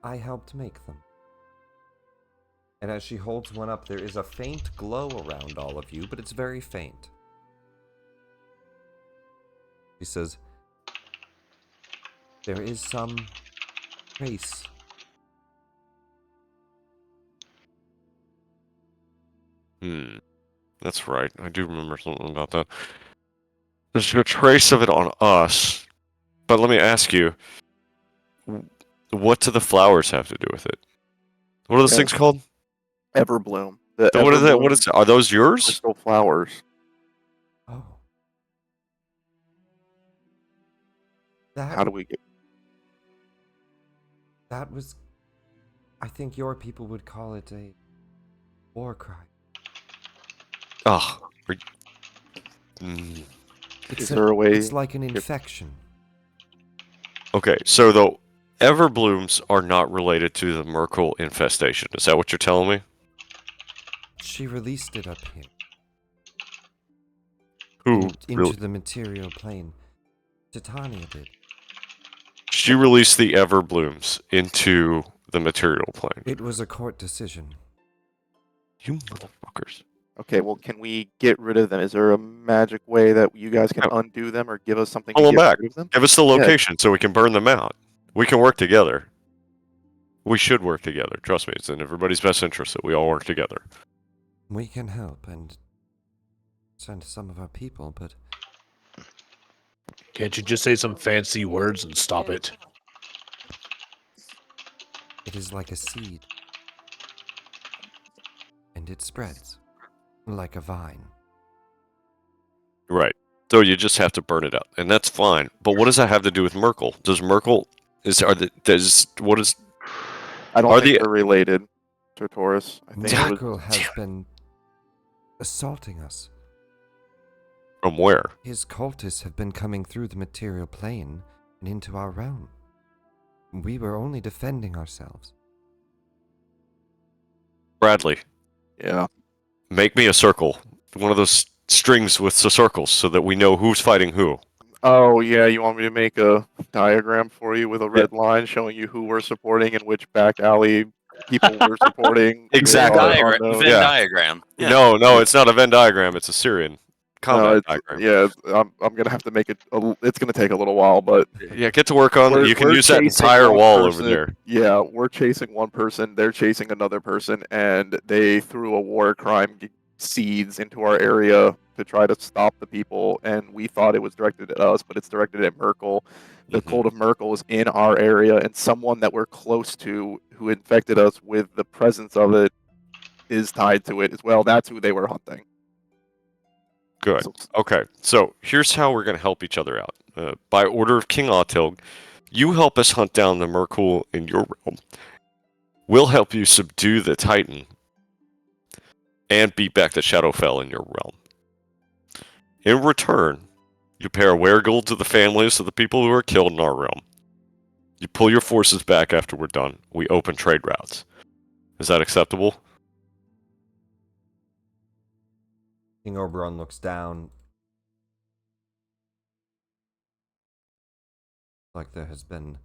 I helped make them. And as she holds one up, there is a faint glow around all of you, but it's very faint. She says, there is some trace. That's right. I do remember something about that. There's a trace of it on us. But let me ask you, what do the flowers have to do with it? What are those things called? Everbloom. What is it? What is? Are those yours? Crystal flowers. Oh. How do we get? That was... I think your people would call it a war cry. Oh. It's there a way? It's like an infection. Okay, so the Everblooms are not related to the Merkel infestation. Is that what you're telling me? She released it up here. Who? Into the material plane. Titania did. She released the Everblooms into the material plane. It was a court decision. You motherfuckers. Okay, well, can we get rid of them? Is there a magic way that you guys can undo them or give us something Pull to them get back. rid of them? Give us the location so we can burn them out. We can work together. We should work together. Trust me, it's in everybody's best interest that we all work together. We can help and send some of our people, but... Can't you just say some fancy words and stop it? It is like a seed. And it spreads. Like a vine. Right. So you just have to burn it out, and that's fine. But what does that have to do with Merkel? Does Merkel I don't think they're related to Taurus. I think Merkel has been assaulting us. From where? His cultists have been coming through the material plane and into our realm. We were only defending ourselves. Bradley. Yeah. Make me a circle. One of those strings with the circles so that we know who's fighting who. Oh, yeah, you want me to make a diagram for you with a red line showing you who we're supporting and which back alley people we're supporting? Exactly. Venn diagram. Yeah. No, it's not a Venn diagram. It's a Syrian combat diagram. Yeah, I'm going to have to make it... it's going to take a little while, but... Yeah, get to work on it. You can use that entire wall over there. Yeah, we're chasing one person, they're chasing another person, and they threw a war crime seeds into our area to try to stop the people, and we thought it was directed at us, but it's directed at Merkel. The cult of Merkel is in our area, and someone that we're close to who infected us with the presence of it is tied to it as well. That's who they were hunting. Good. So, Okay, so here's how we're going to help each other out. By order of King Otilg, you help us hunt down the Merkul in your realm. We'll help you subdue the Titan and beat back the Shadowfell in your realm. In return, you pay a weregold to the families of the people who are killed in our realm. You pull your forces back after we're done. We open trade routes. Is that acceptable? King Oberon looks down. Like there has been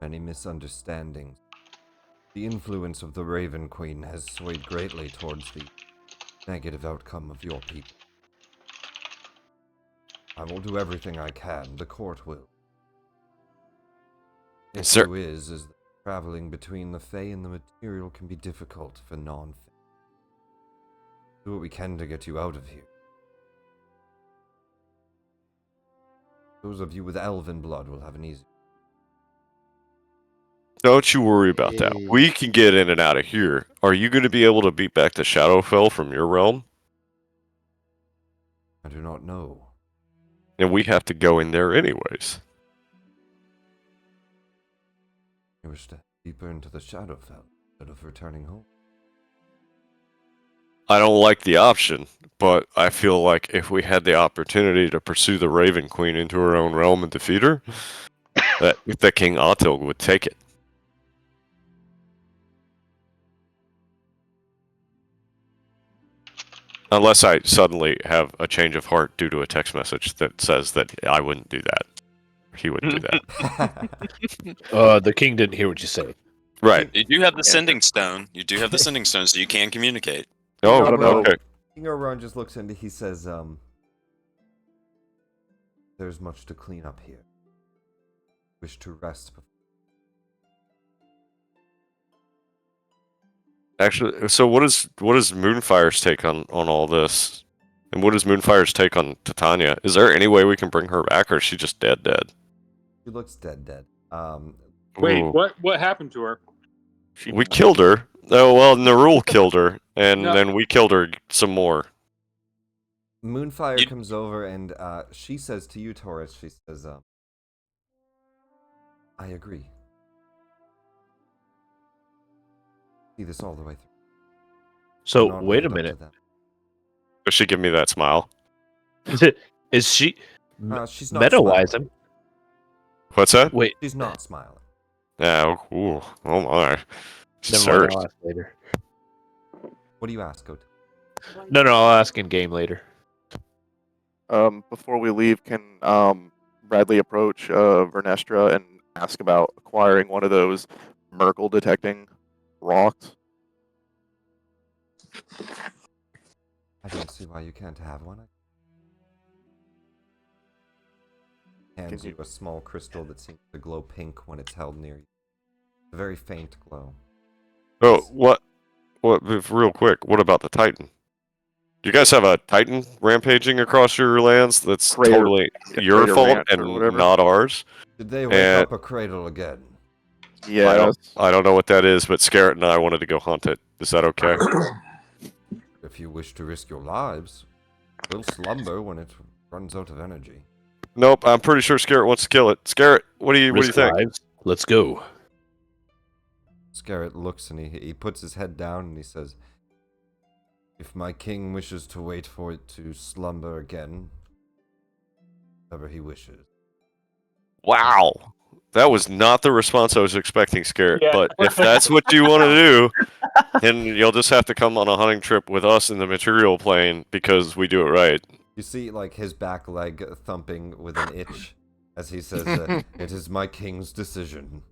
many misunderstandings. The influence of the Raven Queen has swayed greatly towards the negative outcome of your people. I will do everything I can. The court will. The Sir- issue is that traveling between the Fae and the material can be difficult for non-Fae. Do what we can to get you out of here. Those of you with elven blood will have an easy. Don't you worry about that. We can get in and out of here. Are you going to be able to beat back the Shadowfell from your realm? I do not know. And we have to go in there anyways. You wish to deeper into the Shadowfell instead of returning home. I don't like the option, but I feel like if we had the opportunity to pursue the Raven Queen into her own realm and defeat her, that King Otilg would take it. Unless I suddenly have a change of heart due to a text message that says that I wouldn't do that. He wouldn't do that. The king didn't hear what you said. Right. You do have the sending stone. You do have the sending stone, so you can communicate. Oh, I don't know. okay. King Oberon just looks into. He says, "There's much to clean up here. Wish to rest before." Actually, so what is Moonfire's take on all this? And what is Moonfire's take on Titania? Is there any way we can bring her back, or is she just dead? She looks dead. Wait, Ooh. what happened to her? We killed her. Oh, well, Nerul killed her, and No. then we killed her some more. Moonfire You- comes over and she says to you, Taurus. She says, "I agree. See this all the way through." So Not wait a lived up to minute. them. Does she give me that smile? Is she She's not meta-wise? smiling. What's that? Wait, She's not smiling. Yeah. Ooh, oh my. never mind. Sirs. I'll ask later. What do you ask, Goat? No, I'll ask in game later. Before we leave, can Bradley approach Vernestra and ask about acquiring one of those Merkle detecting rocks? I don't see why you can't have one. Hands Can you a small crystal that seems to glow pink when it's held near you. A very faint glow. Oh, what? Real quick, what about the Titan? Do you guys have a Titan rampaging across your lands that's Crater- totally your Crater fault Ranch or and whatever. not ours? Did they wake And- up a cradle again? Yes. I don't know what that is, but Scarrett and I wanted to go hunt it. Is that okay? If you wish to risk your lives, we'll slumber when it runs out of energy. Nope, I'm pretty sure Scarrett wants to kill it. Scarrett, what do you Risk think? lives. Let's go. Scarrett looks and he puts his head down and he says, "If my king wishes to wait for it to slumber again, whatever he wishes." Wow. That was not the response I was expecting, Scarrett. Yeah. But if that's what you want to do, then you'll just have to come on a hunting trip with us in the material plane because we do it right. You see, like, his back leg thumping with an itch as he says, "It is my king's decision."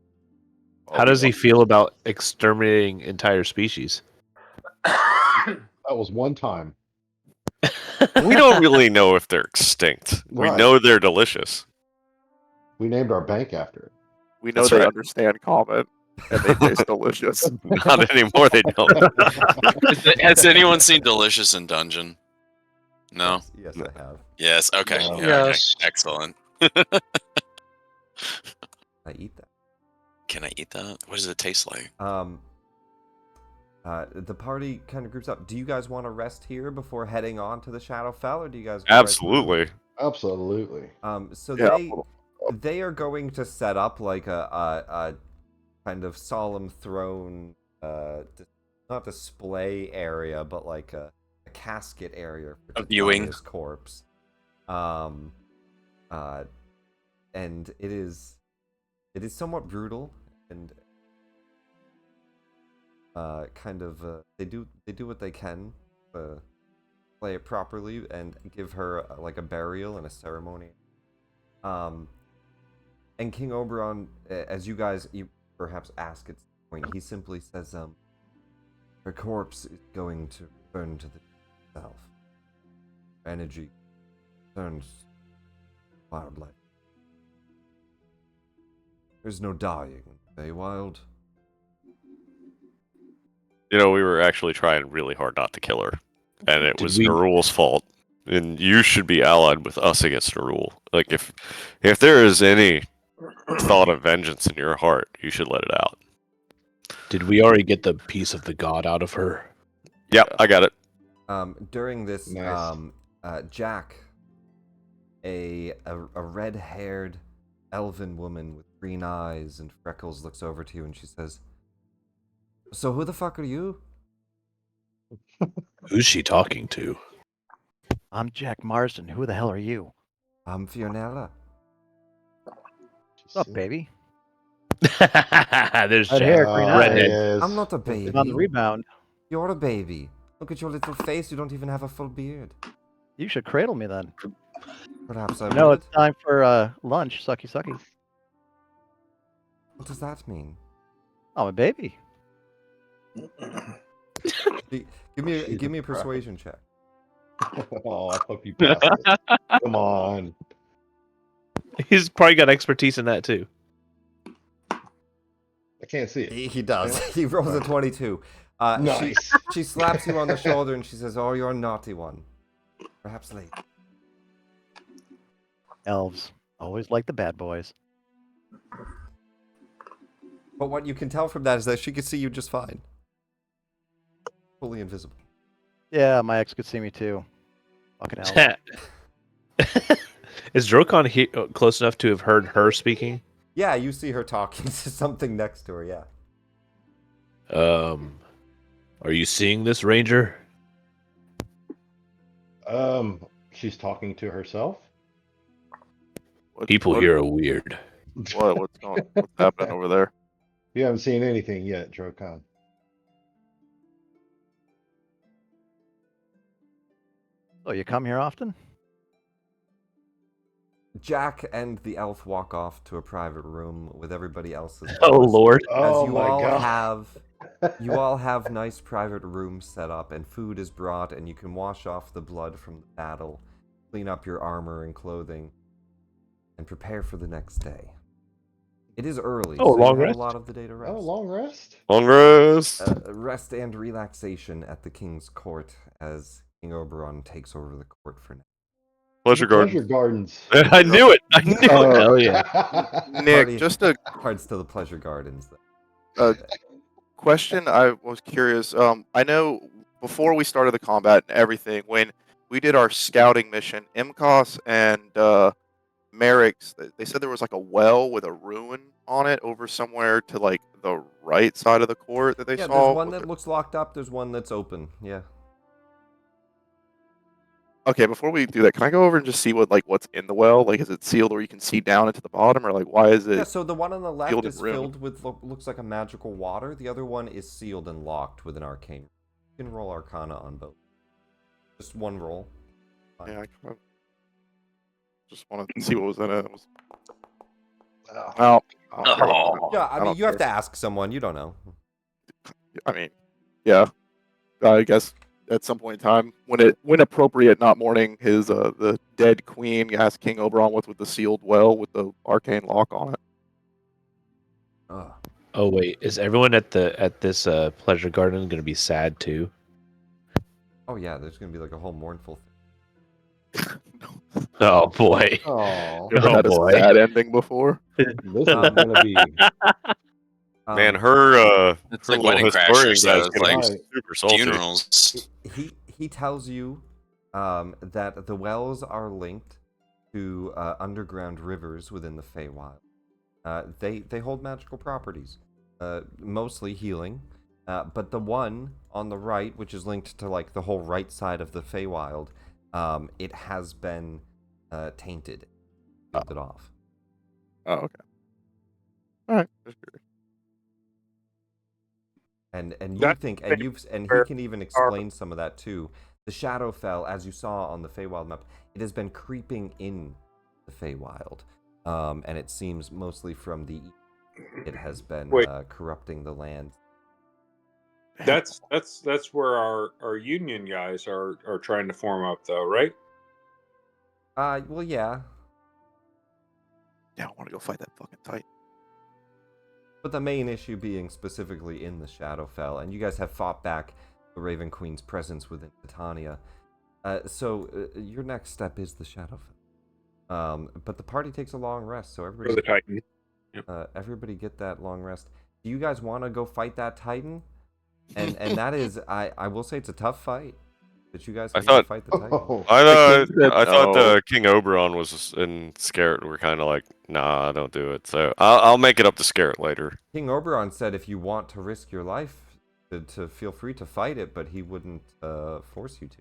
How does he feel about exterminating entire species? That was one time. We don't really know if they're extinct. We Right. know they're delicious. We named our bank after it. We know That's they right. understand common, and they taste delicious. Not anymore, they don't. Has anyone seen Delicious in Dungeon? No. Yes, I have. Yes. Okay. No. Yeah, okay. Yes. Excellent. I eat that. Can I eat that? What does it taste like? The party kind of groups up. Do you guys want to rest here before heading on to the Shadowfell, or do you guys go right through? Absolutely. Absolutely. So Yeah, they are going to set up like a kind of solemn throne, not display area, but like a casket area for A viewing. Titania's corpse. And it is somewhat brutal and they do what they can to play it properly and give her like a burial and a ceremony. And King Oberon, as you perhaps ask at some point, he simply says, her corpse is going to return to the self. Energy turns wildlife. There's no dying in Feywild. You know, we were actually trying really hard not to kill her, and it Did was we- Nerul's fault. And you should be allied with us against Nerul. Like, if there is any thought of vengeance in your heart, you should let it out. Did we already get the piece of the god out of her? Yep, I got it. During this, Nice. Jack, a red-haired elven woman with green eyes and freckles, looks over to you and she says, "So who the fuck are you?" Who's she talking to? I'm Jack Marsden. Who the hell are you? "I'm Fionella." What's up, baby? There's Red Jack. hair, green eyes. Redhead. "I'm not a baby. On the rebound. You're a baby. Look at your little face. You don't even have a full beard." You should cradle me then. "Perhaps I No, would." it's time for lunch. Sucky, sucky. "What does that mean?" I'm a baby. Give me a persuasion check. Oh, I hope you passed it. Come on. He's probably got expertise in that too. I can't see it. He does. He rolls a 22. Nice. She slaps you on the shoulder and she says, "Oh, you're a naughty one. Perhaps late." Elves. Always like the bad boys. But what you can tell from that is that she can see you just fine. Fully invisible. Yeah, my ex could see me too. Fucking hell. Is Drokon close enough to have heard her speaking? Yeah, you see her talking to something next to her, yeah. Are you seeing this, Ranger? She's talking to herself. People here are weird. What's happening over there? You haven't seen anything yet, Drokon. Oh, you come here often? Jack and the elf walk off to a private room with everybody else's. Oh Lord! As Oh you my all God. you all have nice private rooms set up, and food is brought, and you can wash off the blood from the battle, clean up your armor and clothing, and prepare for the next day. It is early, Oh, so long you have rest? a lot of the day to rest. Oh, long rest. Long rest. Rest and relaxation at the king's court as King Oberon takes over the court for now. Pleasure Pleasure Gardens. Gardens. I knew it. I knew it. Hell yeah! Nick, Party- just a Parts to the Pleasure Gardens. Though. question. I was curious. I know before we started the combat and everything, when we did our scouting mission, Imkos and Merrick's, they said there was like a well with a ruin on it over somewhere to like the right side of the court that they Yeah, saw. there's one that looks locked up. There's one that's open. Yeah. Okay, before we do that, can I go over and just see what's in the well? Like, is it sealed or you can see down into the bottom, or like why is it? Yeah, so the one on the left sealed is and ruined? filled with looks like a magical water. The other one is sealed and locked with an arcane. You can roll Arcana on both. Just one roll. Fine. Yeah, I kind of just want to see what was in it. Oh. Well, I don't care what- Oh. Yeah, I mean, don't you have care. to ask someone. You don't know. I mean, yeah. I guess at some point in time, when appropriate, not mourning his the dead queen, you ask King Oberon what's with the sealed well with the arcane lock on it. Ugh. Oh wait, is everyone at this pleasure garden going to be sad too? Oh yeah, there's gonna be like a whole mournful thing. Oh boy! Oh, You ever Oh, had a boy. sad ending before? this is gonna be. Man, her It's her like little Wedding historian Crashers, guy's though. It's gonna like be super salty. funerals. He tells you that the wells are linked to underground rivers within the Feywild. They hold magical properties, mostly healing. But the one on the right, which is linked to like the whole right side of the Feywild, it has been tainted, sealed it off. Oh, okay. All right. Just curious. And you That think, thing and he where can even explain some of that too. The Shadowfell, as you saw on the Feywild map, it has been creeping in the Feywild, and it seems mostly from the east. It has been Wait. corrupting the land. That's where our union guys are trying to form up, though, right? Well, yeah, Yeah, I want to go fight that fucking Titan. but the main issue being specifically in the Shadowfell, and you guys have fought back the Raven Queen's presence within Titania. So your next step is the Shadowfell. But the party takes a long rest, so Or everybody, the Titan. everybody get that long rest. Do you guys want to go fight that Titan? And that is, I will say it's a tough fight, but you guys I can go thought- fight the Titan. Oh, I thought no. the King Oberon was and Scarrett were kind of like, nah, don't do it. So I'll make it up to Scarrett later. King Oberon said if you want to risk your life, to feel free to fight it, but he wouldn't force you to.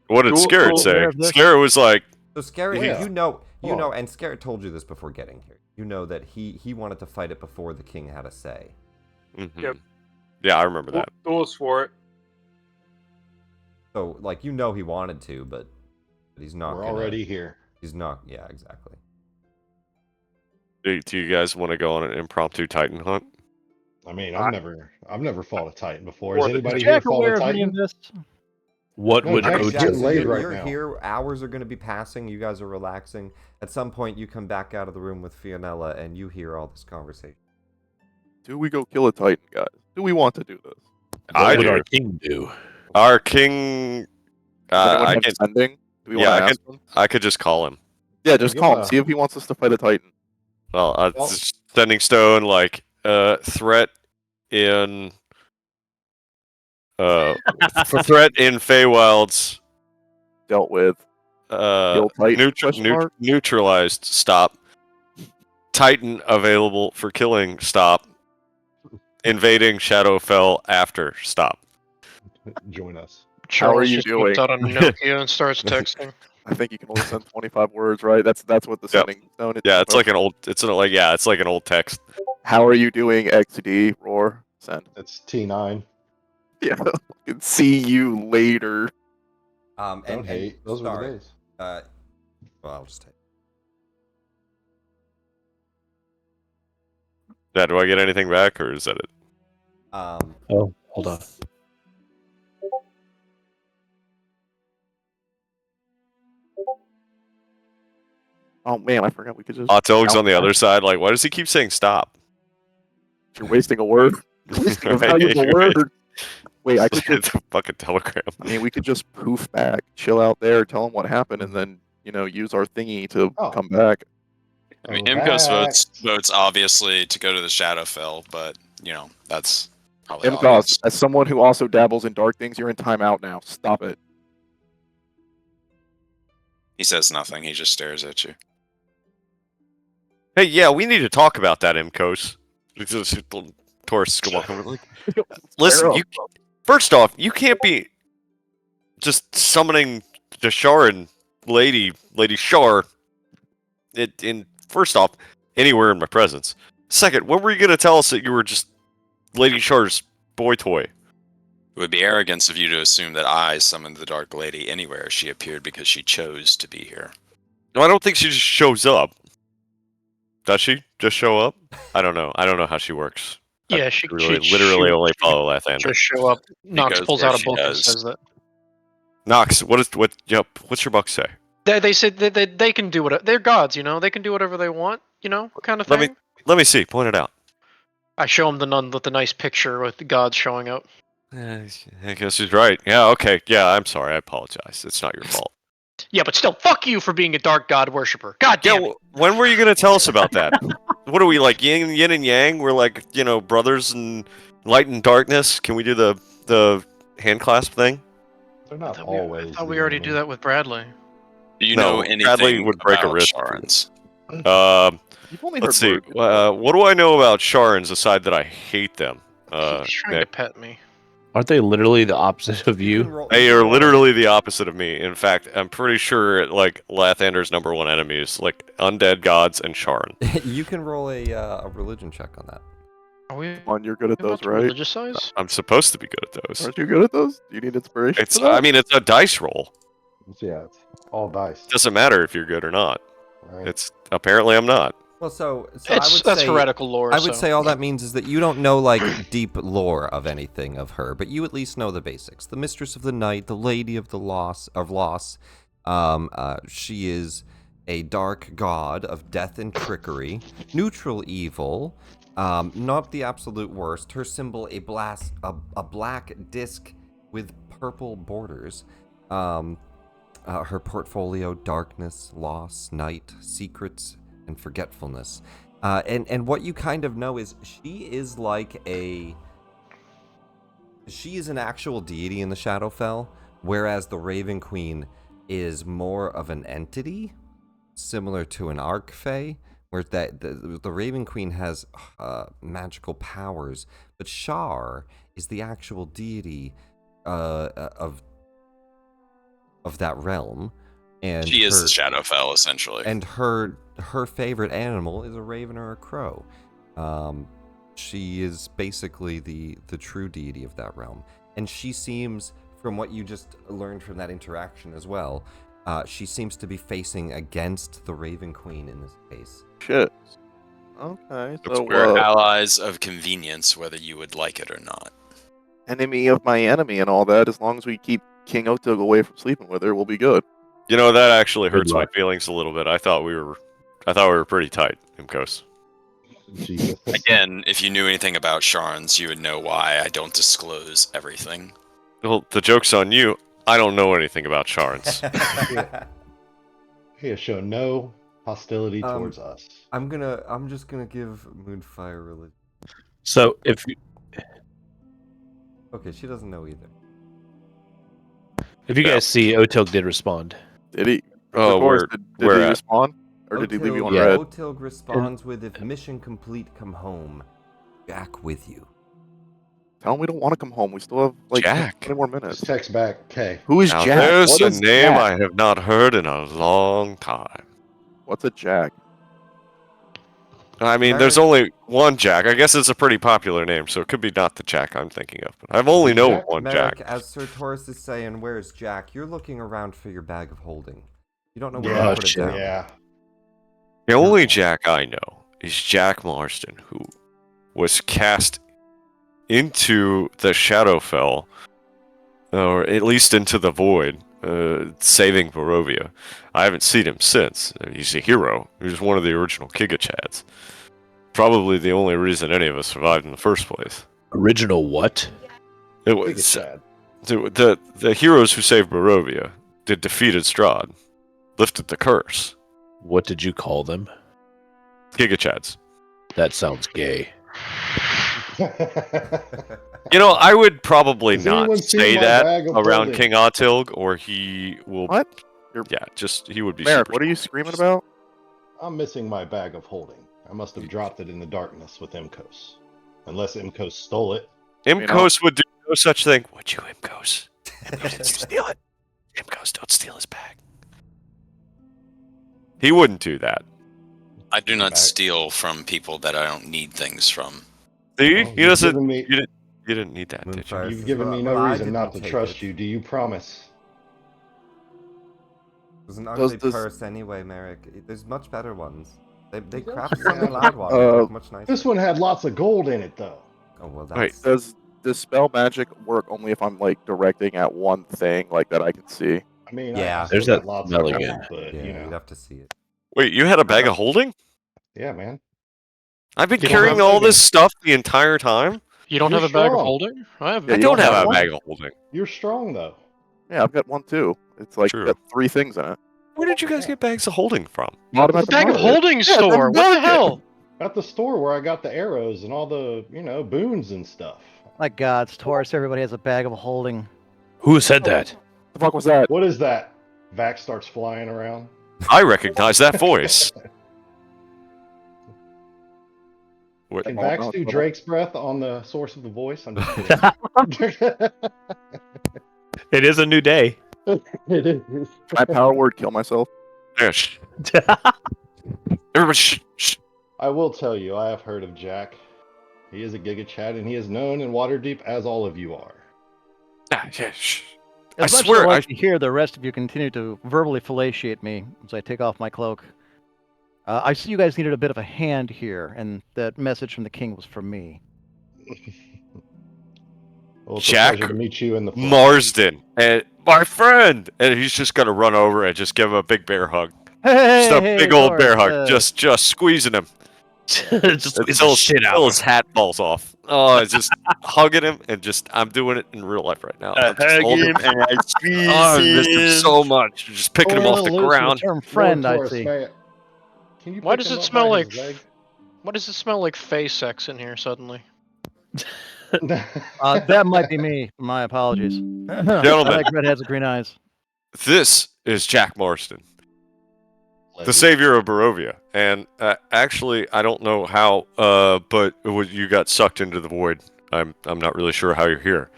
What did Cool- Scarrett cool. say? Aware of this? Scarrett was like, So Scarrett, Yeah. you know, Hold on. and Scarrett told you this before getting here. You know that he wanted to fight it before the king had a say. mhm. Yep. Yeah, I remember that. Tools for it. So like you know he wanted to, but he's not. we're gonna- already here. He's not. Yeah, exactly. Do you guys want to go on an impromptu Titan hunt? I mean, I- I've never fought a Titan before. Has Or the- anybody Is here Jack fought aware a of any of Titan? this? What No, would Jack's OJ getting laid you're, right you're now. here. Hours are going to be passing. You guys are relaxing. At some point, you come back out of the room with Fionella, and you hear all this conversation. Do we go kill a Titan, guys? Do we want to do this? I what would do. our king do? Our king. Does anyone I have can. sending? Do we Yeah, want I to ask him? I could just call him. Yeah, just Give call him. a- See if he wants us to fight a Titan. Well, Well- sending stone like threat in for threat in Feywild's Dealt with. Kill Titan? question mark? neutralized. Stop. Titan available for killing. Stop. Invading Shadowfell after. Stop. Join us. How are Charles you just whips doing? out a Nokia and starts texting. I think you can only send 25 words, right? That's what the Yep. sending stone is. Yeah, it's like an old. It's like an old text. How are you doing, XD? Roar. Send. It's T9. Yeah. Fucking see you later. Don't hate. Those were the sorry, days. well, I'll just take. Yeah, do I get anything back, or is that it? Oh, hold on. Oh man, I forgot we could just. Hot Dog's on the other side. Like, why does he keep saying stop? You're wasting a word. You're wasting a Right, valuable you're right. word. Wait, I could just. It's a fucking telegram. I mean, we could just poof back, chill out there, tell them what happened, and then use our thingy to Oh. come back. I mean, Correct. Imcos votes obviously to go to the Shadowfell, but that's probably Imcos, obvious. as someone who also dabbles in dark things, you're in timeout now. Stop it. He says nothing. He just stares at you. Hey, yeah, we need to talk about that, Imcos. Taurus go walk over like, listen, Square you first off, you can't be just summoning the Shar and Lady Shar in first off, anywhere in my presence. Second, when were you gonna tell us that you were just Lady Shar's boy toy? It would be arrogance of you to assume that I summoned the Dark Lady anywhere she appeared because she chose to be here. No, I don't think she just shows up. Does she just show up? I don't know. I don't know how she works. Yeah, she Literally only follow Lathander. just show up. Nox goes pulls where out a she book and does. says that. Nox, what's your book say? They said that they can do whatever. They're gods, They can do whatever they want, kind of Let thing. Let me see. Point it out. I show him the nun with the nice picture with the gods showing up. I guess she's right. Yeah, okay. Yeah, I'm sorry. I apologize. It's not your fault. Yeah, but still, fuck you for being a dark god worshiper. God Yeah, damn it. when were you going to tell us about that? What are we like? Yin and yang? We're like brothers in light and darkness. Can we do the hand clasp thing? They're I not thought always. we, I thought the we already do enemy. that with Bradley. Do you No, know Bradley anything would break a about wrist. Sharans? You've only Let's heard see. words. What do I know about Sharans aside that I hate them? He's trying Nick? to pet me. Aren't they literally the opposite of you? They are literally the opposite of me. In fact, I'm pretty sure like Lathander's #1 enemies, like undead gods and Sharan. You can roll a religion check on that. Are we Come on, you're good at about those, to right? religious size? I'm supposed to be good at those. Aren't you good at those? Do you need inspiration? It's for that? I mean it's a dice roll. Yeah, it's all dice. Doesn't matter if you're good or not. Right? It's apparently I'm not. Well, so I would That's say heretical lore. I would so. say all that means is that you don't know like deep lore of anything of her, but you at least know the basics. The Mistress of the Night, the Lady of the Loss. She is a dark god of death and trickery, neutral evil, not the absolute worst. Her symbol a black disc with purple borders. Her portfolio: darkness, loss, night, secrets, and forgetfulness. And what you kind of know is she is an actual deity in the Shadowfell, whereas the Raven Queen is more of an entity, similar to an Archfey, where the Raven Queen has magical powers, but Shar is the actual deity of that realm. And She is the Shadowfell, essentially. And her favorite animal is a raven or a crow. She is basically the true deity of that realm. And she seems, from what you just learned from that interaction as well, she seems to be facing against the Raven Queen in this case. Shit. Okay, so We're allies of convenience, whether you would like it or not. enemy of my enemy and all that. As long as we keep King Otug away from sleeping with her, we'll be good. That actually Good hurts my luck. feelings a little bit. I thought we were pretty tight, Imkos. Jesus. Again, if you knew anything about Sharns, you would know why I don't disclose everything. Well, the joke's on you. I don't know anything about Sharns. He has shown no hostility towards us. I'm just gonna give Moonfire religion. So if you, Okay, she doesn't know either. if you guys see, Otog did respond. Did he? Oh, Of course, did he where at? respond? Or did he leave you on Yeah. red? Otilg responds with, "If mission complete, come home. Back with you." Tell him we don't want to come home. We still have like Jack. 20 more Just minutes. text back, okay. Who is Now Jack? there's What a is name Jack? I have not heard in a long time. What's a Jack? I mean, there's only one Jack. I guess it's a pretty popular name, so it could be not the Jack I'm thinking of. But I've only known one Merrick, Jack. as Sir Taurus is saying, "Where's Jack?" You're looking around for your bag of holding. You don't know where Yeah, to put it down. yeah. The only Jack I know is Jack Marston, who was cast into the Shadowfell, or at least into the Void, saving Barovia. I haven't seen him since. He's a hero. He was one of the original Gigachads. Probably the only reason any of us survived in the first place. Original what? It Big was sad. the heroes who saved Barovia, that defeated Strahd, lifted the curse. What did you call them? Gigachads. That sounds gay. I would probably Has not anyone seen say my that bag of around holding? King Otilg, or he will. What? Yeah, he would be. Merrick, super what are you screaming about? I'm missing my bag of holding. I must have dropped it in the darkness with Imkos. Unless Imkos stole it. Imkos would do no such thing. Would you, Imkos? Imkos, don't steal it. Imkos, don't steal his bag. He wouldn't do that. I do not Back. steal from people that I don't need things from. See, Well, he you've doesn't. given me- You didn't need that, did you? Moonfire You've says, given me "Well, no I reason not to didn't take trust it. you. Do you promise? It was an Does ugly this- purse anyway, Merrick. There's much better ones. They Yeah. craft some in Loudwater. Look much nicer. This one had lots of gold in it, though. Oh well, Wait, that's Does spell magic work only if I'm like directing at one thing like that I can see? I mean, Yeah. I still There's got that lots of gold, mulligan. but yeah. you You'd know, have to see it. Wait, you had a bag of holding? yeah, man. I've been You don't carrying have all holding. this stuff the entire time. You don't You're have a bag of strong. holding? I have. Yeah, I you don't don't have have a one? bag of holding. You're strong, though. Yeah, I've got one too. It's like True. got 3 things in it. Where did you guys get bags of holding from? Bought 'em It's at a the bag of market. holding Yeah, store. from What the market. hell? At the store where I got the arrows and all the, boons and stuff. My God, it's Taurus. Everybody has a bag of holding. Who said that? The fuck was that? What is that? Vax starts flying around. I recognize that voice. What? Can Oh, Vax no, do it's- Drake's breath on the source of the voice? I'm just kidding. It is a new day. It is. Can I power word kill myself? Yeah, shh. Everybody, shh. I will tell you, I have heard of Jack. He is a Giga Chad, and he is known in Waterdeep as all of you are. Yeah, shh. As I much swear, as I like to hear the rest of you continue to verbally fellatiate me as I take off my cloak. I see you guys needed a bit of a hand here, and that message from the king was for me. Well, it's Jack a pleasure to meet you in the flesh. Marsden, and my friend, and he's just gonna run over and just give him a big bear hug. Hey, Just a big old Taurus, bear hug, just squeezing him Just squeeze until the shit out until of his hat falls off. Oh, it's just hugging him, and just I'm doing it in real life right now. I'm just holding him. and I squeeze Oh, I missed him so much. Just picking him off the Alludes to ground. term friend, Lord I Taurus, see. can you Why pick does him it up smell by like? his leg? Why does it smell like face sex in here suddenly? That might be me. My apologies. I Gentlemen. like redheads with green eyes. This is Jack Marsden, the Legend. savior of Barovia. And actually, I don't know how, but you got sucked into the void. I'm not really sure how you're here.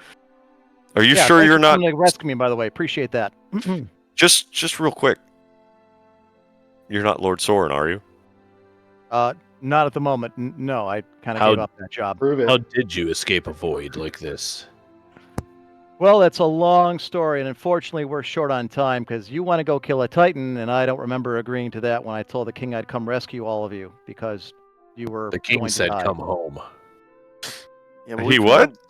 Are you Yeah, sure thanks you're for not? coming to rescue me, by the way. Appreciate that. Just real quick. You're not Lord Soren, are you? Not at the moment. No, I kind of How- gave up that job. Prove it. How did you escape a void like this? Well, it's a long story, and unfortunately, we're short on time because you want to go kill a Titan, and I don't remember agreeing to that when I told the king I'd come rescue all of you because you were The king going to said, die. "Come home." Yeah, but He we what? kinda- Do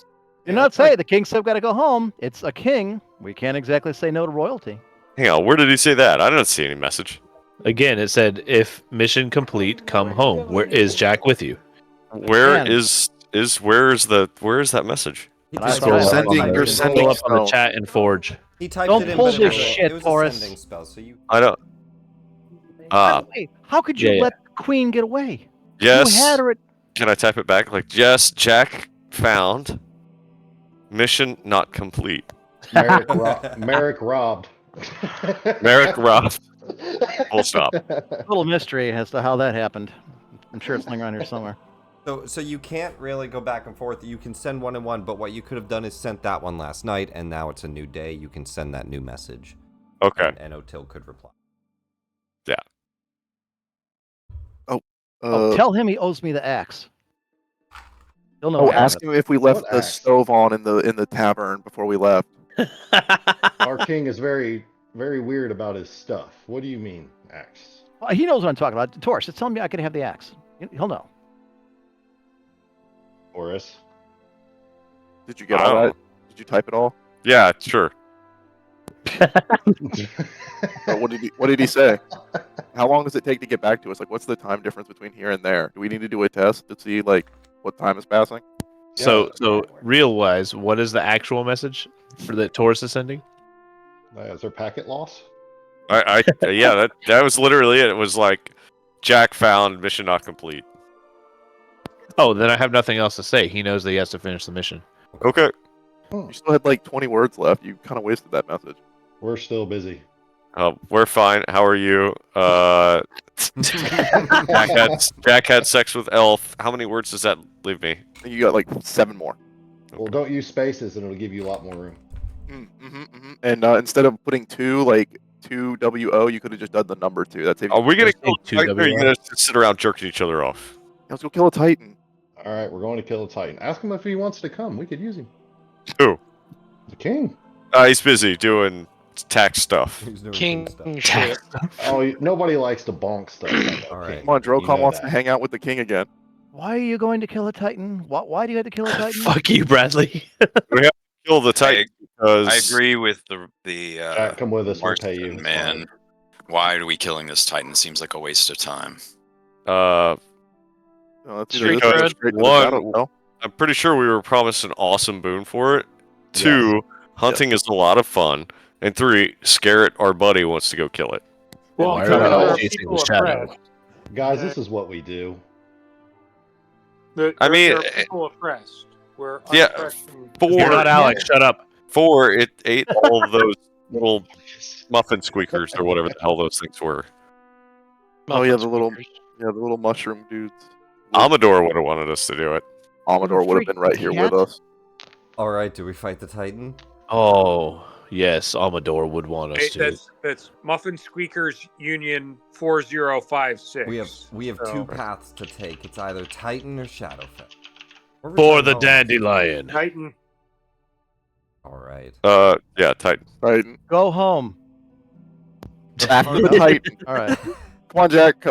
yeah, not that's say like- the king said got to go home. It's a king. We can't exactly say no to royalty. Hang on, where did he say that? I didn't see any message. Again, it said, "If mission complete, come home." Where is Jack with you? Where Man. is where is that message? He And I typed thought it in, I- but Sending- it you're was- sending Scroll up on the spell. chat and forge. He typed Don't it in, pull but it this was, shit, it was Taurus. a sending spell, so you... I don't. By the way, how could you yeah, let the queen get away? Yes. You had her at... Can I type it back? Like, yes, Jack found. Mission not complete. Merrick robbed. Merrick robbed. Full stop. little mystery as to how that happened. I'm sure it's lying around here somewhere. So you can't really go back and forth. You can send one and one, but what you could have done is sent that one last night, and now it's a new day. You can send that new message. Okay. And O'Til could reply. Tell him he owes me the axe. He'll know. ask him if we left What the axe? stove on in the tavern before we left. Our king is very, very weird about his stuff. What do you mean, axe? Well, he knows what I'm talking about. Taurus, just tell me I can have the axe. He'll know. Taurus? Did you get all Oh. that? Did you type it all? Yeah, sure. Or what did he say? How long does it take to get back to us? Like, what's the time difference between here and there? Do we need to do a test to see like what time is passing? So real wise, what is the actual message for that Taurus is sending? Is there packet loss? Yeah, that was literally it. It was like, Jack found, mission not complete. Oh, then I have nothing else to say. He knows that he has to finish the mission. Okay. You still had like 20 words left. You kind of wasted that message. We're still busy. We're fine. How are you? Jack had sex with Elf. How many words does that leave me? You got like 7 more. Well, don't use spaces, and it'll give you a lot more room. And instead of putting 2 like 2WO, you could have just done the number 2. That's Are we gonna Just kill take Titan, or are you 2WO? gonna sit around jerking each other off? Let's go kill a Titan. All right, we're going to kill a Titan. Ask him if he wants to come. We could use him. Who? The king. He's busy doing tax stuff. He's doing King stuff. shit. Oh, nobody likes to bonk stuff. All right. Come on, You Drocon know wants that. to hang out with the king again. Why are you going to kill a Titan? Why do you have to kill a Titan? Fuck you, Bradley. Kill the Titan because I agree with the Jack, come with us. We'll pay you. Marston, man. Why are we killing this Titan? Seems like a waste of time. That's Street either this or cred. straight to the One- battle, no? I'm pretty sure we were promised an awesome boon for it. 2, hunting is a lot of fun. And 3, Scarrett, our buddy, wants to go kill it. Well, Why because are our we chasing people the are shadow? friends. Guys, this is what we do. There are people oppressed. We're yeah, unoppressed and- You're not Alex. Shut up. 4, it ate all of those little muffin squeakers or whatever the hell those things were. Oh yeah, Muffin the squeakers. little mushroom dudes. Amador would have wanted us to do it. Amador would have been right here with us. All right, do we fight the Titan? Oh, yes, Amador would want us Hey, to. that's Muffin Squeakers Union 4056. We have So- two paths to take. It's either Titan or Shadowfell. Or For the Return Home. dandelion. Titan. All right. Yeah, Titan. Titan. Go home. After the Titan. All right. Come on, Jack.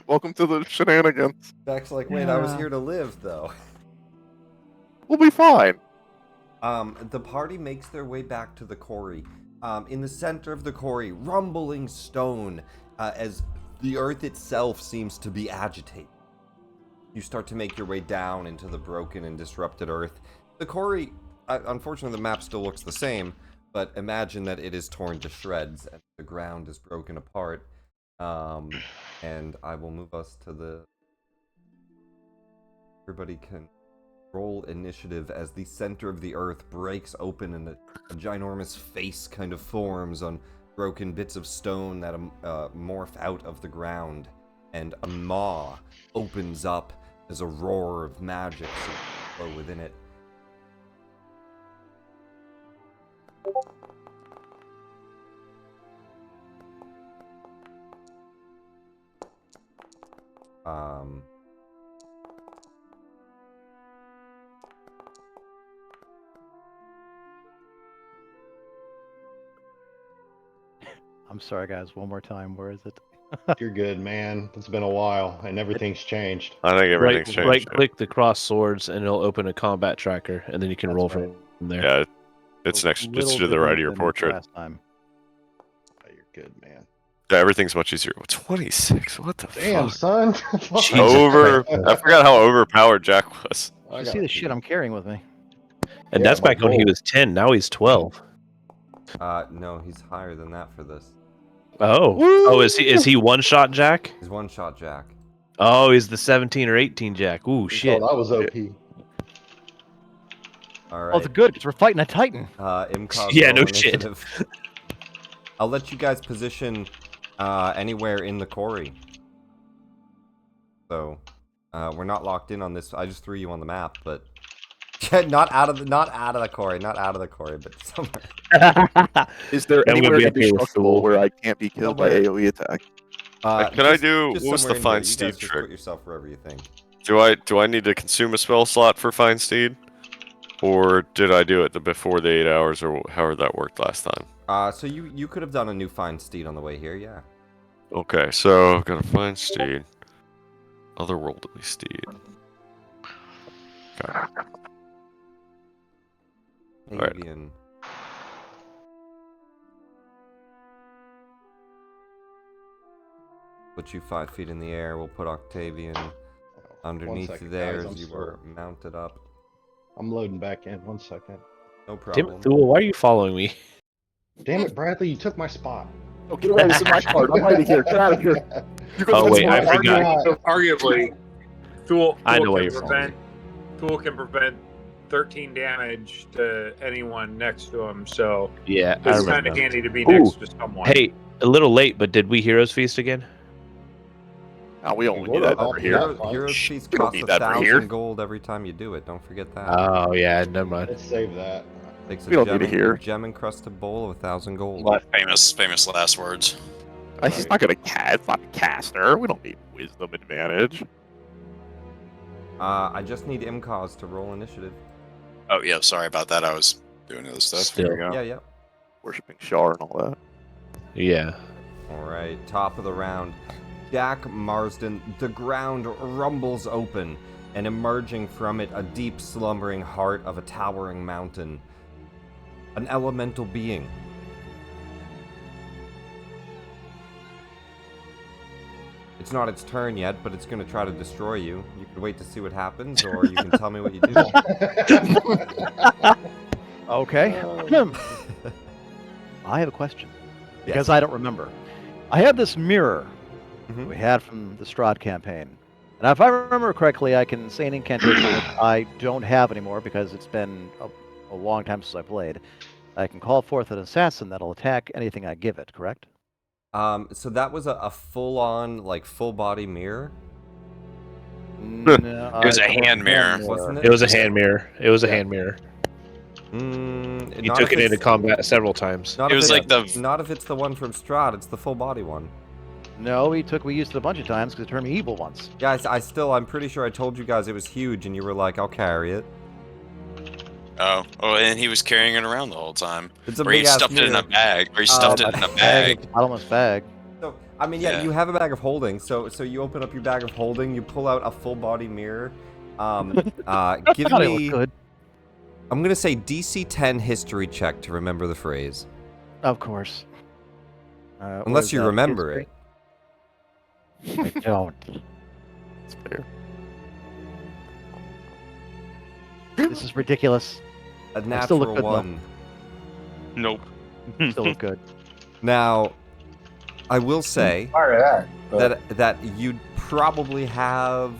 Welcome to the shenanigans. Jack's like, wait, I was here to live, though. We'll be fine. The party makes their way back to the quarry. In the center of the quarry, rumbling stone, as the earth itself seems to be agitated. You start to make your way down into the broken and disrupted earth. The quarry, unfortunately, the map still looks the same, but imagine that it is torn to shreds and the ground is broken apart. And I will move us to the... Everybody can roll initiative as the center of the earth breaks open and a ginormous face kind of forms on broken bits of stone that morph out of the ground, and a maw opens up as a roar of magic seems to flow within it. I'm sorry, guys. One more time. Where is it? You're good, man. It's been a while, and everything's changed. I think everything's changed. Right click the cross swords and it'll open a combat tracker, and then you can roll from there. Yeah, it's next. It's to the right of your portrait. Last time. Oh, you're good, man. Yeah, everything's much easier. 26. What the Damn, fuck? son. I forgot how overpowered Jack was. You see the shit I'm carrying with me. And Yeah, that's my back when he goal. was 10. Now he's 12. No, he's higher than that for this. Oh, is he one shot Jack? He's one shot Jack. Oh, he's the 17 or 18 Jack. Ooh, You shit. thought I was OP. All Oh, right. it's good because we're fighting a Titan. Imcog Yeah, roll no shit. initiative. I'll let you guys position anywhere in the quarry. So, we're not locked in on this. I just threw you on the map, but not out of the quarry, but somewhere. Is there I'm gonna anywhere be up here with indestructible Fool. where I can't be killed by AoE attack? Can I do? just What was the somewhere in find here. You steed guys just trick? Put yourself wherever you think. Do I need to consume a spell slot for find steed, or did I do it before the 8 hours, or however that worked last time? So you could have done a new find steed on the way here, yeah. Okay, so I've got to find steed, otherworldly steed. Okay. Alright. Avian. Put you 5 feet in the air. We'll put Octavian underneath second, there guys, as you I'm were mounted up. I'm loading back in. 1 second. No Damn problem. it, Thule, why are you following me? Damn it, Bradley, you took my spot. Oh, get away! This is my card. I'm right here. Get out of here. You go Oh, to wait, the I spot. forgot. Arguably, Thule I know can why you're following Thule can prevent 13 damage to anyone next to him, so Yeah, I it's remember. kind of handy to be Ooh. next to someone. Hey, a little late, but did we Heroes Feast again? Oh, we only What do that about over here. Heroes Feast we don't costs need that for here. 1,000 gold every time you do it. Don't forget that. Oh, yeah, never mind. Let's save that. Takes a we don't need it here. gem encrusted bowl of 1,000 gold. Famous last words. He's not gonna cast. It's not a caster. We don't need wisdom advantage. I just need Imcause to roll initiative. Oh yeah, sorry about that. I was doing other stuff. Still. There you go. Yeah, yeah. Worshipping Shar and all that. Yeah. All right, top of the round. Jack Marsden, the ground rumbles open, and emerging from it, a deep slumbering heart of a towering mountain. An elemental being. It's not its turn yet, but it's going to try to destroy you. You can wait to see what happens, or you can tell me what you do. Okay. I have a question because Yes. I don't remember. I have this mirror Mhm. we had from the Strahd campaign. And if I remember correctly, I can say an incantation which I don't have anymore because it's been a long time since I played. I can call forth an assassin that'll attack anything I give it, correct? So that was a full-on, like, full-body mirror? No, It was a hand mirror. Wasn't It was a hand mirror. It was a Yeah. hand mirror. He Not took if it into it's- combat several times. Not It if was it's- like the Not if it's the one from Strahd, it's the full-body one. No, we used it a bunch of times because it turned me evil once. Yeah, I'm pretty sure I told you guys it was huge, and you were like, I'll carry it. oh, and he was carrying it around the whole time. It's a Or he big-ass stuffed it in a mirror. bag. Or he stuffed it in a bag. Bottomless bag. So, I mean, yeah, Yeah. you have a bag of holding. So you open up your bag of holding, you pull out a full-body mirror. Give Thought it me... was good. I'm gonna say DC 10 history check to remember the phrase. Of course. Unless you remember it. I don't. It's fair. This is ridiculous. A I still look natural good, though. one. Nope. Still look good. Now, I will say Part of that. But that you'd probably have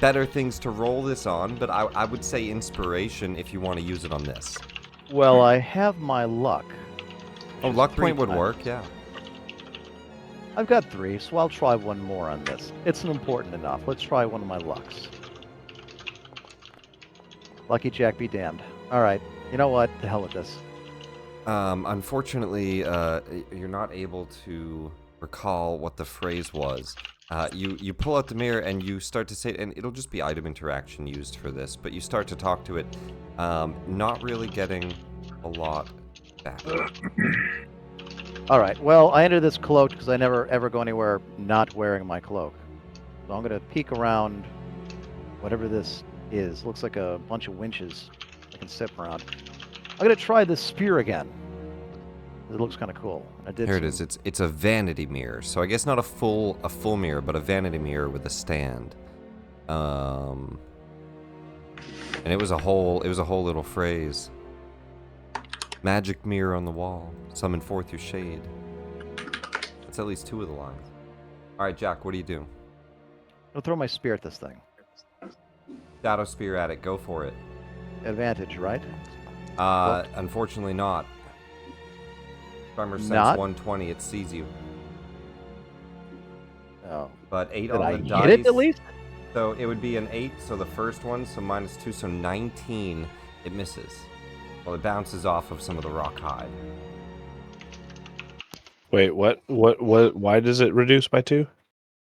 better things to roll this on, but I would say inspiration if you want to use it on this. Well, I have my luck. Oh, which is luck 3 point would times. work, yeah. I've got 3, so I'll try one more on this. It's important enough. Let's try one of my lucks. Lucky Jack be damned. Alright, you know what? The hell with this. Unfortunately, you're not able to recall what the phrase was. You pull out the mirror and you start to say, and it'll just be item interaction used for this, but you start to talk to it, not really getting a lot back. Alright, well, I entered this cloaked because I never ever go anywhere not wearing my cloak. So I'm going to peek around whatever this is. Looks like a bunch of winches I can step around. I'm going to try this spear again. It looks kind of cool. I did Here it some- is. It's a vanity mirror. So I guess not a full mirror, but a vanity mirror with a stand. And it was a whole little phrase. Magic mirror on the wall, summon forth your shade. That's at least 2 of the lines. All right, Jack, what do you do? I'll throw my spear at this thing. Shadow spear at it. Go for it. Advantage, right? Unfortunately not. Tremor sense Not? 120. It sees you. Oh. But 8 Did on I the hit dice. it at least? So it would be an 8, so the first one, so -2, so 19, it misses. Well, it bounces off of some of the rock hide. Wait, what? Why does it reduce by 2?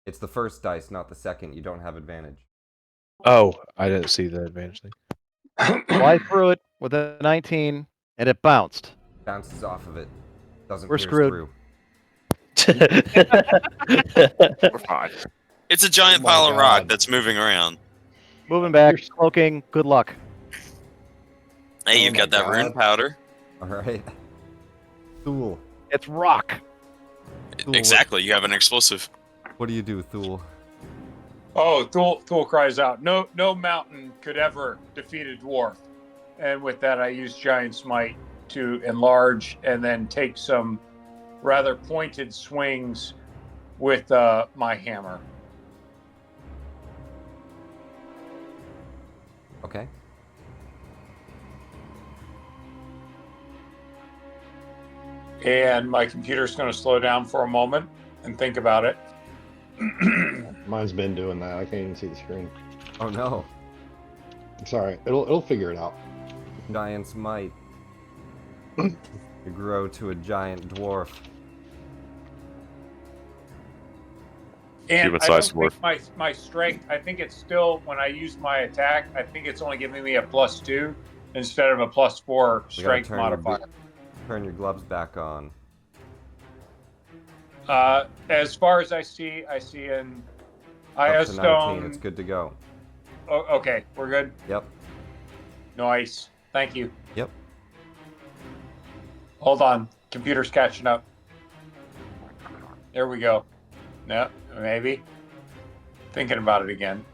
It's the first dice, not the second. You don't have advantage. Oh, I didn't see the advantage thing. Well, I threw it with a 19, and it bounced. Bounces off of it. Doesn't We're pierce screwed. through. We're fine. It's a giant Oh my pile of rock God. that's moving around. Moving back, cloaking, good luck. Hey, Oh you've my got that rune God. powder. All right. Thule. It's rock. Thule, Exactly, you have an explosive. What do you do, Thule? oh, Thul cries out, "No mountain could ever defeat a dwarf." And with that, I use Giant Smite to enlarge and then take some rather pointed swings with my hammer. Okay. And my computer's going to slow down for a moment and think about it. Mine's been doing that. I can't even see the screen. Oh no. It's all right. It'll figure it out. Giant smite. You grow to a giant dwarf. And I Human-sized don't think my strength, I think it's still, when I use my attack, I think it's only giving me a +2 instead of a +4 We gotta strength turn your modifier. Turn your gloves back on. As far as I see an Up to 19, stone. it's good to go. Oh, okay, we're good. Yep. Nice. Thank you. Yep. Hold on. Computer's catching up. There we go. No, maybe. Thinking about it again.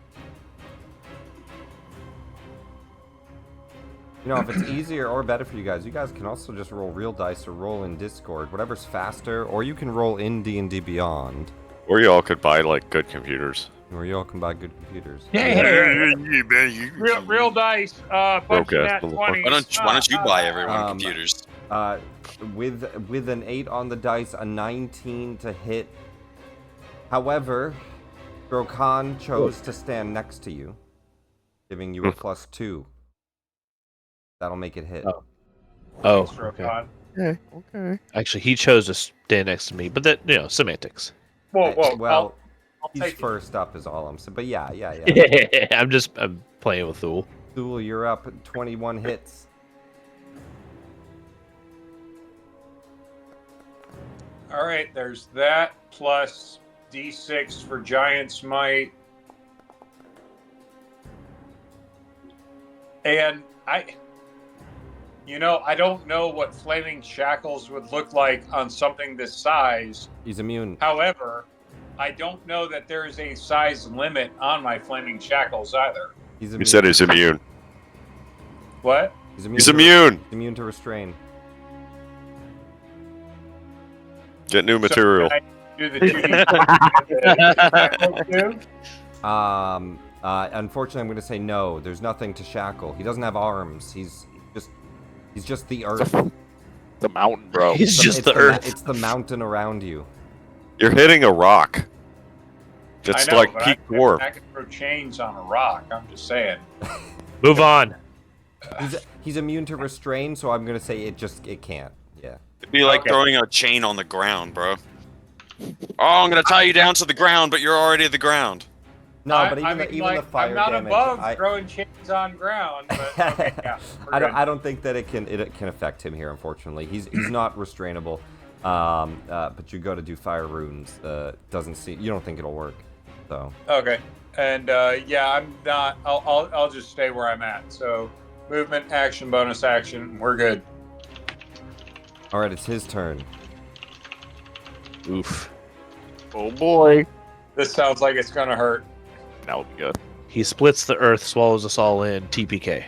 You know, if it's easier or better for you guys can also just roll real dice or roll in Discord, whatever's faster, or you can roll in D&D Beyond. Or y'all could buy like good computers. Or you all can buy good computers. Real dice. Bunch Broke of ass nat motherfucker. 20s. Why don't you buy everyone Um, computers? With an 8 on the dice, a 19 to hit. However, Grokan chose to stand next to you, giving you a +2. That'll make it hit. Oh, Thanks, okay. Rokan. Okay. Okay. Actually, he chose to stand next to me, but that, semantics. Whoa. Well, I'll he's take it. first up is all I'm saying. But yeah. I'm playing with Thule. Thule, you're up. 21 hits. All right, there's that plus D6 for Giant Smite. And I don't know what Flaming Shackles would look like on something this size. He's immune. However, I don't know that there is a size limit on my Flaming Shackles either. He's immune. You said he's immune. What? He's immune. He's immune. Immune to restrain. Get new material. So can I do the 2D? Unfortunately, I'm going to say no. There's nothing to shackle. He doesn't have arms. He's just the earth. The mountain, bro. He's just It's the earth. It's the mountain around you. You're hitting a rock. Just I know, like but peak I dwarf. can throw chains on a rock. I'm just saying. Move on. He's immune to restrain, so I'm going to say it can't. Yeah. It'd be like Okay. throwing a chain on the ground, bro. Oh, I'm gonna tie you down to the ground, but you're already at the ground. No, but I even mean, the like, fire I'm not damage. above throwing chains on ground, but okay, yeah. I don't think that it can affect him here. Unfortunately, he's not restrainable. But you go to do fire runes. Doesn't seem you don't think it'll work. So Okay, and yeah, I'm not. I'll just stay where I'm at. So movement, action, bonus action. We're good. all right, it's his turn. Oof. Oh boy. This sounds like it's gonna hurt. That would be good. He splits the earth, swallows us all in. TPK.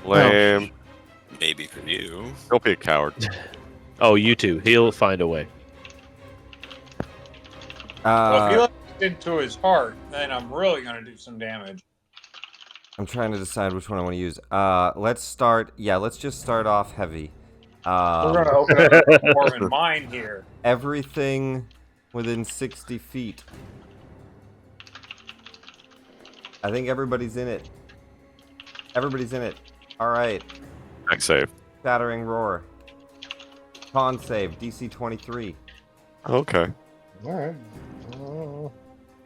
Lame. Maybe for you. Don't be a coward. Oh, you too. He'll find a way. Well, if he lets it into his heart, then I'm really gonna do some damage. I'm trying to decide which one I want to use. Let's start. Yeah, let's just start off heavy. We're gonna open up a Dwarven mine here. Everything within 60 feet. I think everybody's in it. Everybody's in it. All right. Next save. Shattering roar. Con save. DC 23. Okay. All right.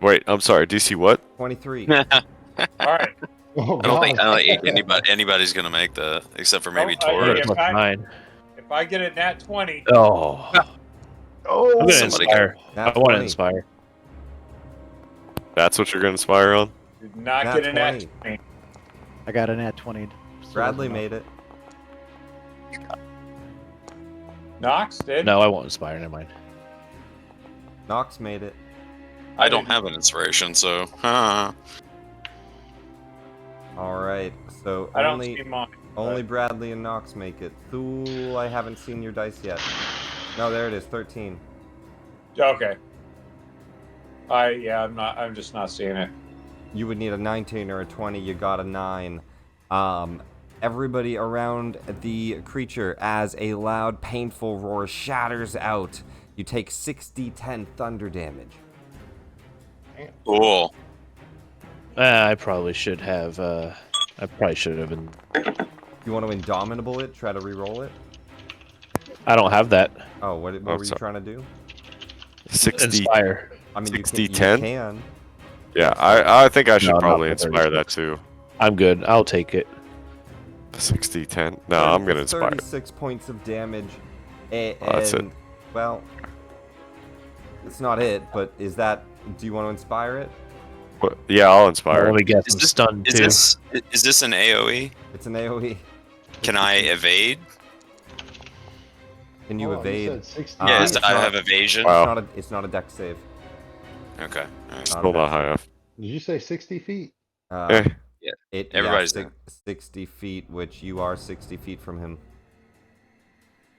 Wait, I'm sorry. DC what? 23. All right. Oh, I don't think God. anybody's gonna make that except for maybe Oh, Tor. yeah. Plus 9. If I get a nat 20, Oh. Oh. I'm gonna Somebody inspire. Nat I want to 20. inspire. That's what you're gonna inspire on? did not Nat get a nat 20. 20. I got an at 20. Bradley made it. Nox did. No, I won't inspire. Never mind. Nox made it. I don't have an inspiration, so All right. So I don't see mine. only Bradley and Nox make it. Thule, I haven't seen your dice yet. No, there it is. 13. Okay. I'm just not seeing it. You would need a 19 or a 20. You got a 9. Everybody around the creature, as a loud, painful roar shatters out, you take 6d10 thunder damage. cool. I probably should have. I probably should have been. You want to indomitable it? Try to re-roll it? I don't have that. Oh, what Oh, were you sorry. trying to do? 60. Inspire. I mean, 60, you 10? can. Yeah, I think I should No, not probably the inspire 36. that too. I'm good. I'll take it. 60, 10. No, I'm gonna inspire. 36 points of damage. And, that's it. Well, it's not it, but is that... Do you want to inspire it? What- Yeah, I'll inspire. Let me guess. Is I'm this- stunned too. Is this an AOE? It's an AoE. Can I evade? Can you Hold on, evade? said 60. Yeah, it's I not- have evasion. Wow. It's not a dex save. Okay. All right. Still not high enough. Did you say 60 feet? Eh, It, Everybody's yeah, 60 feet, which you are 60 feet from him.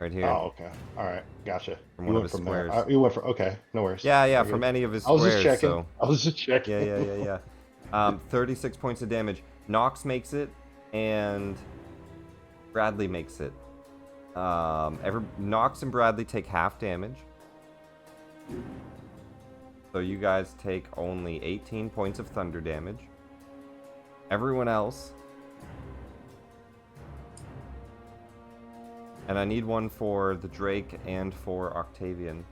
Right here. Oh, okay. All right, gotcha. From You one of went his from there. squares. You went from. Okay, no worries. Yeah, We're from good. any of his I was squares. just checking. So I was just checking. yeah. 36 points of damage. Nox makes it, and Bradley makes it. Nox and Bradley take half damage. So you guys take only 18 points of thunder damage. Everyone else. And I need one for the Drake and for Octavian.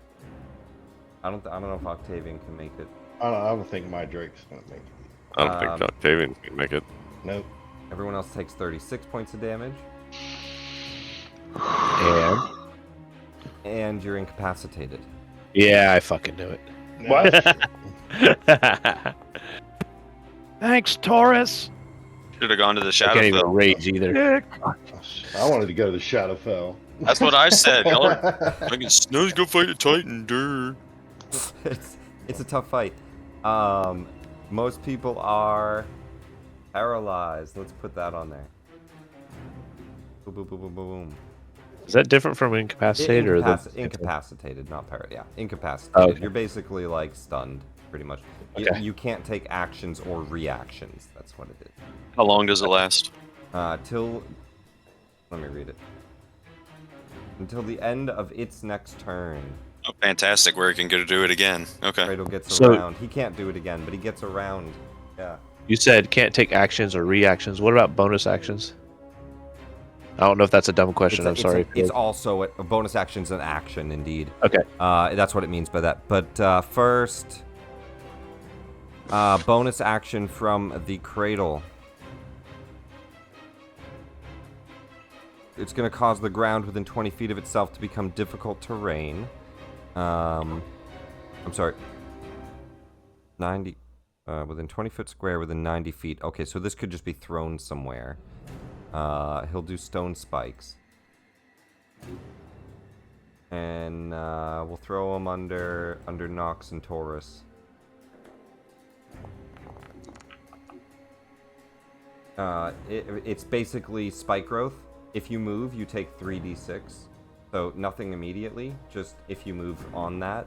I don't know if Octavian can make it. I don't think my Drake's gonna make it. I don't think Octavian can make it. Nope. Everyone else takes 36 points of damage. And you're incapacitated. Yeah, I fucking knew it. What? Thanks, Taurus. Should have gone to the I can't even Shadowfell. rage either. I wanted to go to the Shadowfell. That's what I said. Snow's go fight a Titan, dude. It's a tough fight. Most people are paralyzed. Let's put that on there. Boom, boom, boom, boom, boom. Is that different from incapacitated or the incapacitated, not paralyzed? Yeah, incapacitated. Oh, okay. You're basically like stunned, pretty much. Okay. You can't take actions or reactions. That's what it is. How long does it last? Till. Let me read it. Until the end of its next turn. Oh, fantastic. Where he can go to do it again. Okay. Cradle gets So- around. He can't do it again, but he gets around. Yeah. You said can't take actions or reactions. What about bonus actions? I don't know if that's a dumb question. I'm sorry. It's also a bonus action's an action, indeed. Okay. That's what it means by that. But first, bonus action from the Cradle. It's going to cause the ground within 20 feet of itself to become difficult terrain. I'm sorry. 90. Within 20 foot square, within 90 feet. Okay, so this could just be thrown somewhere. He'll do stone spikes. And we'll throw him under Nox and Taurus. It's basically spike growth. If you move, you take 3d6. So nothing immediately, just if you move on that,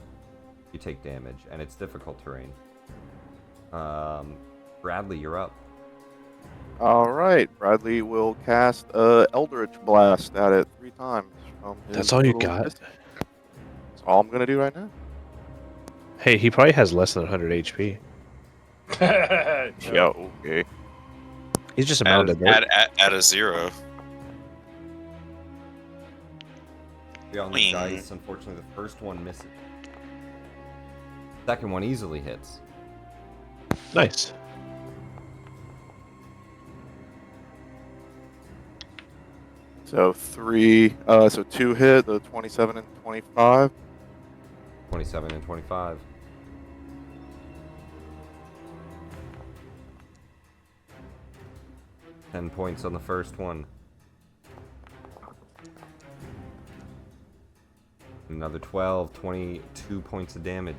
you take damage, and it's difficult terrain. Bradley, you're up. All right, Bradley will cast Eldritch Blast at it 3 times. From his That's all you little got? distance. That's all I'm gonna do right now. Hey, he probably has less than 100 HP. Yeah, okay. He's just a mounted. Add a 0. On the Wing. dice, unfortunately, the first one misses. Second one easily hits. Nice. So 2 hit, the 27 and 25. 27 and 25. Ten points on the first one. Another 12, 22 points of damage.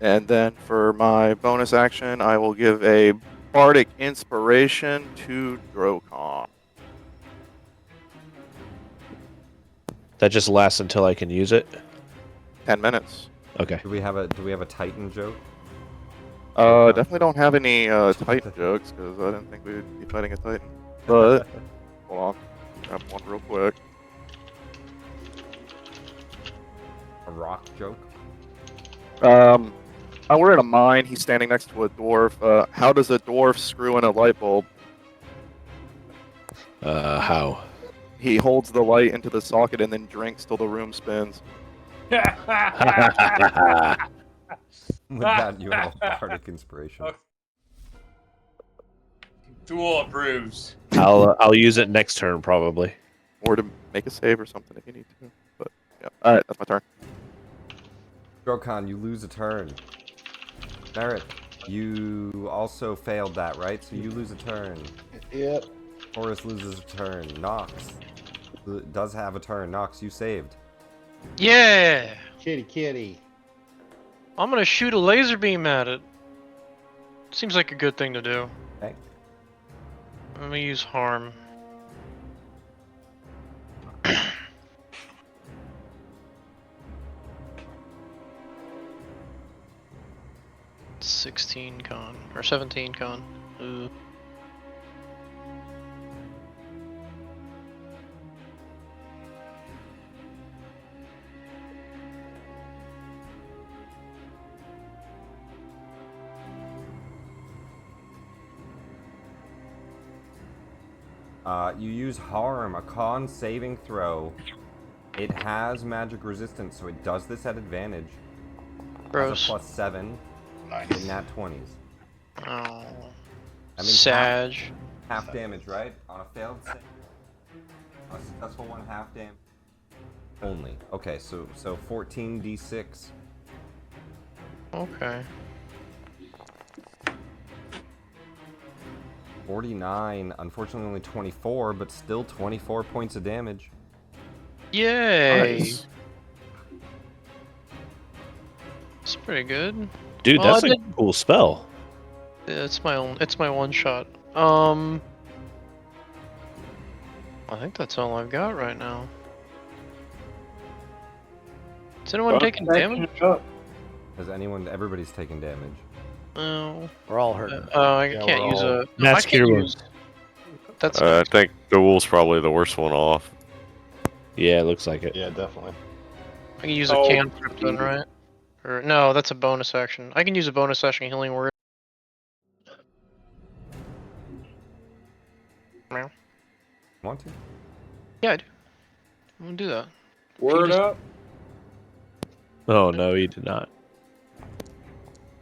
And then for my bonus action, I will give a Bardic Inspiration to Drokon. That just lasts until I can use it. 10 minutes. Okay. Do we have a Titan joke? Definitely don't have any Titan jokes because I didn't think we would be fighting a Titan. But hold on, grab one real quick. A rock joke? We're in a mine. He's standing next to a dwarf. How does a dwarf screw in a light bulb? How? He holds the light into the socket and then drinks till the room spins. With that, you have Bardic Inspiration. Duel approves. I'll use it next turn probably. Or to make a save or something if you need to. But yeah. Alright, that's my turn. Drokon, you lose a turn. Merritt, you also failed that, right? So you lose a turn. Yep. Taurus loses a turn. Nox does have a turn. Nox, you saved. Yeah! Kitty. I'm gonna shoot a laser beam at it. Seems like a good thing to do. Okay. Let me use harm. 16 con or 17 con. Ooh. You use Harm, a con saving throw. It has magic resistance, so it does this at advantage. Gross. Has a +7 Nice. in nat 20s. Oh. I mean, Sag. half damage, right? On a failed save. On a successful one, half damage. Only. Okay, so 14d6. Okay. 49. Unfortunately, only 24, but still 24 points of damage. Yay! Nice. It's pretty good. Dude, Well, that's I a did- cool spell. Yeah, it's my own. It's my one shot. I think that's all I've got right now. Is anyone taking damage? Has anyone? Everybody's taking damage. No. We're all hurting. I Yeah, can't we're use all- a. No, I Mass can't cure use. That's. I think the wool's probably the worst one off. Yeah, it looks like it. Yeah, definitely. I can use a cantrip then, right? Or no, that's a bonus action. I can use a bonus action healing word. Meow. Want to? Yeah, I do. I'm gonna do that. Word just- up. Oh no, he did not.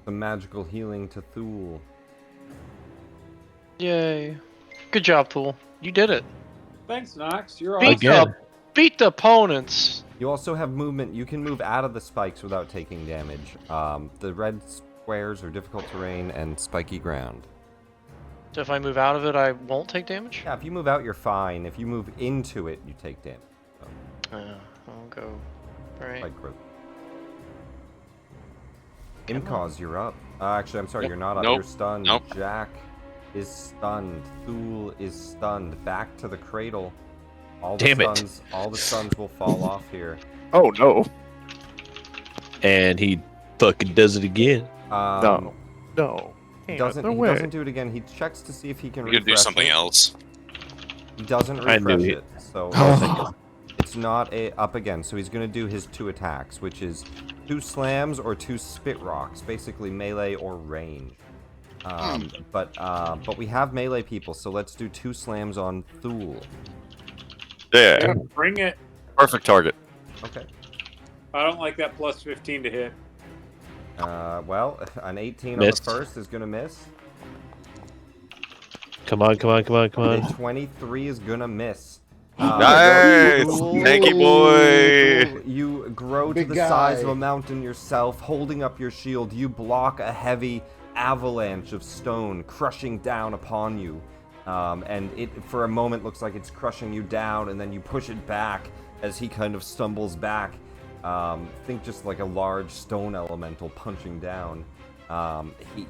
The magical healing to Thule. Yay! Good job, Pool. You did it. Thanks, Nox. You're Beat awesome. Again. Beat the opponents. You also have movement. You can move out of the spikes without taking damage. The red squares are difficult terrain and spiky ground. So if I move out of it, I won't take damage. Yeah, if you move out, you're fine. If you move into it, you take damage. So, I'll go. Right. like growth. Imcause, you're up. Actually, I'm sorry, Nope. you're not up. Nope. You're stunned. Nope. Jack is stunned. Thule is stunned. Back to the cradle. All the Damn it. stuns, all the stuns will fall off here. Oh no. And he fucking does it again. No. No. He Ain't doesn't. no He way. doesn't do it again. He checks to see if he can You could do refresh something it. else. He doesn't I knew refresh he- it, so it's not up again. So he's gonna do his 2 attacks, which is 2 slams or 2 spit rocks, basically melee or range. But we have melee people, so let's do 2 slams on Thule. Yeah, Yeah, bring it. perfect target. Okay. I don't like that plus 15 to hit. Well, an 18 Missed. on the first is gonna miss. Come on, come on, come on, come A on. 23 is gonna miss. Nice! Thule- Tanky boy! Thule, you grow to Big the size of guy. a mountain yourself, holding up your shield. You block a heavy avalanche of stone crushing down upon you. And it, for a moment, looks like it's crushing you down, and then you push it back as he kind of stumbles back. Think just like a large stone elemental punching down.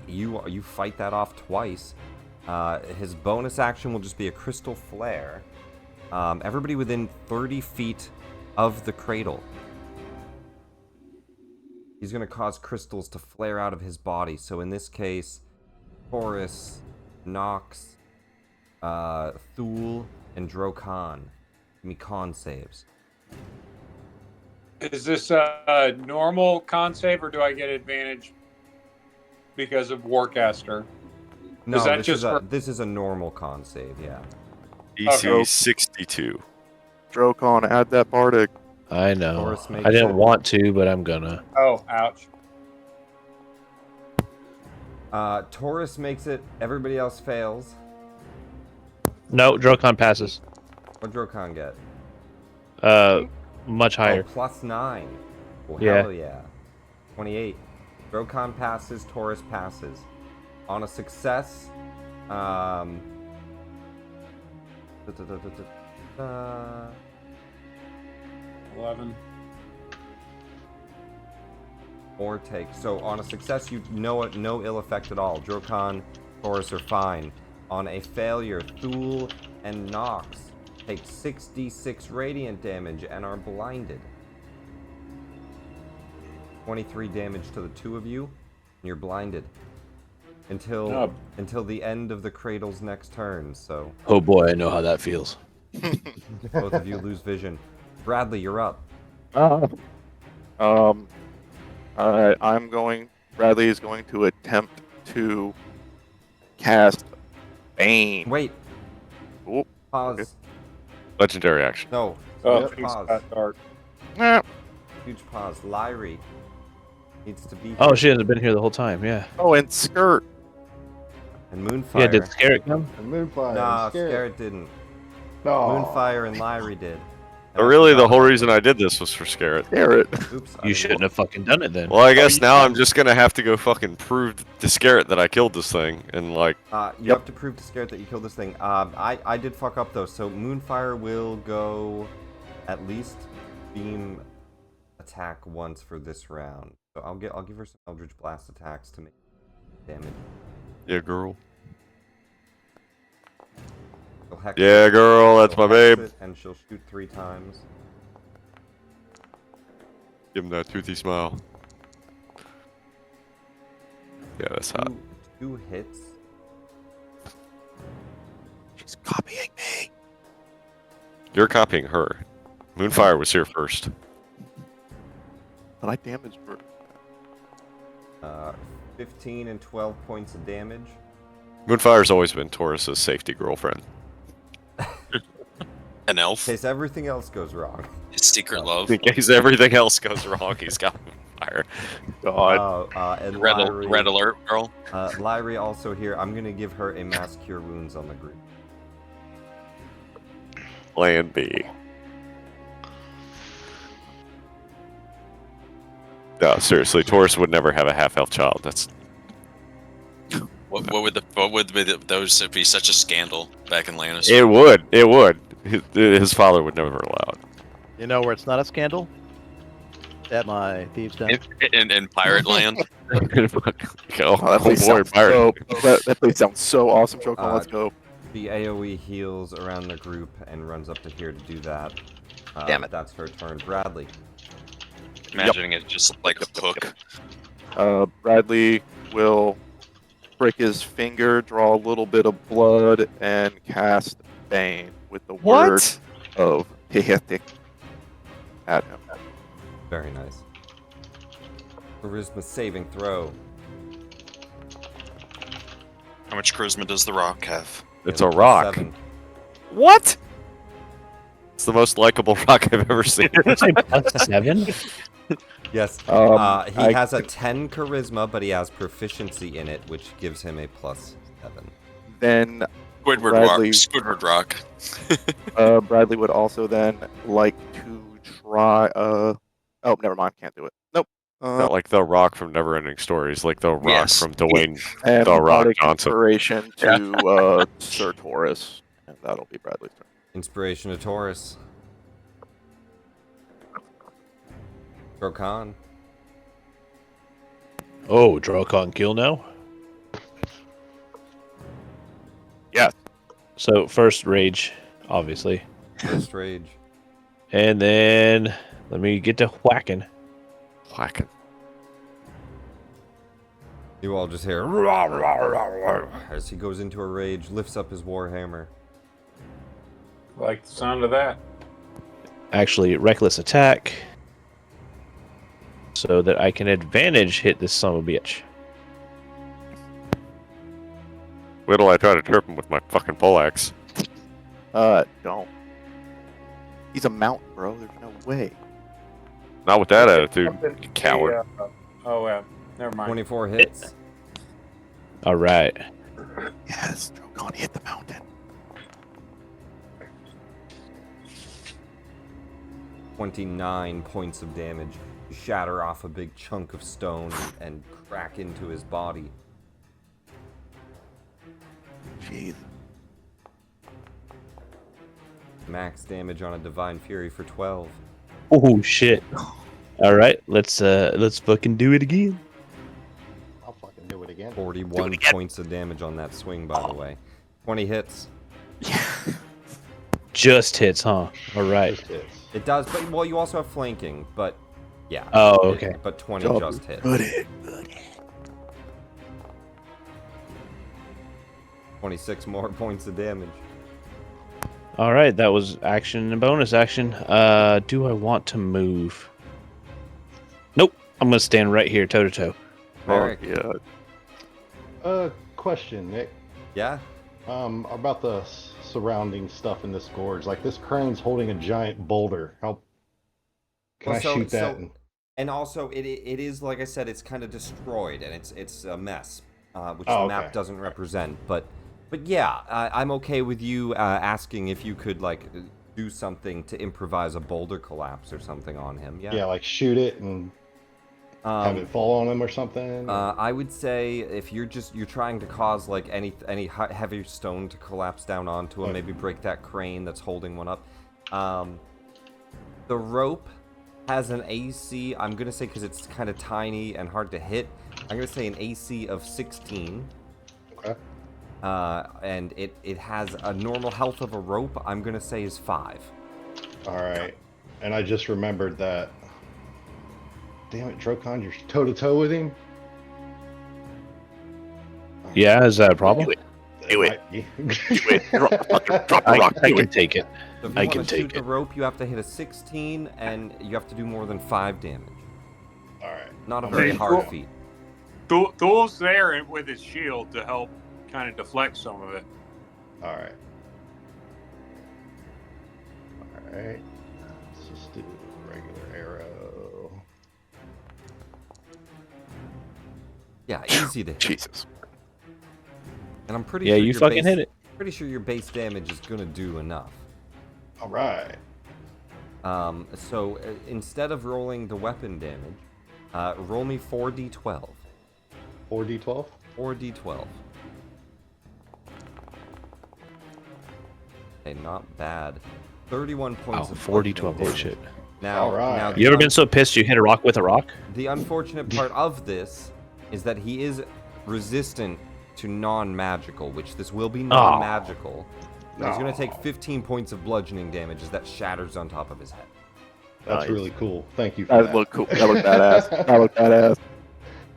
You fight that off twice. His bonus action will just be a crystal flare. Everybody within 30 feet of the cradle. He's going to cause crystals to flare out of his body. So in this case, Horus, Nox, Thule, and Drokan. Give me con saves. Is this a normal con save, or do I get advantage because of Warcaster? No, that this, just is a, for- this is a normal con save, yeah. DC Okay. 62. Drokon, add that bardic. I know. Taurus makes I didn't it. want to, but I'm gonna. Oh, ouch. Taurus makes it. Everybody else fails. No, Drokon passes. What Drokan get? Much higher. Oh, +9. Well, Yeah. hell yeah. 28. Drokan passes, Taurus passes. On a success, 11. or take. So on a success, you know it, no ill effect at all. Drokan, Taurus are fine. On a failure, Thule and Nox take 6d6 radiant damage and are blinded. 23 damage to the 2 of you. You're blinded until Oh. until the end of the Cradle's next turn. So Oh boy, I know how that feels. both of you lose vision. Bradley, you're up. Bradley is going to attempt to cast Bane. Wait. Oh, Pause. okay. Legendary action. No. Oh, Huge things pause. got dark. Eh. Huge pause. Lyrie needs to be here. Oh, she hasn't been here the whole time. Yeah. Oh, and skirt. And Moonfire. Yeah. Did Scarrett come? And Moonfire. Nah, and Scarlet. Scarrett didn't. No. Moonfire and Lyrie did. But really, the whole reason I did this was for Scarrett. Scarret. Oops. You shouldn't have fucking done it then. Well, I guess now I'm just gonna have to go fucking prove to Scarrett that I killed this thing, and like, You have to prove to Scarrett that you killed this thing. I did fuck up though, so Moonfire will go at least beam attack once for this round. So I'll give her some Eldritch Blast attacks to make damage. yeah, girl. She'll hex Yeah, it, girl, that's she'll my hex babe. it, and she'll shoot 3 times. Give him that toothy smile. Yeah, that's hot. Two hits. She's copying me. You're copying her. Moonfire was here first. But I damaged her. 15 and 12 points of damage. Moonfire's always been Taurus's safety girlfriend. An elf. In case everything else goes wrong. His secret love. In case everything else goes wrong, he's got Moonfire. God. And Red alert, girl. Lyrie also here. I'm gonna give her a mass cure wounds on the group. Plan B. No, seriously, Taurus would never have a half-elf child. That's What would those be such a scandal back in Lannister? it. Would it would his father would never allow it. You know where it's not a scandal? At my thieves' den. In Pirate Land. Oh, that place boy, sounds pirate. that place sounds so awesome, Chocon. Let's go. The AoE heals around the group and runs up to here to do that. Damn it. That's her turn. Bradley. Imagining it just like a hook. Bradley will break his finger, draw a little bit of blood, and cast Bane with the word of Hihetic at him. Very nice. Charisma saving throw. How much charisma does the rock have? It's a rock. 7. What? It's the most likable rock I've ever seen. +7. Yes. He I- has a 10 charisma, but he has proficiency in it, which gives him a +7. Then Squidward rock. Bradley would also then like to try. Oh, never mind. Can't do it. Nope. Not like the rock from Neverending Stories, like the rock Yes. from Dwayne And the Rock bardic Johnson. inspiration to Sir Taurus, and that'll be Bradley's turn. Inspiration to Taurus. Drokan. Oh, Drokon kill now. Yes. So first rage, obviously, First rage. and then let me get to whacking. Whacking. You all just hear "Rah, rah, rah, rah," as he goes into a rage, lifts up his warhammer. Like the sound of that. Actually, reckless attack, so that I can advantage hit this son of a bitch. Wait till I try to trip him with my fucking poleaxe. Don't. He's a mountain, bro. There's no way. Not with that attitude, Something- you coward. Never mind. 24 hits. All right. Yes, Drogon hit the mountain. 29 points of damage. You shatter off a big chunk of stone and crack into his body. Jeez. Max damage on a Divine Fury for 12. Oh shit. All right, let's fucking do it again. I'll fucking do it again. 41 points of damage on that swing, by the way. 20 hits. Just hits, huh? All right. It does, but well, you also have flanking, but yeah. Oh, okay. But 20 Job. just hits. Good hit. 26 more points of damage. All right, that was action and bonus action. Do I want to move? Nope. I'm gonna stand right here, toe to toe. Merrick. Yeah. Question, Nick. Yeah? About the surrounding stuff in this gorge. Like this crane's holding a giant boulder. How can Well, I shoot that? And also, it is, like I said, it's kind of destroyed, and it's a mess, which Oh, the okay. map doesn't represent. But yeah, I'm okay with you asking if you could, like, do something to improvise a boulder collapse or something on him. Yeah? Yeah, like shoot it and have it fall on him or something? I would say if you're trying to cause, like, any heavy stone to collapse down onto him, Okay. maybe break that crane that's holding one up. The rope has an AC, I'm going to say, because it's kind of tiny and hard to hit, I'm going to say an AC of 16. Okay. And it has a normal health of a rope, I'm going to say is 5. Alright. And I just remembered that. Damn it, Drokon, you're toe to toe with him? Yeah, is that a problem? Do it. Drop the rock. I can take it. So if you I want can to shoot take the it. rope, you have to hit a 16, and you have to do more than 5 damage. Alright. Not a I'm very ready. hard feat. Thul's there with his shield to help kind of deflect some of it. Alright. Alright. Let's just do a regular arrow. Yeah, easy to hit. Jesus. And I'm pretty Yeah, sure you your fucking hit it. Pretty sure your base damage is gonna do enough. Alright. So instead of rolling the weapon damage, roll me 4d12. 4d12? 4d12. Okay, not bad. 31 points of 40, bludgeoning 12. Oh, damage. shit. Now, Alright. now You ever been so pissed you hit a rock with a rock? the unfortunate part of this is that he is resistant to non-magical, which this will be non-magical. And he's going to take 15 points of bludgeoning damage as that shatters on top of his head. That's Nice. really cool. Thank you for that. That looked cool. That looked badass. That looked badass.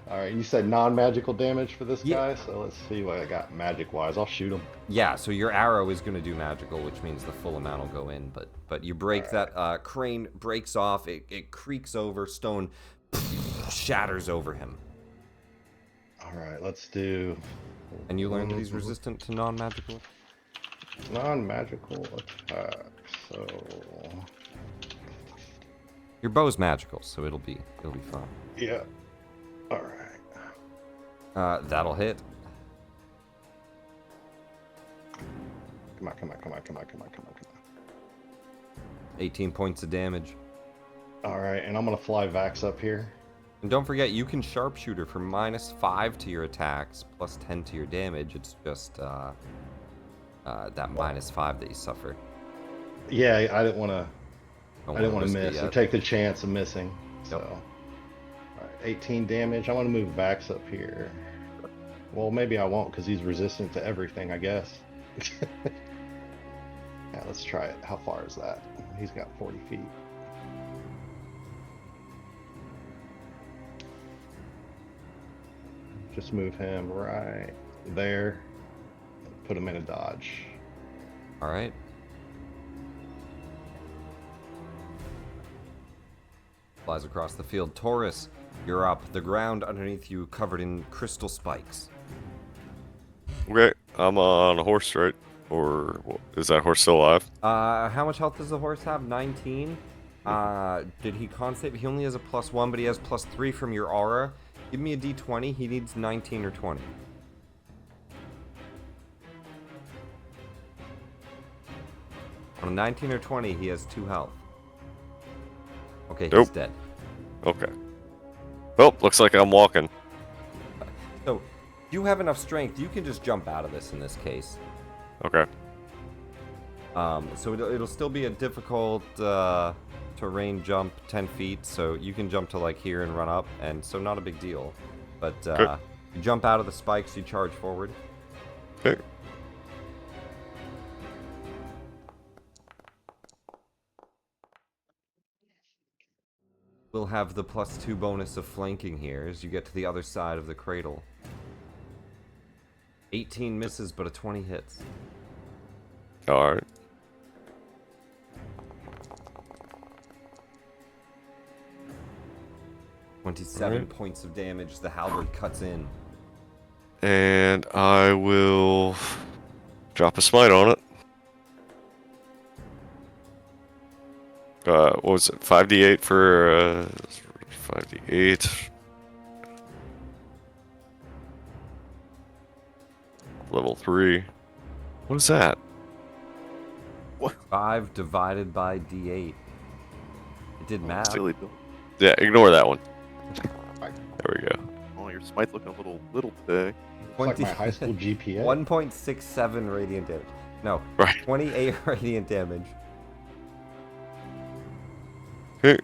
Alright, you said non-magical damage for this Yeah. guy, so let's see what I got magic-wise. I'll shoot him. Yeah, so your arrow is going to do magical, which means the full amount will go in. But you break that crane, breaks off, it creaks over, stone shatters over him. Alright, let's do And you learned that he's resistant to non-magical? non-magical attack. So Your bow's magical, so it'll be fine. yeah. Alright. That'll hit. Come on. 18 points of damage. Alright, and I'm gonna fly Vax up here. And don't forget, you can sharpshooter for -5 to your attacks, plus 10 to your damage. It's just that -5 that you suffer. Yeah, I didn't wanna Don't risk it miss or yet. take the chance of missing. So Yep. alright, 18 damage. I wanna move Vax up here. Well, maybe I won't because he's resistant to everything, I guess. Yeah, let's try it. How far is that? He's got 40 feet. Just move him right there. Put him in a dodge. All right. Flies across the field. Taurus, you're up. The ground underneath you covered in crystal spikes. Okay, I'm on a horse, right? Or is that horse still alive? How much health does the horse have? 19. Did he con save? He only has a +1, but he has +3 from your aura. Give me a d20. He needs 19 or 20. On a 19 or 20, he has 2 health. Okay, he's Nope. dead. Okay. Well, looks like I'm walking. So, you have enough strength. You can just jump out of this in this case. Okay. So it'll still be a difficult terrain jump, 10 feet. So you can jump to like here and run up, and so not a big deal. But you jump out of the spikes, you charge forward. Okay. We'll have the +2 bonus of flanking here as you get to the other side of the cradle. 18 misses, but a 20 hits. All right. 27 Alright. points of damage. The halberd cuts in. And I will drop a smite on it. What was it? 5d8 for 5d8. Level 3. What is that? 5 divided by d8. It did math. Silly Bill. Yeah, ignore that one. There we go. Oh, your smite's looking a little big. It's like my high school GPA. 1.67 radiant damage. No, Right. 28 radiant damage. Okay.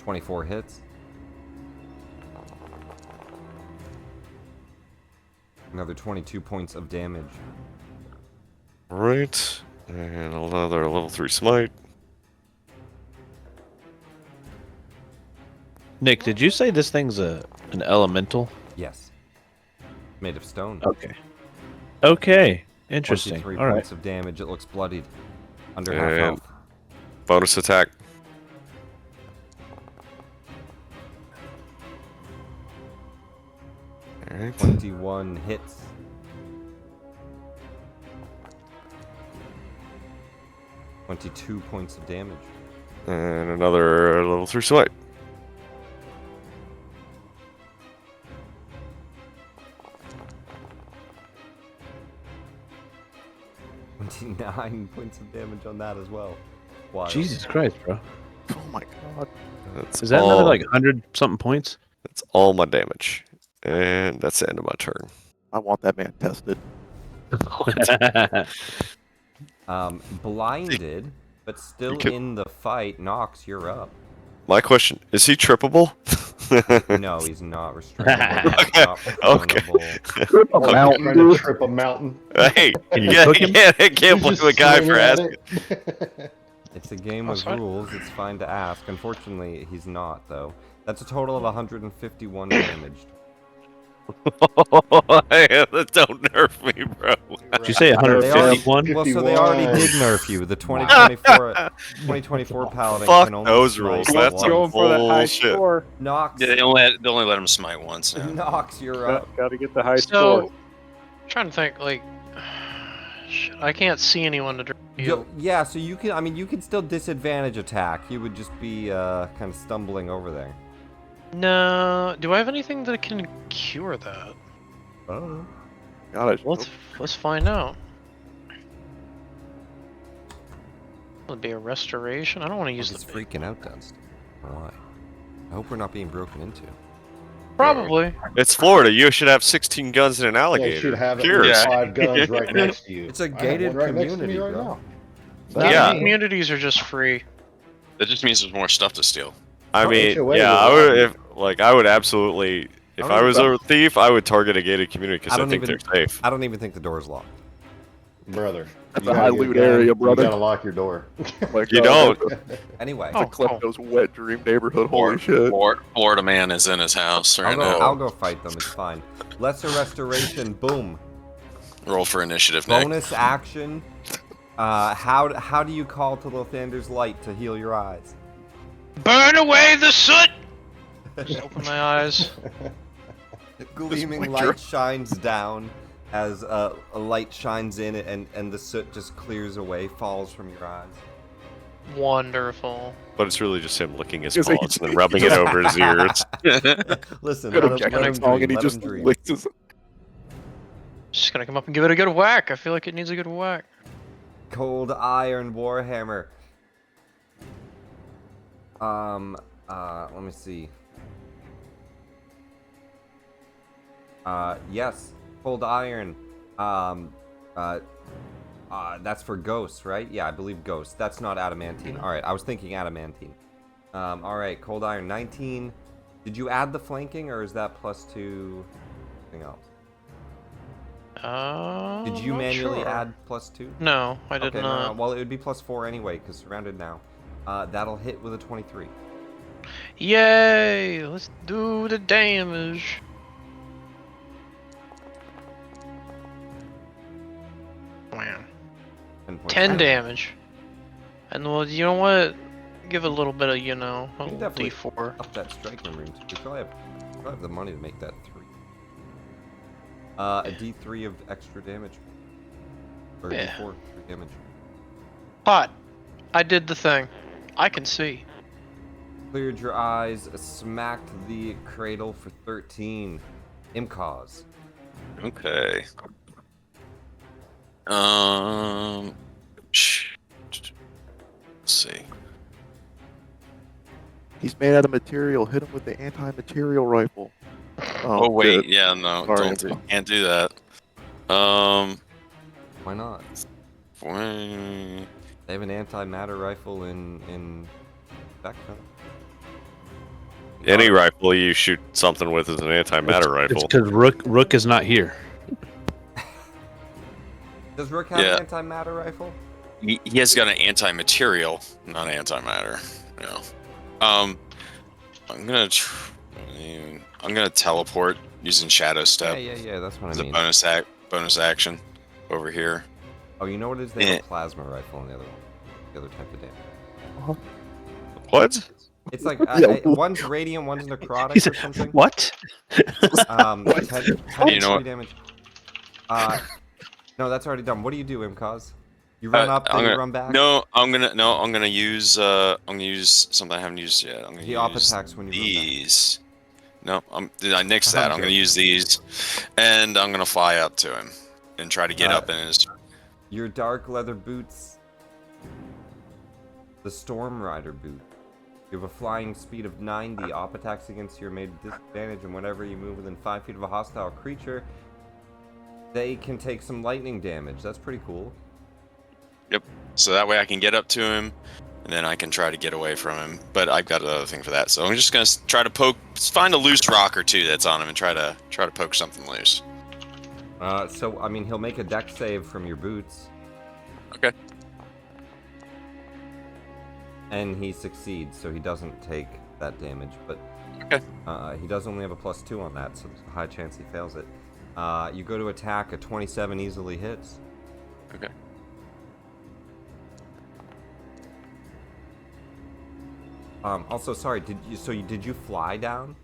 .24 hits. Another 22 points of damage. Right. And another level 3 smite. Nick, did you say this thing's an elemental? Yes. Made of stone. Okay. Okay. Interesting. 23 All right. points of damage. It looks bloodied. Under half And health. bonus attack. Alright. 21 hits. .22 points of damage. And another level 3 smite. .29 points of damage on that as well. Wild. Jesus Christ, bro. Oh my god. That's Is that all, another like 100 something points? That's all my damage. And that's the end of my turn. I want that man tested. Blinded, but still can- in the fight. Nox, you're up. My question, is he trippable? No, he's not restrainable. He's not Okay. preventable. I'm trying to trip a mountain. Hey, Can you yeah, cook him? yeah, I can't You blame just a guy swing for at asking. it. It's a game That's with fine. rules. It's fine to ask. Unfortunately, he's not, though. That's a total of 151 damage. Don't nerf me, bro. Did you say They already- 151? Well, so they already 51. did nerf you. The 2024 Paladin Fuck can only those smite rules. once. That's Going for that high bullshit. score. Nox. Yeah, they only let him smite once now. Nox, you're up. Got to get the high So, score. trying to think, like, shit, I can't see anyone to heal. Yeah, so you can. I mean, you can still disadvantage attack. You would just be kind of stumbling over there. No, do I have anything that can cure that? Oh. God, Let's find out. Would be a restoration. I don't want to use He's the freaking out, Dunst. Why? I hope we're not being broken into. Probably. It's Florida. You should have 16 guns and an Yeah, you alligator. should have at Cures. least Yeah. 5 guns right next to you. It's a I have gated one right next to me community, right bro. now. Yeah, Yeah. communities are just free. That just means there's more stuff to steal. I mean, HOA yeah, will I would. allow I would absolutely. If I was a thief, I would target a gated community because I I don't think even- they're safe. I don't even think the door's locked. Brother. That's you a gotta high get loot gun, area, You brother. gotta lock your door. Like, You don't. Anyway, Oh, It's a Klepto's wet dream neighborhood. Holy Florida, shit. Florida man is in his house right I'll now. go fight them. It's fine. Lesser restoration. Boom. Roll for initiative, Nick. Bonus action. How do you call to Lothander's light to heal your eyes? Burn away the soot! Just open my eyes. Gleaming light shines down as a light shines in and the soot just clears away, falls from your eyes. Wonderful. But it's really just him licking his Is he- paws and then rubbing it over his ears. Listen, Good let him objective song, and he dream. just licks his. Just gonna come up and give it a good whack. I feel like it needs a good whack. Cold Iron Warhammer. Let me see. Yes, Cold Iron. That's for ghosts, right? Yeah, I believe ghosts. That's not adamantine. All right, I was thinking adamantine. All right, Cold Iron 19. Did you add the flanking, or is that +2? Something else? Did you Not manually sure. add +2? No, I did Okay, not. no. Well, it would be +4 anyway, because surrounded now. That'll hit with a 23. Yay! Let's do the damage. Man. 10 points. 10 damage. And well, you know what? Give a little bit of, You a can little definitely D4. up that strike number. You probably have the money to make that 3. A D3 of extra damage. Or Yeah. D4 for damage. Hot. I did the thing. I can see. Cleared your eyes, smacked the cradle for 13. Imcause. Okay. Let's see. He's made out of material. Hit him with the anti-material rifle. Oh wait, shit. yeah, no, Sorry, don't, Andrew. can't do that. Why not? When- They have an antimatter rifle in backpack. Any rifle you shoot something with is an antimatter It's rifle. because Rook is not here. Does Rook have Yeah. an antimatter rifle? he has got an anti-material, not antimatter. No. I'm gonna teleport using Shadow Step Yeah. That's what as I a mean. bonus action over here. Oh, you know what it is? They have Yeah. a plasma rifle in the other one. The other type of damage. What? It's like Yeah. one's radiant, one's necrotic or something. What? 10 You know what? damage. No, that's already done. What do you do, Imcause? You run up, then I'm you gonna- run back. I'm gonna use something I haven't used yet. I'm gonna He op use attacks when you run these. No, I nixed that. I'm gonna joking. use these, and I'm gonna fly up to him and try to get up in his. back. Your dark leather boots. The Storm Rider boot. You have a flying speed of 90. Op attacks against you are made at disadvantage, and whenever you move within 5 feet of a hostile creature, they can take some lightning damage. That's pretty cool. Yep. So that way I can get up to him, and then I can try to get away from him. But I've got another thing for that. So I'm just gonna try to find a loose rock or two that's on him, and try to poke something loose. So I mean, he'll make a dex save from your boots, Okay. and he succeeds, so he doesn't take that damage. But Okay. he does only have a +2 on that, so there's a high chance he fails it. You go to attack, a 27 easily hits. Okay. Also, sorry, did you fly down?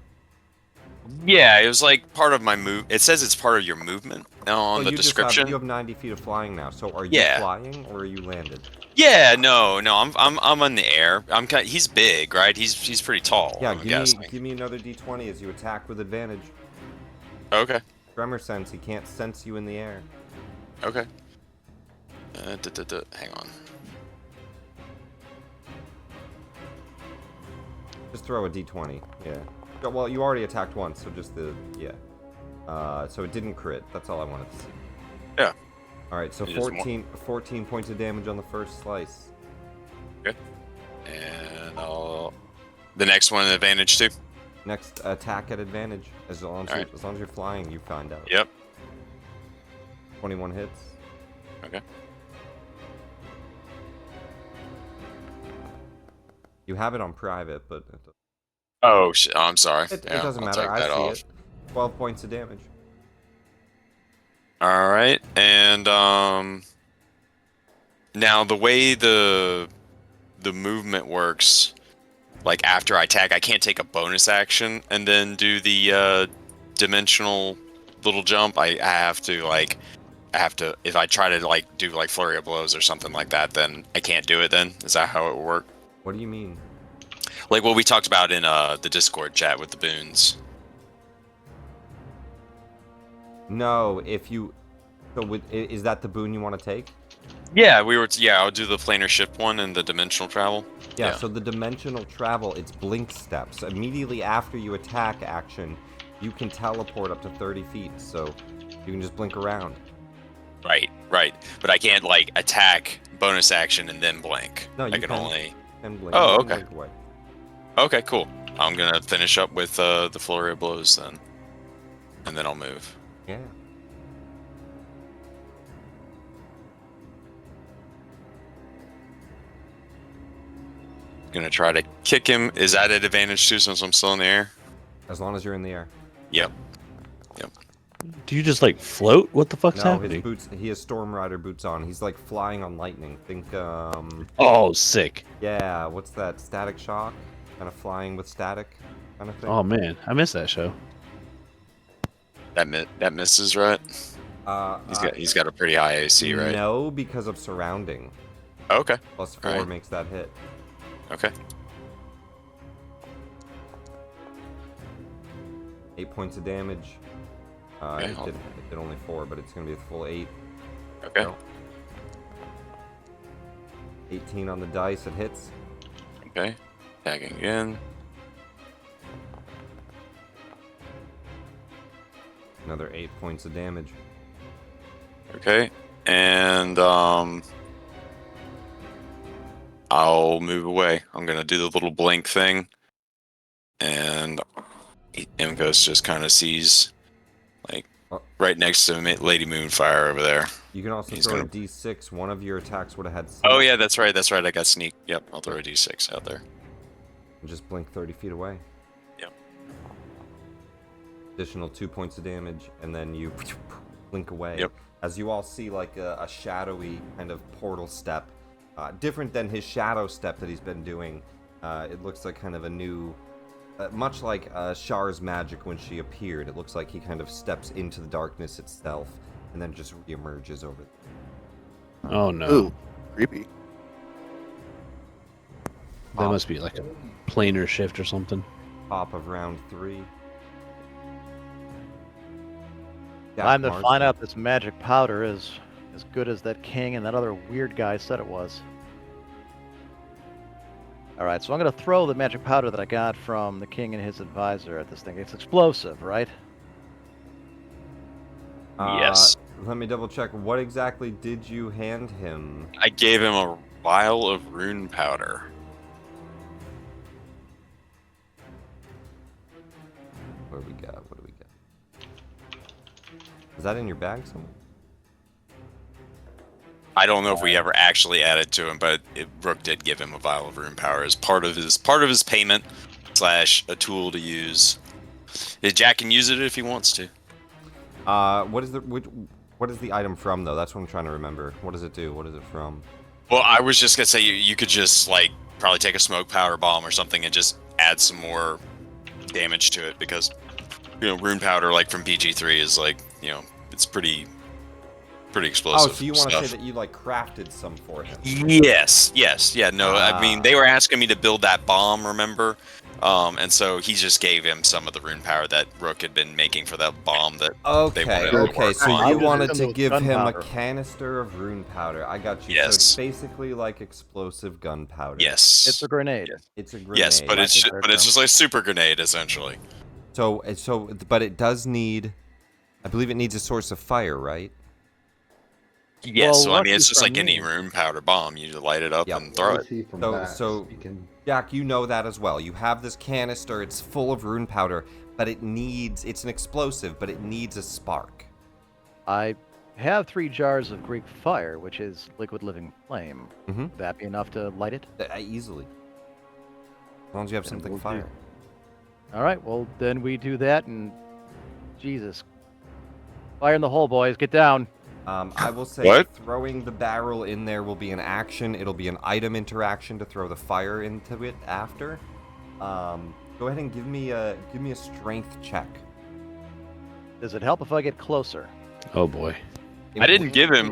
Yeah, it was like part of my move. It says it's part of your movement on the you description. you have 90 feet of flying now. So are you Yeah. flying or are you landed? Yeah, no, I'm in the air. He's big, right? He's pretty tall. Yeah, I'm guessing. give me another d20 as you attack with advantage. Okay. Tremor sense, he can't sense you in the air. Okay. Hang on. Just throw a d20. Yeah. Well, you already attacked once, so just yeah. So it didn't crit. That's all I wanted to see. Yeah. All right, so You just 14 points of damage on the first slice. Okay. And the next one advantage too. Next attack at advantage. As long as Alright. you're flying, you find out. Yep. 21 hits. Okay. You have it on private, but Oh shit! I'm sorry. it Yeah, doesn't I'll matter. take I that see off. it. 12 points of damage. All right, and now the way the movement works, like after I attack, I can't take a bonus action and then do the dimensional little jump. I have to if I try to like do like flurry of blows or something like that, then I can't do it. Then is that how it will work? What do you mean? Like what we talked about in the Discord chat with the boons. No, if you. So is that the boon you want to take? Yeah, I'll do the planar shift one and the dimensional travel. Yeah, so the dimensional travel, it's blink steps. Immediately after you attack action, you can teleport up to 30 feet, so you can just blink around. Right. But I can't like attack, bonus action, and then blink. No, you I can can. only. And blink. Oh, you can okay. blink away. Okay, cool. I'm gonna finish up with the flurry of blows then, and then I'll move. Yeah. Gonna try to kick him. Is that an advantage too, since I'm still in the air? As long as you're in the air. Yep. Do you just like float? What the fuck's No, happening? his boots. He has Storm Rider boots on. He's like flying on lightning. Think, Oh, sick. yeah. What's that? Static Shock. Kind of flying with static, kind of thing. Oh man, I missed that show. That misses, right? He's got a pretty high AC, right? No, because of surrounding. Okay. +4 Alright. makes that hit. Okay. 8 points of damage. Okay, It did only 4, but it's gonna be a full 8. Okay. 18 on the dice. It hits. Okay. Tagging again. Another 8 points of damage. Okay. And I'll move away. I'm gonna do the little blink thing, and Imgos just kind of sees, like, right next to Lady Moonfire over there. You can also He's throw gonna- a D6. One of your attacks would have had. Oh sneak. yeah, that's right. That's right. I got sneak. Yep. I'll throw a D6 out there. And just blink 30 feet away. Yep. Additional 2 points of damage, and then you blink away. Yep. As you all see, like a shadowy kind of portal step, different than his shadow step that he's been doing. It looks like kind of a new, much like Char's magic when she appeared. It looks like he kind of steps into the darkness itself, and then just reemerges over. Oh no, Ooh, creepy. that must be like a planar shift or something. Top of round 3. Time to Mars. find out this magic powder is as good as that king and that other weird guy said it was. Alright, so I'm going to throw the magic powder that I got from the king and his advisor at this thing. It's explosive, right? Yes. Let me double check. What exactly did you hand him? I gave him a vial of rune powder. What do we got? What do we got? Is that in your bag somewhere? I don't know if we ever actually added to him, but Rook did give him a vial of rune power as part of his payment / a tool to use. Jack can use it if he wants to. What is the item from though? That's what I'm trying to remember. What does it do? What is it from? Well, I was just gonna say you could just like probably take a smoke powder bomb or something and just add some more damage to it, because rune powder like from PG3 is like it's pretty explosive. Oh, so you want to stuff. say that you like crafted some for him? Yes, yeah, no. I mean, they were asking me to build that bomb, remember? And so he just gave him some of the rune power that Rook had been making for that bomb that they wanted to Okay. work So on. you wanted to give him a gunpowder. canister of rune powder. I got you. Yes. So it's basically like explosive gunpowder. Yes. It's a grenade. It's a grenade. Yes, but it's just like super grenade essentially. But it does need. I believe it needs a source of fire, right? Yes, Well, so I mean it's lucky just for like any me- rune powder bomb. You just light it up Yep. and throw it. AC from So- bats, so- you can... Jack, you know that as well. You have this canister. It's full of rune powder, but it's an explosive, but it needs a spark. I have 3 jars of Greek fire, which is liquid living flame. Mhm. Would that be enough to light it? Easily. As long as you have Then something we'll do. fire. All right, well, then we do that, and Jesus. Fire in the hole, boys. Get down. I will say What? throwing the barrel in there will be an action. It'll be an item interaction to throw the fire into it after. Go ahead and give me a strength check. Does it help if I get closer? Oh boy. I didn't give him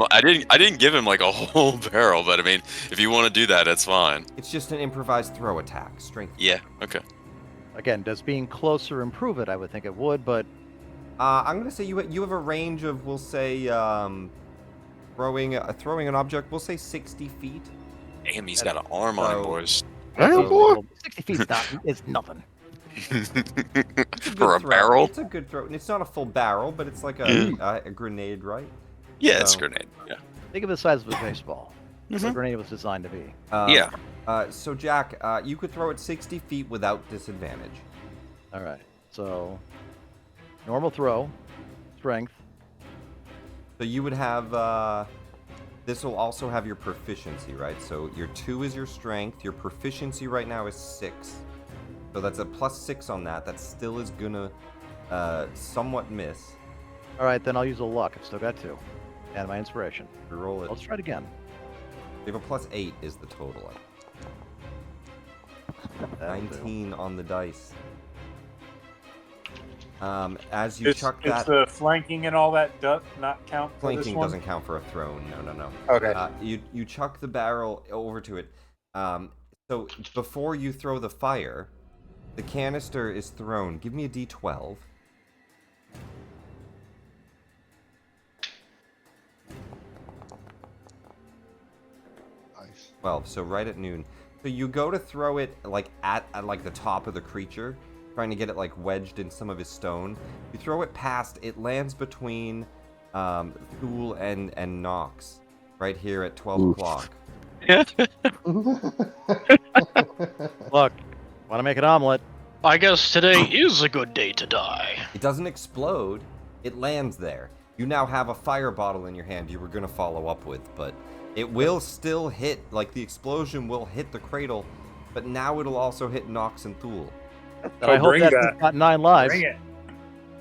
like a whole barrel, but I mean, if you want to do that, it's fine. It's just an improvised throw attack. Strength. Yeah, okay. Again, does being closer improve it? I would think it would, but I'm gonna say you have a range of, we'll say, throwing an object. We'll say 60 feet. Damn, he's got an arm on him, So- boys. Damn, boy. 60 feet's it's nothing. It's a good For a throw. barrel? It's a good throw. And it's not a full barrel, but it's like a grenade, right? Yeah, it's a So- grenade. Yeah. Think of the size of a baseball. That's what a Mhm. grenade was designed to be. Yeah. So Jack, you could throw it 60 feet without disadvantage. All right. So, normal throw, strength. So you would have this will also have your proficiency, right? So your 2 is your strength. Your proficiency right now is 6. So that's a +6 on that. That still is gonna somewhat miss. All right, then I'll use a luck. I've still got 2. And my inspiration. Reroll it. Let's try it again. You have a +8 is the total. That'll do. 19 on the dice. As you Is chuck that, the flanking and all that does not count for this flanking one? doesn't count for a throne. No. Okay. You chuck the barrel over to it. So before you throw the fire, the canister is thrown. Give me a D12. Nice. 12. So right at noon. So you go to throw it like at like the top of the creature, trying to get it like wedged in some of his stone. You throw it past. It lands between Thule and Nox, right here at 12 o'clock. Look, want to make an omelet? I guess today is a good day to die. It doesn't explode. It lands there. You now have a fire bottle in your hand you were going to follow up with, but it will still hit, like the explosion will hit the cradle, but now it'll also hit Nox and Thule. I hope bring that's that. got 9 lives. Bring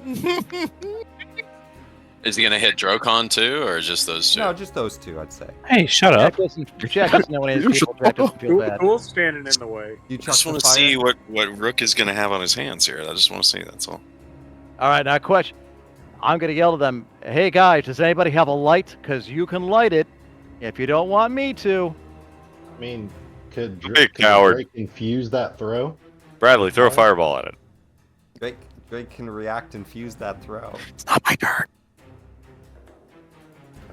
it. Is he gonna hit Drokon too, or just those 2? No, just those 2, I'd say. Hey, shut up. Jack doesn't know any of these people. Jack doesn't feel bad. Who's standing in the way? You I chuck just the want to fire. see what Rook is gonna have on his hands here. I just want to see. That's all. All right, now question. I'm going to yell to them, hey guys, does anybody have a light? Because you can light it if you don't want me to. I mean, could Big could coward. Drake infuse that throw? Bradley, throw a fireball at it. Drake can react and fuse that throw. It's not my turn.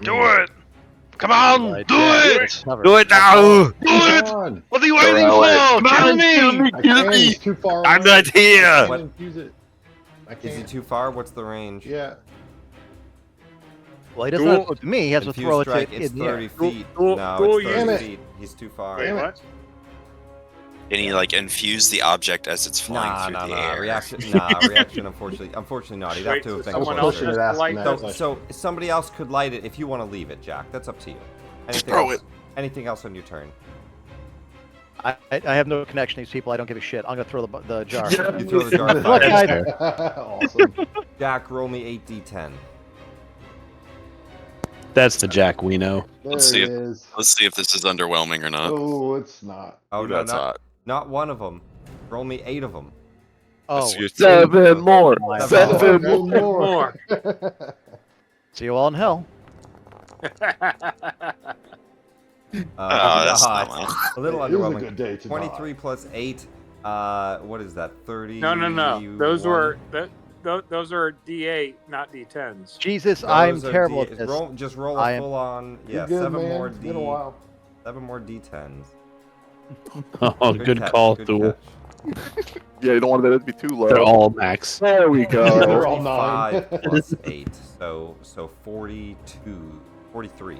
Do it! Come on, Right, do Jack, it! it's covered. Do it now! Do it! Come on! What are you waiting for? Kill me! I can't. It's too far I'm away. not here! I can't infuse it. I Is he can't. too far? What's the range? Yeah. Well, he doesn't have to look to me. He has to Infused throw it strike, to it's in the air. 30 feet. Cool, No, cool, it's damn 30 it. feet. He's too far. Wait, what? Can he like infuse the object as it's flying through the air? Reaction, unfortunately not. He'd have Wait, to so have been someone else closer. should ask light him those- that. So somebody else could light it if you want to leave it, Jack. That's up to you. Anything throw else? Anything else on your turn? I have no connection to these people. I don't give a shit. I'm going to throw the jar. You throw the jar of Look, fire. guys, Awesome. Jack, roll me 8d10. That's the Jack we know. There Let's see it if- is. Let's see if this is underwhelming or not. Oh, it's not. Oh, Ooh, no, that's not, hot. not one of them. Roll me 8 of them. oh, That's your- 7 more. my 7 No more. more. see you all in hell. That's hot. not mine. A little It is a underwhelming. good day to 23 plus 8. What is that? 30. No. Those were those are D8, not D10s. Jesus, I'm Those are terrible D- at this. Just roll I a am- full on. You're Yeah, good, 7 man. more It's been a while. 7 more D10s. Oh, good catch, call, good Thule. catch. Yeah, you don't want that to be too low. They're all max. There we They're go. all 9. 5 plus 8. So 42. 43.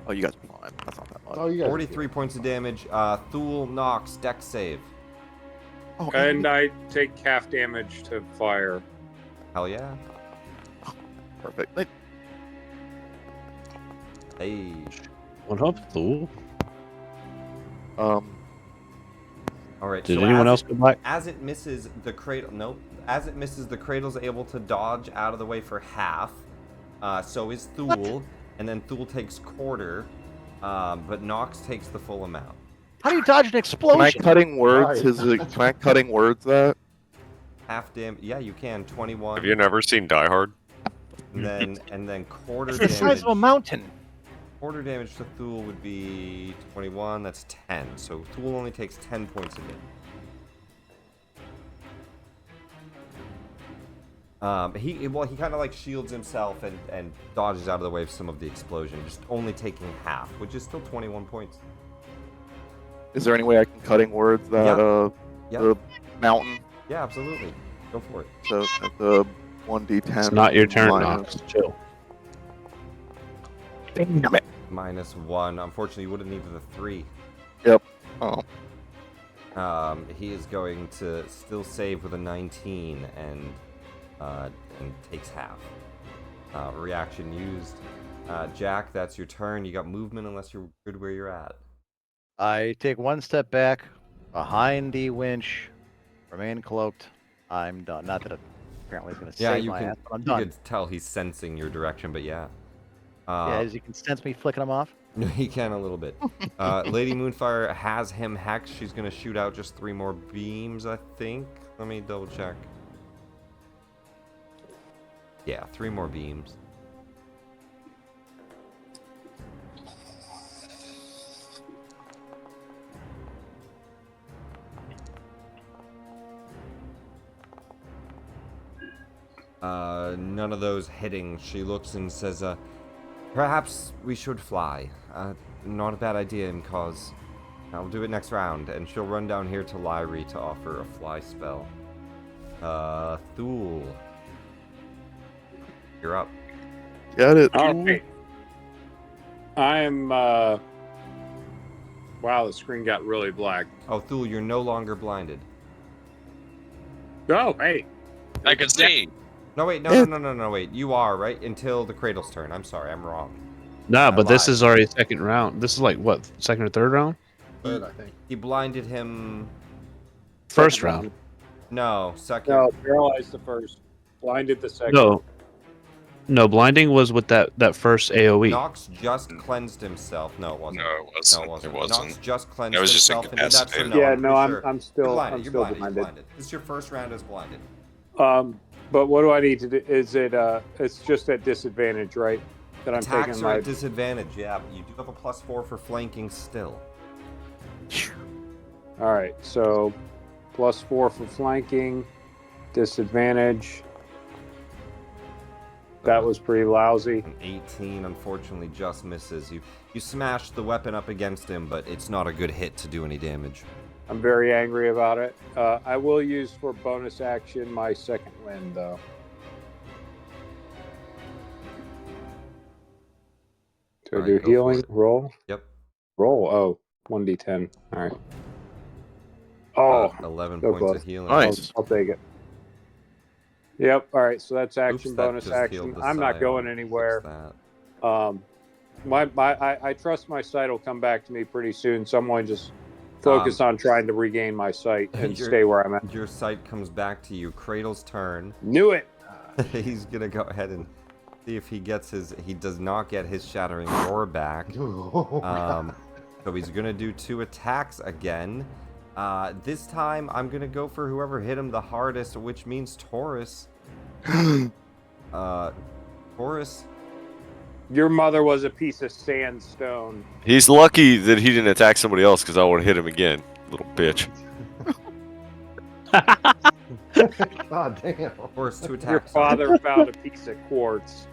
Oh, you guys are fine. That's not that much. Oh, you guys. 43 points of damage. Thule Nox, dex save. Oh, And I take half damage to fire. Hell yeah. perfect. Hey. What up, Thule? All right. Did so anyone as else go back? As it misses the cradle, nope. As it misses, the cradle's able to dodge out of the way for half. So is Thule, and then Thule takes quarter, but Nox takes the full amount. How do you dodge an Can I explosion? cutting words? Right. Can I cutting words that? Half damage. Yeah, you can. 21. Have you never seen Die Hard? And then quarter It's the damage. size of a mountain. Quarter damage to Thule would be 21. That's 10. So Thule only takes 10 points of damage. He kind of like shields himself and dodges out of the way of some of the explosion, just only taking half, which is still 21 points. Is there any way I can cutting words that Yep. the mountain? Yeah, absolutely. Go for it. So at the 1d10. It's not your turn, minus- Nox. Chill. Damn it. -1. Unfortunately, you would have needed a 3. Yep. Oh. He is going to still save with a 19 and takes half. Reaction used. Jack, that's your turn. You got movement unless you're good where you're at. I take one step back behind the winch, remain cloaked. I'm done. Not that it apparently is going to Yeah, save you my can. ass, but I'm You done. could tell he's sensing your direction, but yeah. Yeah, as you can sense me flicking them off. He can a little bit. Lady Moonfire has him hexed. She's gonna shoot out just 3 more beams, I think. Let me double check. Yeah, 3 more beams. None of those hitting. She looks and says, perhaps we should fly. Not a bad idea, in cause I'll do it next round, and she'll run down here to Lyrie to offer a fly spell. Thule. You're up. Got it. Okay. I'm. Wow, the screen got really black. Oh, Thule, you're no longer blinded. Oh, hey. I can see. No, wait, no, wait. You are, right? Until the Cradle's turn. I'm sorry, I'm wrong. Nah, but this lied. is already second round. This is like what, second or third round? Third, I think. He blinded him. First round. No, second. No, paralyzed the first. Blinded the second. No, blinding was with that first AOE. Nox just cleansed himself. No, it wasn't. No, it wasn't. No, it wasn't. It wasn't. Nox just cleansed It was just himself and did that, so incapacitated. no, Yeah, I'm no, pretty I'm sure. I'm still You're blinded. I'm You're still blinded. You're blinded. blinded. This is your first round as blinded. But what do I need to do? Is it it's just at disadvantage, right? That I'm Attacks taking are my at disadvantage, yeah, but you do have a +4 for flanking still. All right, so +4 for flanking, disadvantage. That was pretty lousy. An 18 unfortunately just misses. You smashed the weapon up against him, but it's not a good hit to do any damage. I'm very angry about it. I will use for bonus action my second wind, though. Do I All do right, go for healing? it. Roll? Yep. Roll. Oh, 1d10. All right. Oh, 11 so points close. of healing. Nice. I'll take it. Yep. All right. So that's action, Oops, that bonus just action. healed the I'm not side. going I'll anywhere. fix that. I trust my sight will come back to me pretty soon. Someone just focus on trying to regain my sight and your- stay where I'm at. Your sight comes back to you. Cradle's turn. Knew it. He's gonna go ahead and see if he gets his. He does not get his shattering roar back. So he's gonna do 2 attacks again. This time I'm gonna go for whoever hit him the hardest, which means Taurus. Taurus. Your mother was a piece of sandstone. He's lucky that he didn't attack somebody else because I would have hit him again. Little bitch. God damn. Taurus, 2 attacks. Your father found a piece of quartz.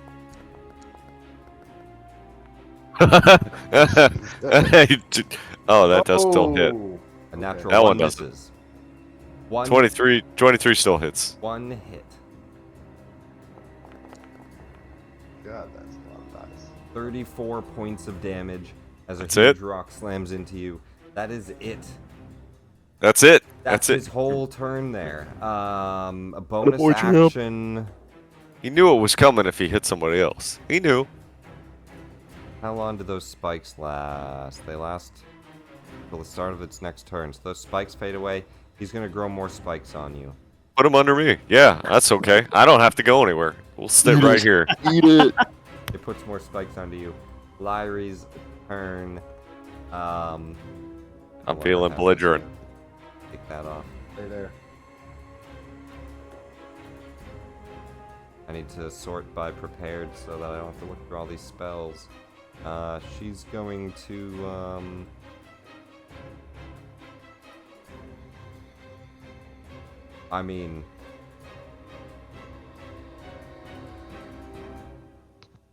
Oh, that does still hit. A natural That 1 one doesn't. misses. 1 23 still hits. 1 hit. God, that's a lot of dice. 34 points of damage as a That's huge it? rock slams into you. That is it. That's it. That's That's it. his whole turn there. A bonus Attaboy, champ. action. He knew it was coming if he hit somebody else. He knew. How long do those spikes last? They last till the start of its next turn. So those spikes fade away. He's gonna grow more spikes on you. Put him under me. Yeah, that's okay. I don't have to go anywhere. We'll stay right here. Eat it. It puts more spikes onto you. Lyrie's turn. I'm whatever feeling happens belligerent. here. Take that off. Stay there. I need to sort by prepared so that I don't have to look through all these spells. She's going to, I mean,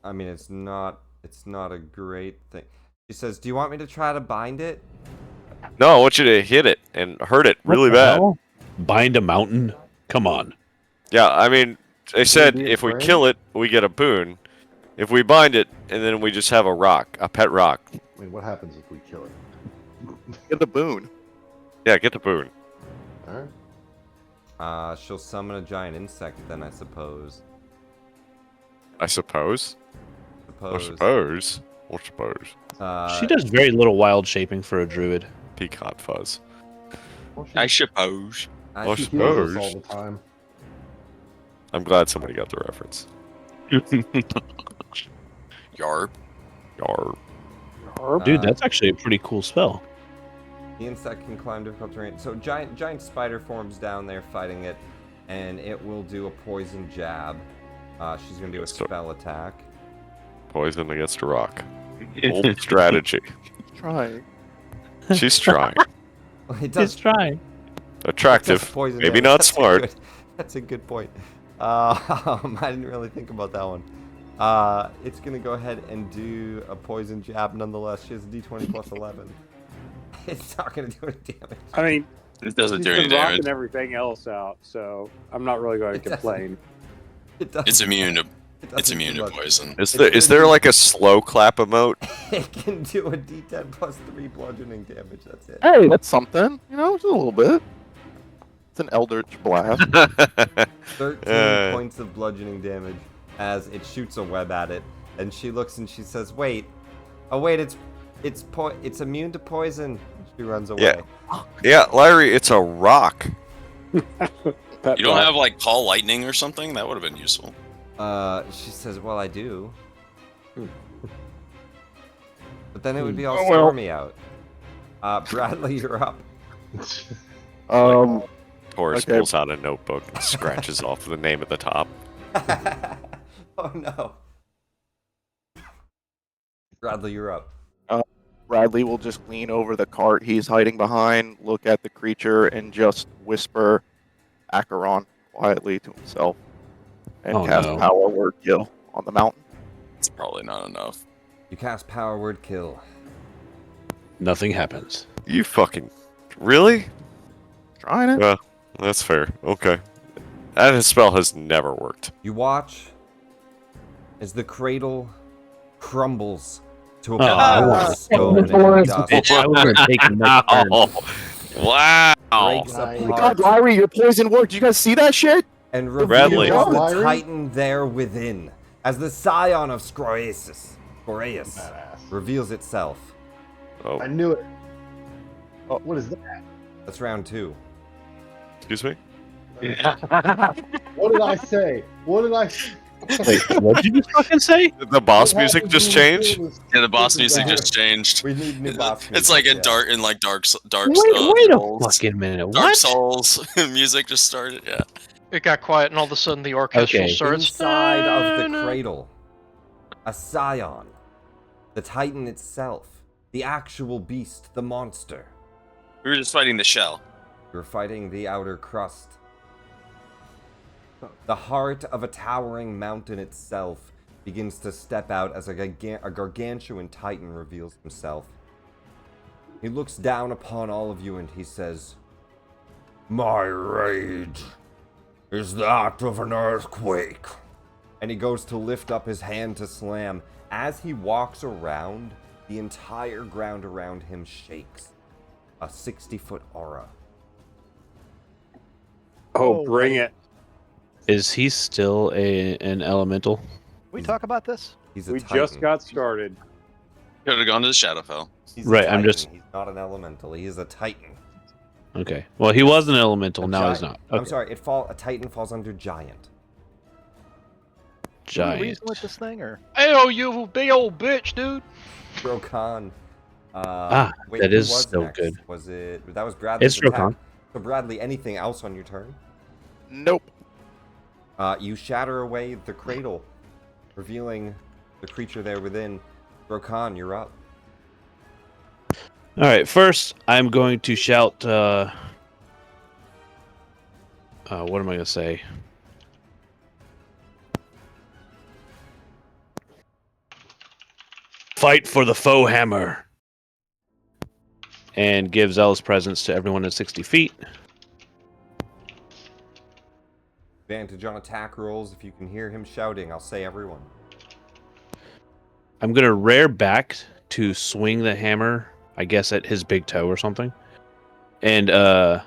it's not a great thing. She says, "Do you want me to try to bind it?" No, I want you to hit it and hurt it really What the bad. hell? Bind a mountain? Come on. Yeah, I mean, they said be if we afraid? kill it, we get a boon. If we bind it, and then we just have a rock, a pet rock. I mean, what happens if we kill it? Get the boon. Yeah, get the boon. Alright. She'll summon a giant insect then, I suppose. I suppose. suppose. What suppose? She does very little wild shaping for a druid. Peacock fuzz. I suppose. I She heals us suppose. all the time. I'm glad somebody got the reference. Yarp. Yarp. Dude, that's actually a pretty cool spell. The insect can climb difficult terrain. So giant spider forms down there fighting it, and it will do a poison jab. She's gonna do a spell attack. Poison against a rock. Old strategy. Trying. She's trying. It does trying. Attractive. poison Maybe damage. not That's a smart. that's a good point. I didn't really think about that one. It's gonna go ahead and do a poison jab nonetheless. She has a d20 plus 11. It's not gonna do any damage. I mean, It doesn't she's do any been damage. rocking everything else out, so I'm not really going to complain. It's immune to doesn't it's immune do to much. poison. Is there like a slow clap emote? It can do a d10 plus 3 bludgeoning damage. That's it. Hey, that's something. You know, just a little bit. It's an Eldritch Blast. 13 points of bludgeoning damage as it shoots a web at it, and she looks and she says, "Wait, it's immune to poison." She runs away. Yeah, Larry, it's a rock. You don't have like call lightning or something? That would have been useful. She says, "Well, I do." But then it would be all Oh, well. stormy out. Bradley, you're up. Horace Okay. pulls out a notebook and scratches off the name at the top. Oh no. Bradley, you're up. Bradley will just lean over the cart he's hiding behind, look at the creature, and just whisper Acheron quietly to himself and Oh, cast no. Power Word Kill on the mountain. It's probably not enough. You cast Power Word Kill. Nothing happens. You fucking... Really? Trying it. Yeah, that's fair. Okay. That spell has never worked. You watch as the cradle crumbles to a Oh, pile I of want stone and dust. Bitch, I would have taken that turn. Wow! Breaks Oh my apart God, Larry, your poison worked. Did you guys see that shit? and Bradley. reveals the Larry? titan there within as the scion of Scroeus Badass. reveals itself. Oh, I knew it. Oh, what is that? That's round 2. excuse me? What did I say? What did I Wait, what did you fucking say? Did the boss music just change? Yeah, the boss music just changed. We need new boss It's like music, in dark Wait a Souls. fucking minute. Dark What? Souls music just started. Yeah. It got quiet, and all of a sudden the orchestral Okay. starts. Inside of the cradle, a scion, the titan itself, the actual beast, the monster. We were just fighting the shell. You're fighting the outer crust. The heart of a towering mountain itself begins to step out as a gargantuan titan reveals himself. He looks down upon all of you and he says, "My rage is that of an earthquake." And he goes to lift up his hand to slam. As he walks around, the entire ground around him shakes. A 60-foot aura. Oh, bring it. Is he still an elemental? We talk about this? He's a We titan. just got started. Could have gone to the Shadowfell. He's a Right, I'm titan. just- He's not an elemental. He is a titan. Okay. Well, he was an elemental. A Now he's giant. not. I'm Okay. sorry. A titan falls under giant. Any Giant. reason with this thing, or Hey, you big old bitch, dude. Rokan. That who is was so next? good. Was it? That was Bradley's It's attack. Rokan. So Bradley, anything else on your turn? Nope. You shatter away the cradle, revealing the creature there within. Rokan, you're up. All right. First, I'm going to shout. What am I going to say? Fight for the foe hammer. And give zealous presence to everyone at 60 feet. Advantage on attack rolls. If you can hear him shouting, I'll say everyone. I'm going to rear back to swing the hammer, I guess, at his big toe or something. And the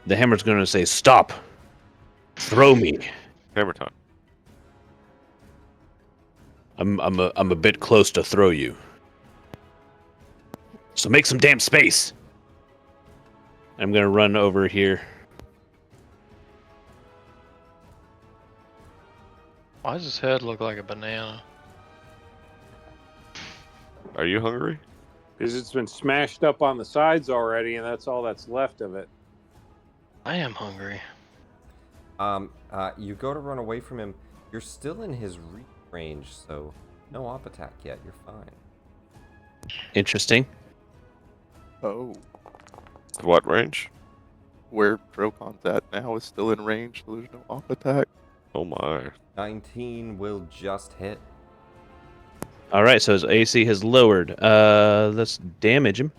hammer's going to say, "Stop. Throw me." Hammer time. I'm a bit close to throw you. So make some damn space. I'm gonna run over here. Why does his head look like a banana? Are you hungry? Because it's been smashed up on the sides already, and that's all that's left of it. I am hungry. You go to run away from him. You're still in his reach range, so no op attack yet. You're fine. Interesting. Oh, What range? where Drokon's at now is still in range, so there's no op attack. Oh my. 19 will just hit. All right, so his AC has lowered. Let's damage him.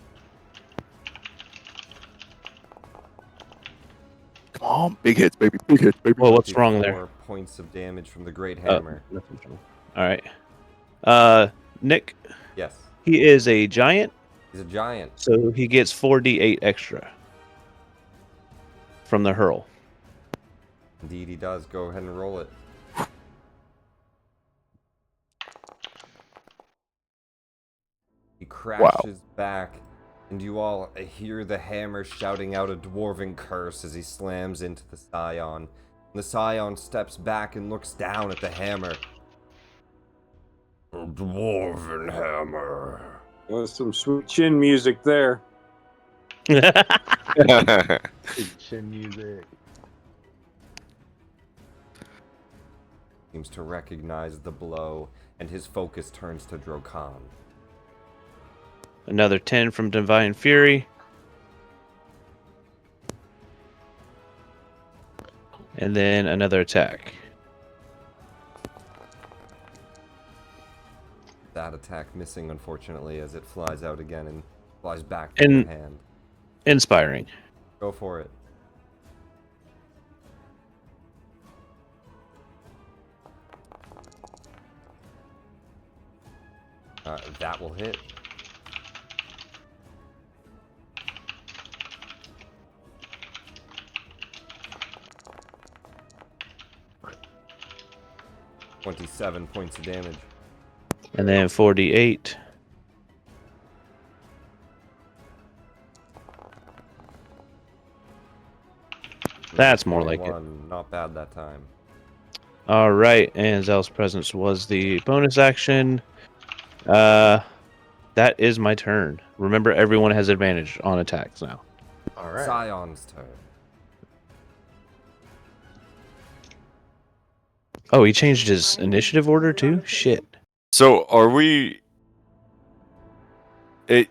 Come on, big hits, baby, big hits, baby. Whoa, what's wrong there? 4 points of damage from the Great Hammer. Nothing's wrong. All right. Nick, Yes, he is a giant, he's a giant. so he gets 4d8 extra from the hurl. Indeed, he does. Go ahead and roll it. He crashes back, and you all hear the hammer shouting out a dwarven curse as he slams into the scion. The scion steps back and looks down at the hammer. A dwarven hammer. There's some sweet chin music there. Chin music. Seems to recognize the blow, and his focus turns to Drokan. Another 10 from Divine Fury. And then another attack. That attack missing, unfortunately, as it flies out again and flies back to And- your hand. Inspiring. Go for it. That will hit. $27 points of damage. And then 4d8. That's more like it. 21. Not bad that time. All right, and Zell's presence was the bonus action. That is my turn. Remember, everyone has advantage on attacks now. All right. Scion's turn. Oh, he changed his initiative order too? Shit. So are we?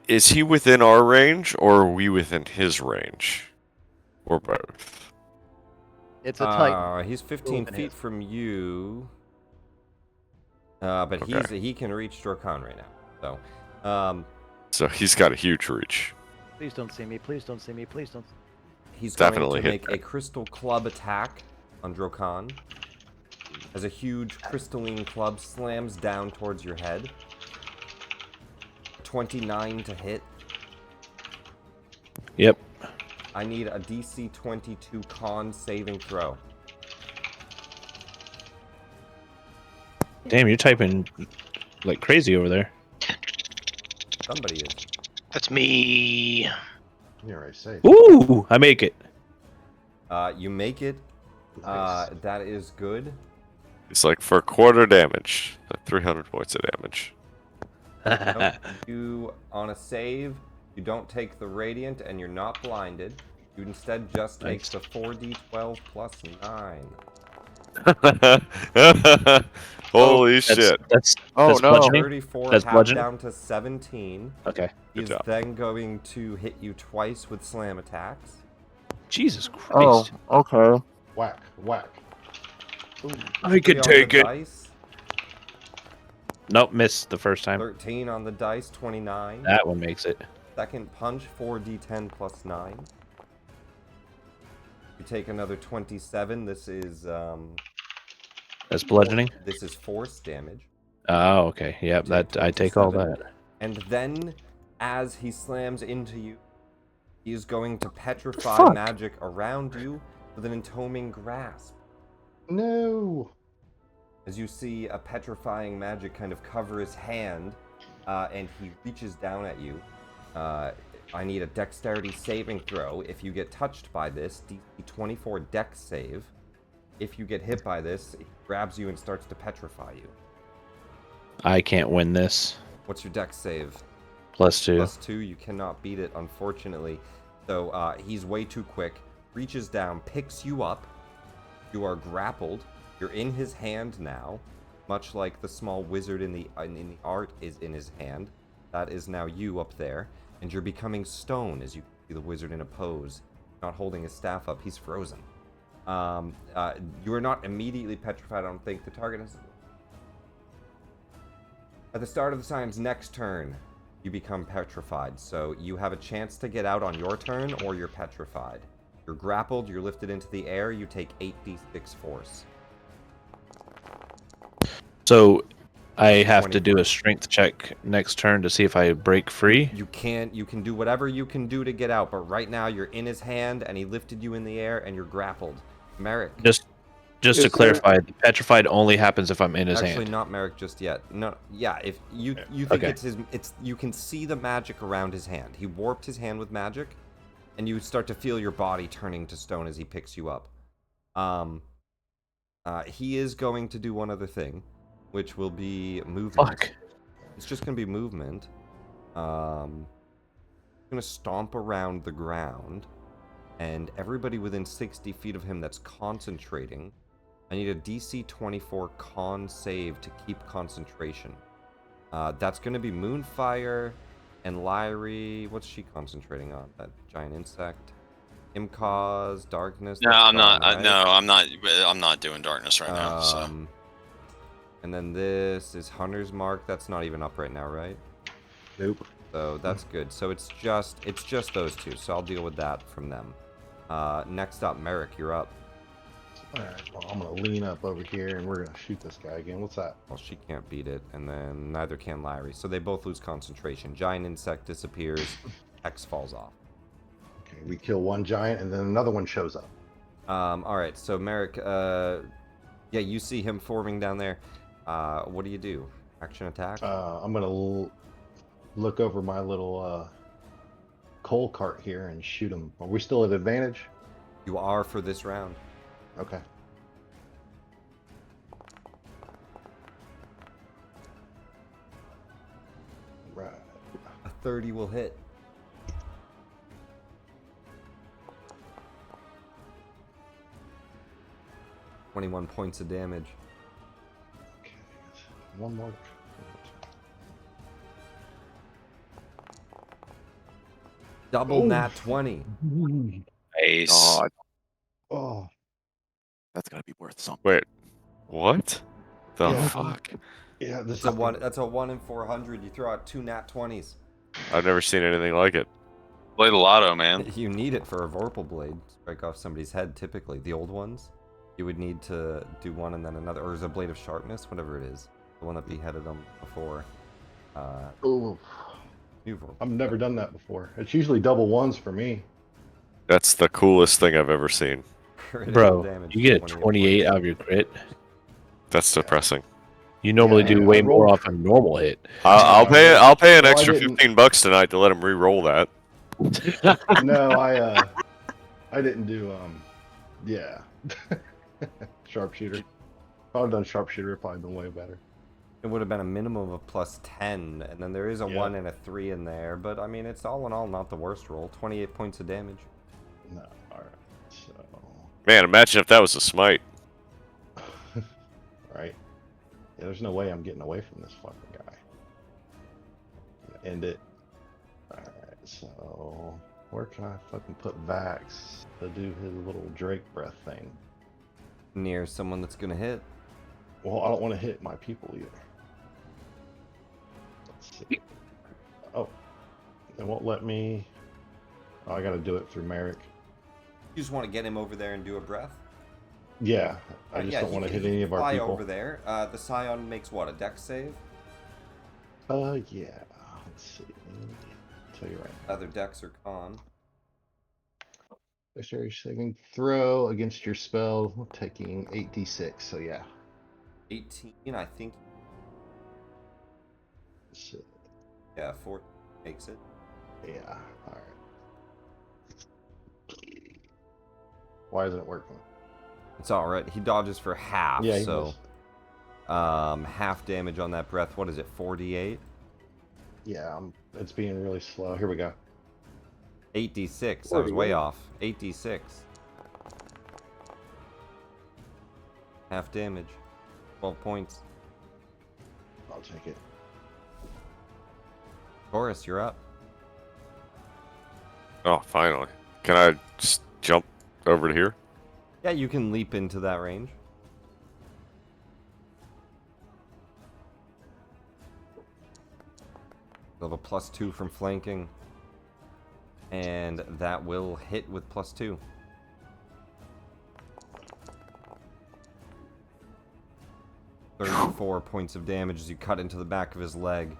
Is he within our range, or are we within his range, or both? It's a titan. He's 15 Moving feet his. from you. But Okay. he can reach Drokan right now. So, So he's got a huge reach. Please don't see me. Please don't see me. Please don't. he's Definitely going hit to make a crystal club attack on Drokan. As a huge crystalline club slams down towards your head. 29 to hit. Yep. I need a DC 22 con saving throw. Damn, you're typing like crazy over there. Somebody is. That's me. You're right, safe. Ooh, I make it. You make it. Nice. That is good. It's like for quarter damage, like 300 points of damage. Nope. You, on a save, you don't take the radiant and you're not blinded. You instead just take Nice. the 4d12 plus 9. Holy That's, shit! That's Oh, that's no. bludgeoning? 34 That's half bludgeoning? down to 17. Okay. Good He's job. then going to hit you twice with slam attacks. Jesus Christ. Oh, okay. Whack, whack. I Three on the dice, Nope, missed the first time. 13 on the dice, 29. That one makes it. Second punch, 4d10 plus 9. You take another 27. This is That's bludgeoning. This is force damage. Oh, okay. Yep, Take that I take all 27. that. And then, as he slams into you, he is going to petrify Fuck. magic around you with an entombing grasp. No. as you see a petrifying magic kind of cover his hand, and he reaches down at you. I need a dexterity saving throw. If you get touched by this, DC 24 dex save. If you get hit by this, he grabs you and starts to petrify you. I can't win this. What's your dex save? +2. +2. You cannot beat it, unfortunately. So he's way too quick. Reaches down, picks you up. You are grappled. You're in his hand now, much like the small wizard in the art is in his hand. That is now you up there, and you're becoming stone as you see the wizard in a pose, not holding his staff up. He's frozen. You are not immediately petrified. I don't think the target is. At the start of the Scien's next turn, you become petrified. So you have a chance to get out on your turn, or you're petrified. You're grappled. You're lifted into the air. You take 8d6 force. So I have to do a strength check next turn to see if I break free. You can do whatever you can do to get out, but right now you're in his hand and he lifted you in the air and you're grappled. Merrick. Just to clarify, the petrified only happens if I'm in his hand. Actually, not Merrick just yet. No, yeah, if you think Okay. it's you can see the magic around his hand. He warped his hand with magic, and you start to feel your body turning to stone as he picks you up. He is going to do one other thing, which will be movement. Fuck. It's just going to be movement. Going to stomp around the ground, and everybody within 60 feet of him that's concentrating, I need a DC 24 con save to keep concentration. That's going to be Moonfire and Lyrie. What's she concentrating on? That giant insect? Imcause, darkness. No, that's I'm not. gone, right? No, I'm not doing darkness right now. So. And then this is Hunter's Mark. That's not even up right now, right? Nope. So that's good. So it's just those two. So I'll deal with that from them. Next up, Merrick, you're up. Alright, well, I'm gonna lean up over here and we're gonna shoot this guy again. What's that? Well, she can't beat it, and then neither can Lyrie. So they both lose concentration. Giant insect disappears. X falls off. Okay, we kill one giant and then another one shows up. All right. So Merrick, yeah, you see him forming down there. What do? Action attack? I'm gonna look over my little coal cart here and shoot him. Are we still at advantage? You are for this round. Okay. Right. A 30 will hit. $21 points of damage. Okay. One more. Double Oh. nat 20. Ace. God, Oh. that's gotta be worth something. Wait, what? The Yeah. fuck? Yeah, this That's a 1 in 400. You throw out 2 nat 20s. I've never seen anything like it. Play the lotto, man. You need it for a Vorpal Blade. Strike off somebody's head, typically. The old ones, you would need to do one and then another. Or is it a Blade of Sharpness? Whatever it is. The one that beheaded them before. Oh. New Vorpal. I've never done that before. It's usually double ones for me. That's the coolest thing I've ever seen. Critical Bro, damage, you get a 28 28 points. out of your crit. That's depressing. You normally Yeah, do I way rolled- more off a normal hit. I'll pay. I'll pay an Well, I extra didn't- $15 tonight to let him re-roll that. No, I didn't do yeah. Sharpshooter. If I'd done sharpshooter, it'd probably been way better. It would have been a minimum of plus 10, and then there is a Yeah. 1 and a 3 in there, but I mean, it's all in all not the worst roll. 28 points of damage. No, alright. So Man, imagine if that was a smite. right. Yeah, there's no way I'm getting away from this fucking guy. End it. Alright, so where can I fucking put Vax to do his little Drake breath thing? Near someone that's gonna hit. Well, I don't want to hit my people either. Let's see. Oh, it won't let me. Oh, I gotta do it through Merrick. You just want to get him over there and do a breath? Yeah, I just Yeah, don't he want to can- hit he any can of our fly people. over there. The Scion makes what, a dex save? Yeah. Let's see. Tell you right. Either dex or con. Dexterity saving throw against your spell, taking 8d6. So yeah. 18, I think. Shit. Yeah, 4 makes it. Yeah. All right. Why isn't it working? It's all right. He dodges for half, Yeah, he so missed. half damage on that breath. What is it? 48. Yeah, it's being really slow. Here we go. 8d6. I was way 48. off. 8d6. Half damage. 12 points. I'll take it. Chorus, you're up. Oh, finally. Can I just jump over to here? Yeah, you can leap into that range. You'll have a +2 from flanking. And that will hit with +2. .34 points of damage as you cut into the back of his leg.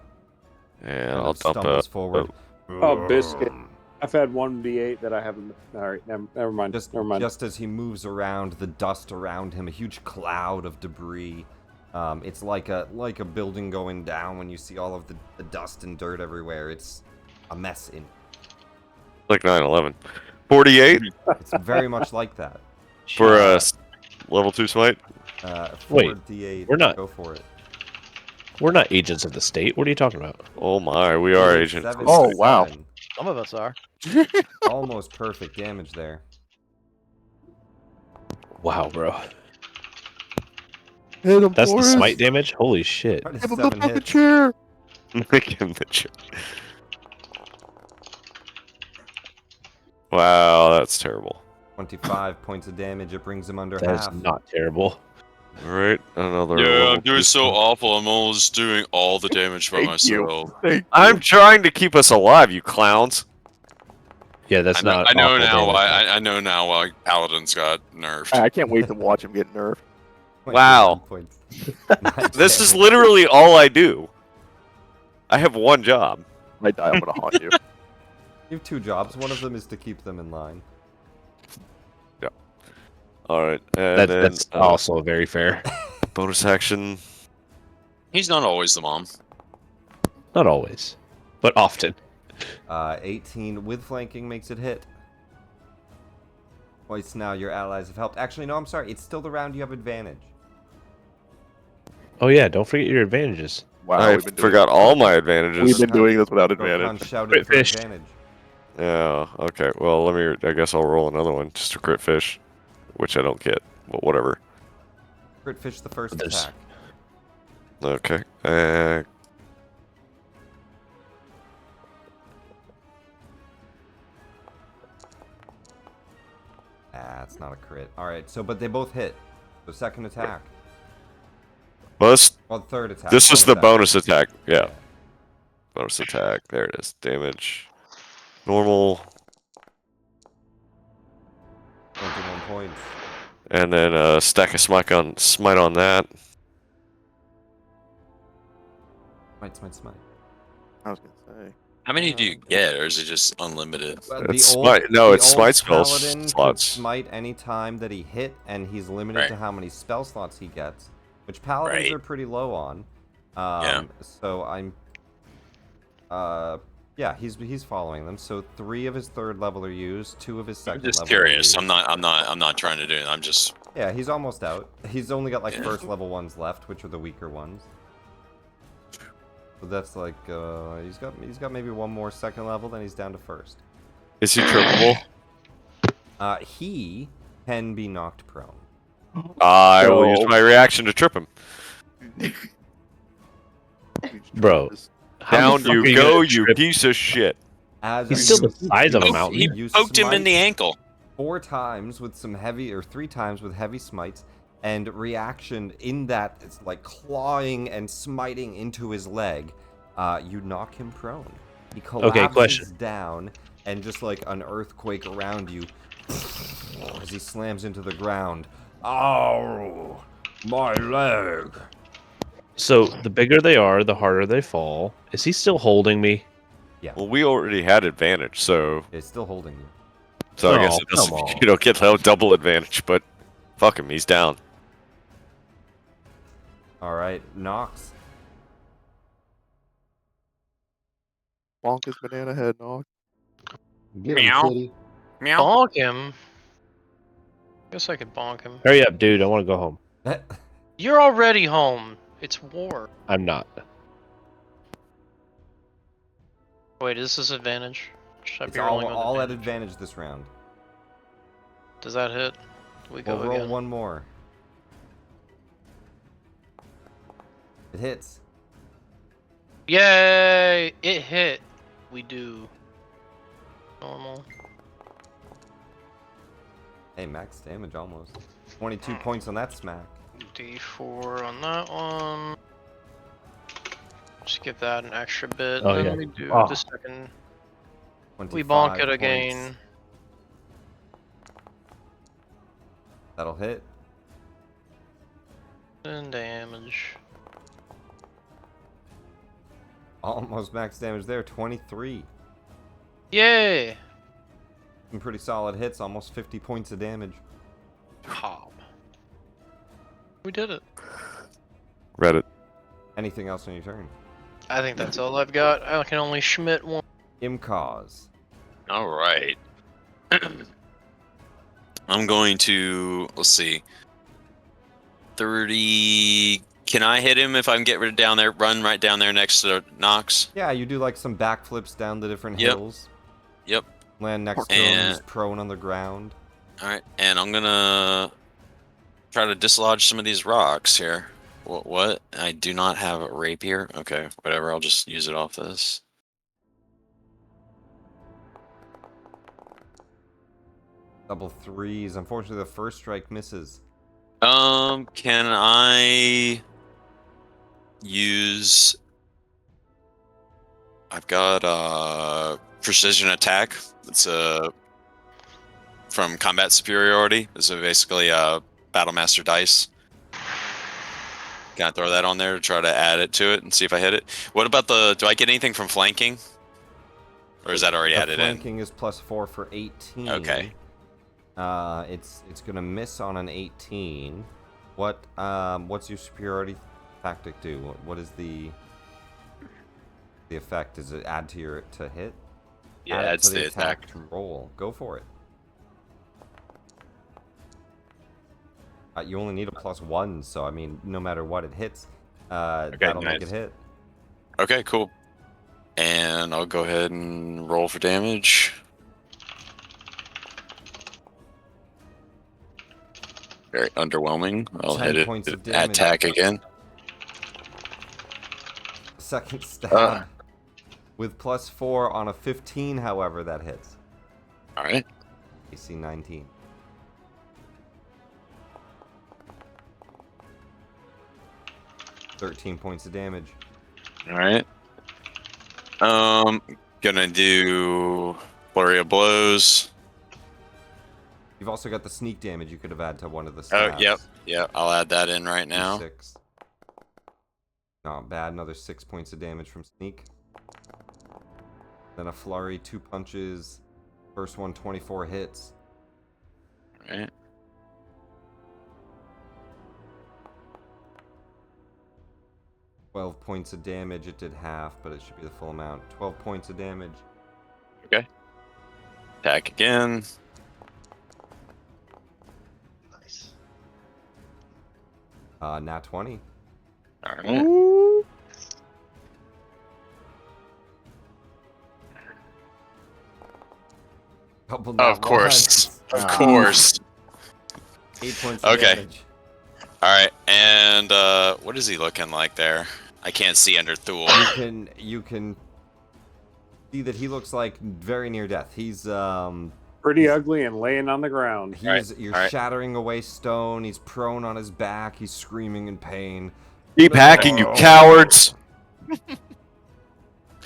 And Kind I'll of dump stumbles a. forward. Oh, biscuit. I've had 1d8 that I haven't. All right, never mind. Never mind. Just as he moves around, the dust around him, a huge cloud of debris. It's like a building going down when you see all of the dust and dirt everywhere. It's a mess in. Like 9/11. 48 It's very much like that. for a level 2 smite. Wait, 4d8. we're not- Go for it. We're not agents of the state. What are you talking about? Oh my, we are agents. 7, Oh, wow. 7. Some of us are. Almost perfect damage there. Wow, bro. Hit him, That's the Forrest. smite damage? Holy shit. Give him the 7 fucking hits. chair. Give him the chip. Wow, that's terrible. 25 points of damage. It brings him under That is half. not terrible. Alright, another Yeah, level I'm doing 2 so smite. awful. I'm almost doing all the damage by Thank you. myself. Thank I'm trying to keep us alive, you clowns. Yeah, that's I know, not. I know awful now damage. why. I know now why Paladins got nerfed. I can't wait to watch him get nerfed. 21 Wow. points. This is literally all I do. I have one job. I die, I'm gonna haunt you. You have 2 jobs. One of them is to keep them in line. Alright, and That's then also very fair. bonus action. He's not always the mom. Not always, but often. 18 with flanking makes it hit. Twice now your allies have helped. Actually, no, I'm sorry. It's still the round you have advantage. Oh yeah, don't forget your advantages. Wow, I we've been doing forgot this. all my We've advantages. been doing this without Rokan advantage. shouted Crit for fish. advantage. Yeah, okay. Well, I guess I'll roll another one just to crit fish, which I don't get, but whatever. Crit fish the first There's- attack. Okay. It's not a crit. Alright, so, but they both hit. So second attack. Plus, Well, third attack. this is the attack. bonus attack. Yeah. Bonus attack. There it is. Damage. Normal. 21 points. And then a stack of smite on that. Smite. I was gonna say. How many do you get, or is it just unlimited? It's smite. No, the it's old smite spell paladin could slots. smite any time that he hit, and he's limited Right. to how many spell slots he gets, which paladins Right. are pretty low on. Yeah. So I'm. Yeah, he's following them. So 3 of his 3rd level are used, 2 of his I'm second just level. curious. Are I'm used. not trying to do it. I'm just. Yeah, he's almost out. He's only got like Yeah. 1st level ones left, which are the weaker ones. So that's like he's got maybe one more 2nd level, then he's down to 1st. Is he trippable? He can be knocked prone. I will use So- my reaction to trip him. Bro, How Down the fuck are you you go, gonna you trip- piece of shit. As He's you still the size of a He mountain. You poked him in smite the ankle. 4 times with some heavy, or 3 times with heavy smites, and reaction in that it's like clawing and smiting into his leg. You knock him prone. He collapses question. down, and just like an earthquake around you, as he slams into the ground. Oh, my leg! So the bigger they are, the harder they fall. Is he still holding me? Well, we already had advantage, so It's still holding you. I guess it come doesn't. on. You don't get double advantage, but fuck him, he's down. All right, Nox. Bonk his banana head, Nog. Get him, Meow. kitty. Meow. Bonk him. Guess I could bonk him. Hurry up, dude. I want to go home. You're already home. It's war. I'm not. Wait, is this advantage? Should I It's be rolling with all at advantage? advantage this round. Does that hit? We go We'll roll again. one more. It hits. Yay! It hit. We do. Normal. Hey, max damage almost. 22 points on that smack. D4 on that one. Just give that an extra bit. Oh, then yeah. we do Oh. the second. We 25 bonk it points. again. That'll hit. And damage. Almost max damage there. 23. Yay! Some pretty solid hits. Almost 50 points of damage. Hob. We did it. Reddit. Anything else on your turn? I think that's all I've got. I can only Schmidt one. Imcause. All right. I'm going to, let's see, 30. Can I hit him if I can get rid down there, run right down there next to Nox? Yeah, you do like some backflips down the different Yep. hills. Yep. Land next to him. He's And- prone on the ground. All right, and I'm gonna try to dislodge some of these rocks here. What? I do not have a rapier. Okay, whatever. I'll just use it off this. Double threes. Unfortunately, the first strike misses. Can I use? I've got precision attack. It's from combat superiority. It's basically Battlemaster dice. Can I throw that on there to try to add it to it and see if I hit it? What about the? Do I get anything from flanking? Or is that already The added in? flanking is +4 for 18. Okay. It's gonna miss on an 18. What's your superiority tactic do? What is the effect? Does it add to your hit? Yeah, Add it it's to the attack. roll. Go for it. You only need a +1, so I mean, no matter what it hits, that'll make it nice. hit. Okay, cool. And I'll go ahead and roll for damage. Very underwhelming. I'll 10 hit points it. of damage. Attack again. Second stab with +4 on a 15. However, that hits. All right. AC 19. $13 points of damage. All right. Gonna do flurry of blows. You've also got the sneak damage you could have added to one of the Oh, stabs. yep. I'll add that in right now. 6. Not bad. Another 6 points of damage from sneak. Then a flurry, 2 punches. First one, 24 hits. All right. $12 points of damage. It did half, but it should be the full amount. 12 points of damage. Okay. Attack again. Nice. Nat 20. All right. Couple Oh, nat of course. ones. Of course. 8 points of Okay. damage. All right. And what is he looking like there? I can't see under Thule. You can see that he looks like very near death. He's Pretty ugly and laying on the ground. you're alright. shattering away stone. He's prone on his back. He's screaming in pain. Keep hacking, you cowards!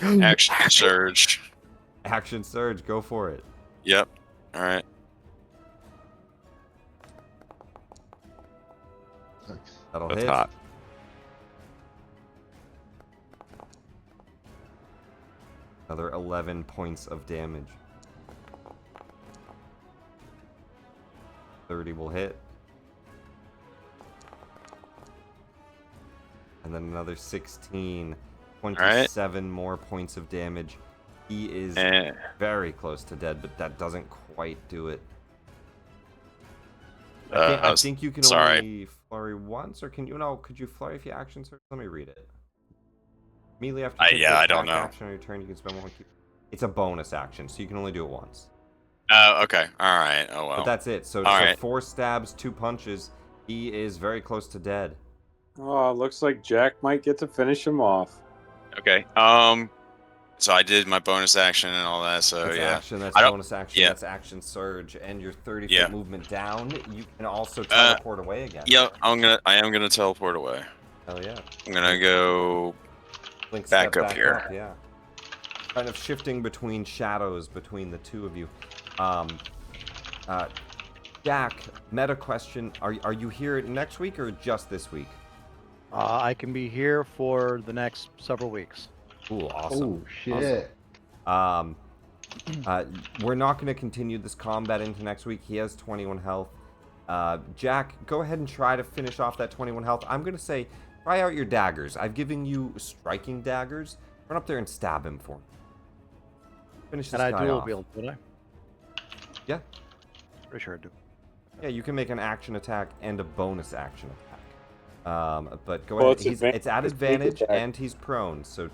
Action surge. Action surge. Go for it. Yep. All right. That'll That's hit. hot. Another 11 points of damage. 30 will hit. and then another 16. right. 27 more points of damage. He is Eh. very close to dead, but that doesn't quite do it. I think you can sorry. only flurry once, or can you? No, could you flurry if you action search? Let me read it. Immediately after you take the I don't attack know. action on your turn, you can spend one key. It's a bonus action, so you can only do it once. Oh, okay. All right. Oh well. But that's it. So, All right. 4 stabs, 2 punches. He is very close to dead. Oh, looks like Jack might get to finish him off. Okay. So I did my bonus action and all that. So That's yeah. action, that's I don't- bonus action, yeah. that's action surge, and your 30-foot Yeah. movement down. You can also teleport away again. Yep. I am gonna teleport away. Hell yeah. I'm gonna go Link back step up here. Up, yeah. Kind of shifting between shadows between the two of you. Jack, meta question: Are you here next week or just this week? I can be here for the next several weeks. Cool, awesome. Oh shit. Awesome. We're not going to continue this combat into next week. He has 21 health. Jack, go ahead and try to finish off that 21 health. I'm going to say, try out your daggers. I've given you striking daggers. Run up there and stab him for me. Finish this And guy I dual off. wield, did I? Yeah. Pretty sure I do. Yeah, you can make an action attack and a bonus action attack. But go Well, ahead. It's at it's advantage attack. and he's prone. So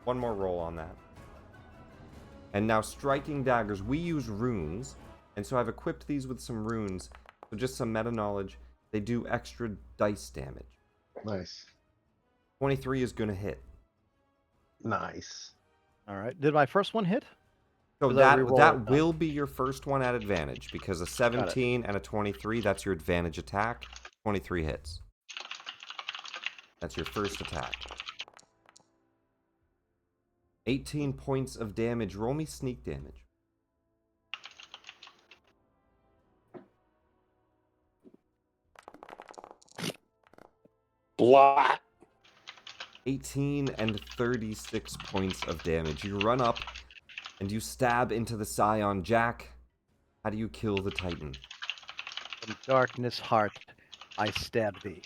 one more roll on that. And now striking daggers. We use runes, and so I've equipped these with some runes. So just some meta knowledge. They do extra dice damage. Nice. 23 is gonna hit. Nice. All right. Did my first one hit? So Does that that reroll that it? will be your first one at advantage because a 17 and a 23. That's your advantage attack. 23 hits. That's your first attack. 18 points of damage. Roll me sneak damage. Blah. 18 and 36 points of damage. You run up and you stab into the scion. Jack, how do you kill the Titan? From darkness heart, I stab thee.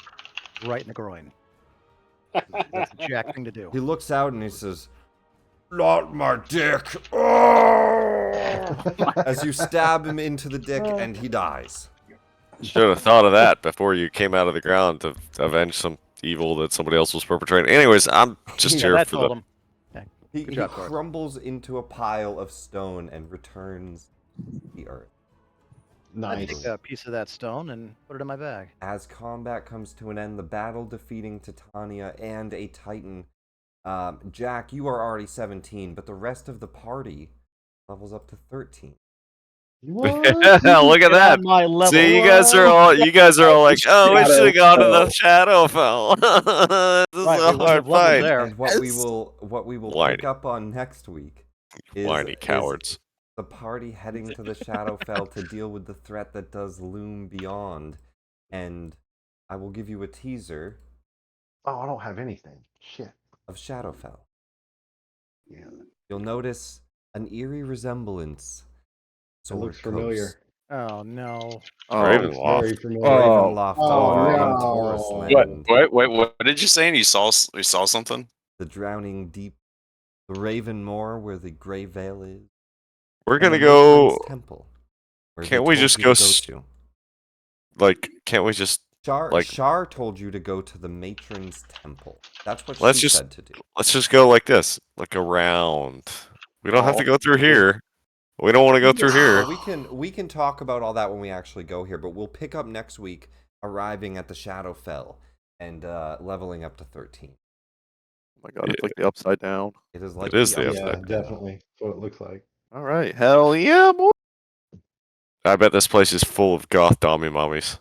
Right in the groin. That's a Jack thing to do. He looks out and he says, "Not my dick!" Oh! As you stab him into the dick and he dies. Should have thought of that before you came out of the ground to avenge some evil that somebody else was perpetrating. Anyways, I'm just Yeah, here that for told the. him. Okay. He Good job, Garth. crumbles into a pile of stone and returns to the earth. I Nice. take a piece of that stone and put it in my bag. As combat comes to an end, the battle defeating Titania and a Titan. Jack, you are already 17, but the rest of the party levels up to 13. What? Look at that. My level. See, you guys are all like, oh, we should have gone to the Shadowfell. This is Right, a we wouldn't hard have leveled fight. there. And what we will Whiny. pick up on next week is, Whiny cowards. the party heading to the Shadowfell to deal with the threat that does loom beyond. And I will give you a teaser Oh, I don't have anything. Shit. of Shadowfell. Yeah. You'll notice an eerie resemblance. It looks familiar. Oh no. Oh, Ravenloft. Very familiar. Ravenloft Oh, over in no. Taurus What? land. What did you say? And you saw something? The drowning deep, the Raven Moor where the Grayvale is. We're and gonna the go. Matron's Temple, where he Can't we told just you go? to. Like, can't we just? Shar, like- Shar told you to go to the Matron's Temple. That's what Let's she just- said to do. Let's just go like this, like around. We don't have to go through here. We don't want to go through here. We can talk about all that when we actually go here, but we'll pick up next week, arriving at the Shadowfell and leveling up to 13. Oh my god, it's like the upside down. It is like is the Yeah, upside down. definitely. That's what it looks like. All right, hell yeah, boy. I bet this place is full of goth dommy mommies.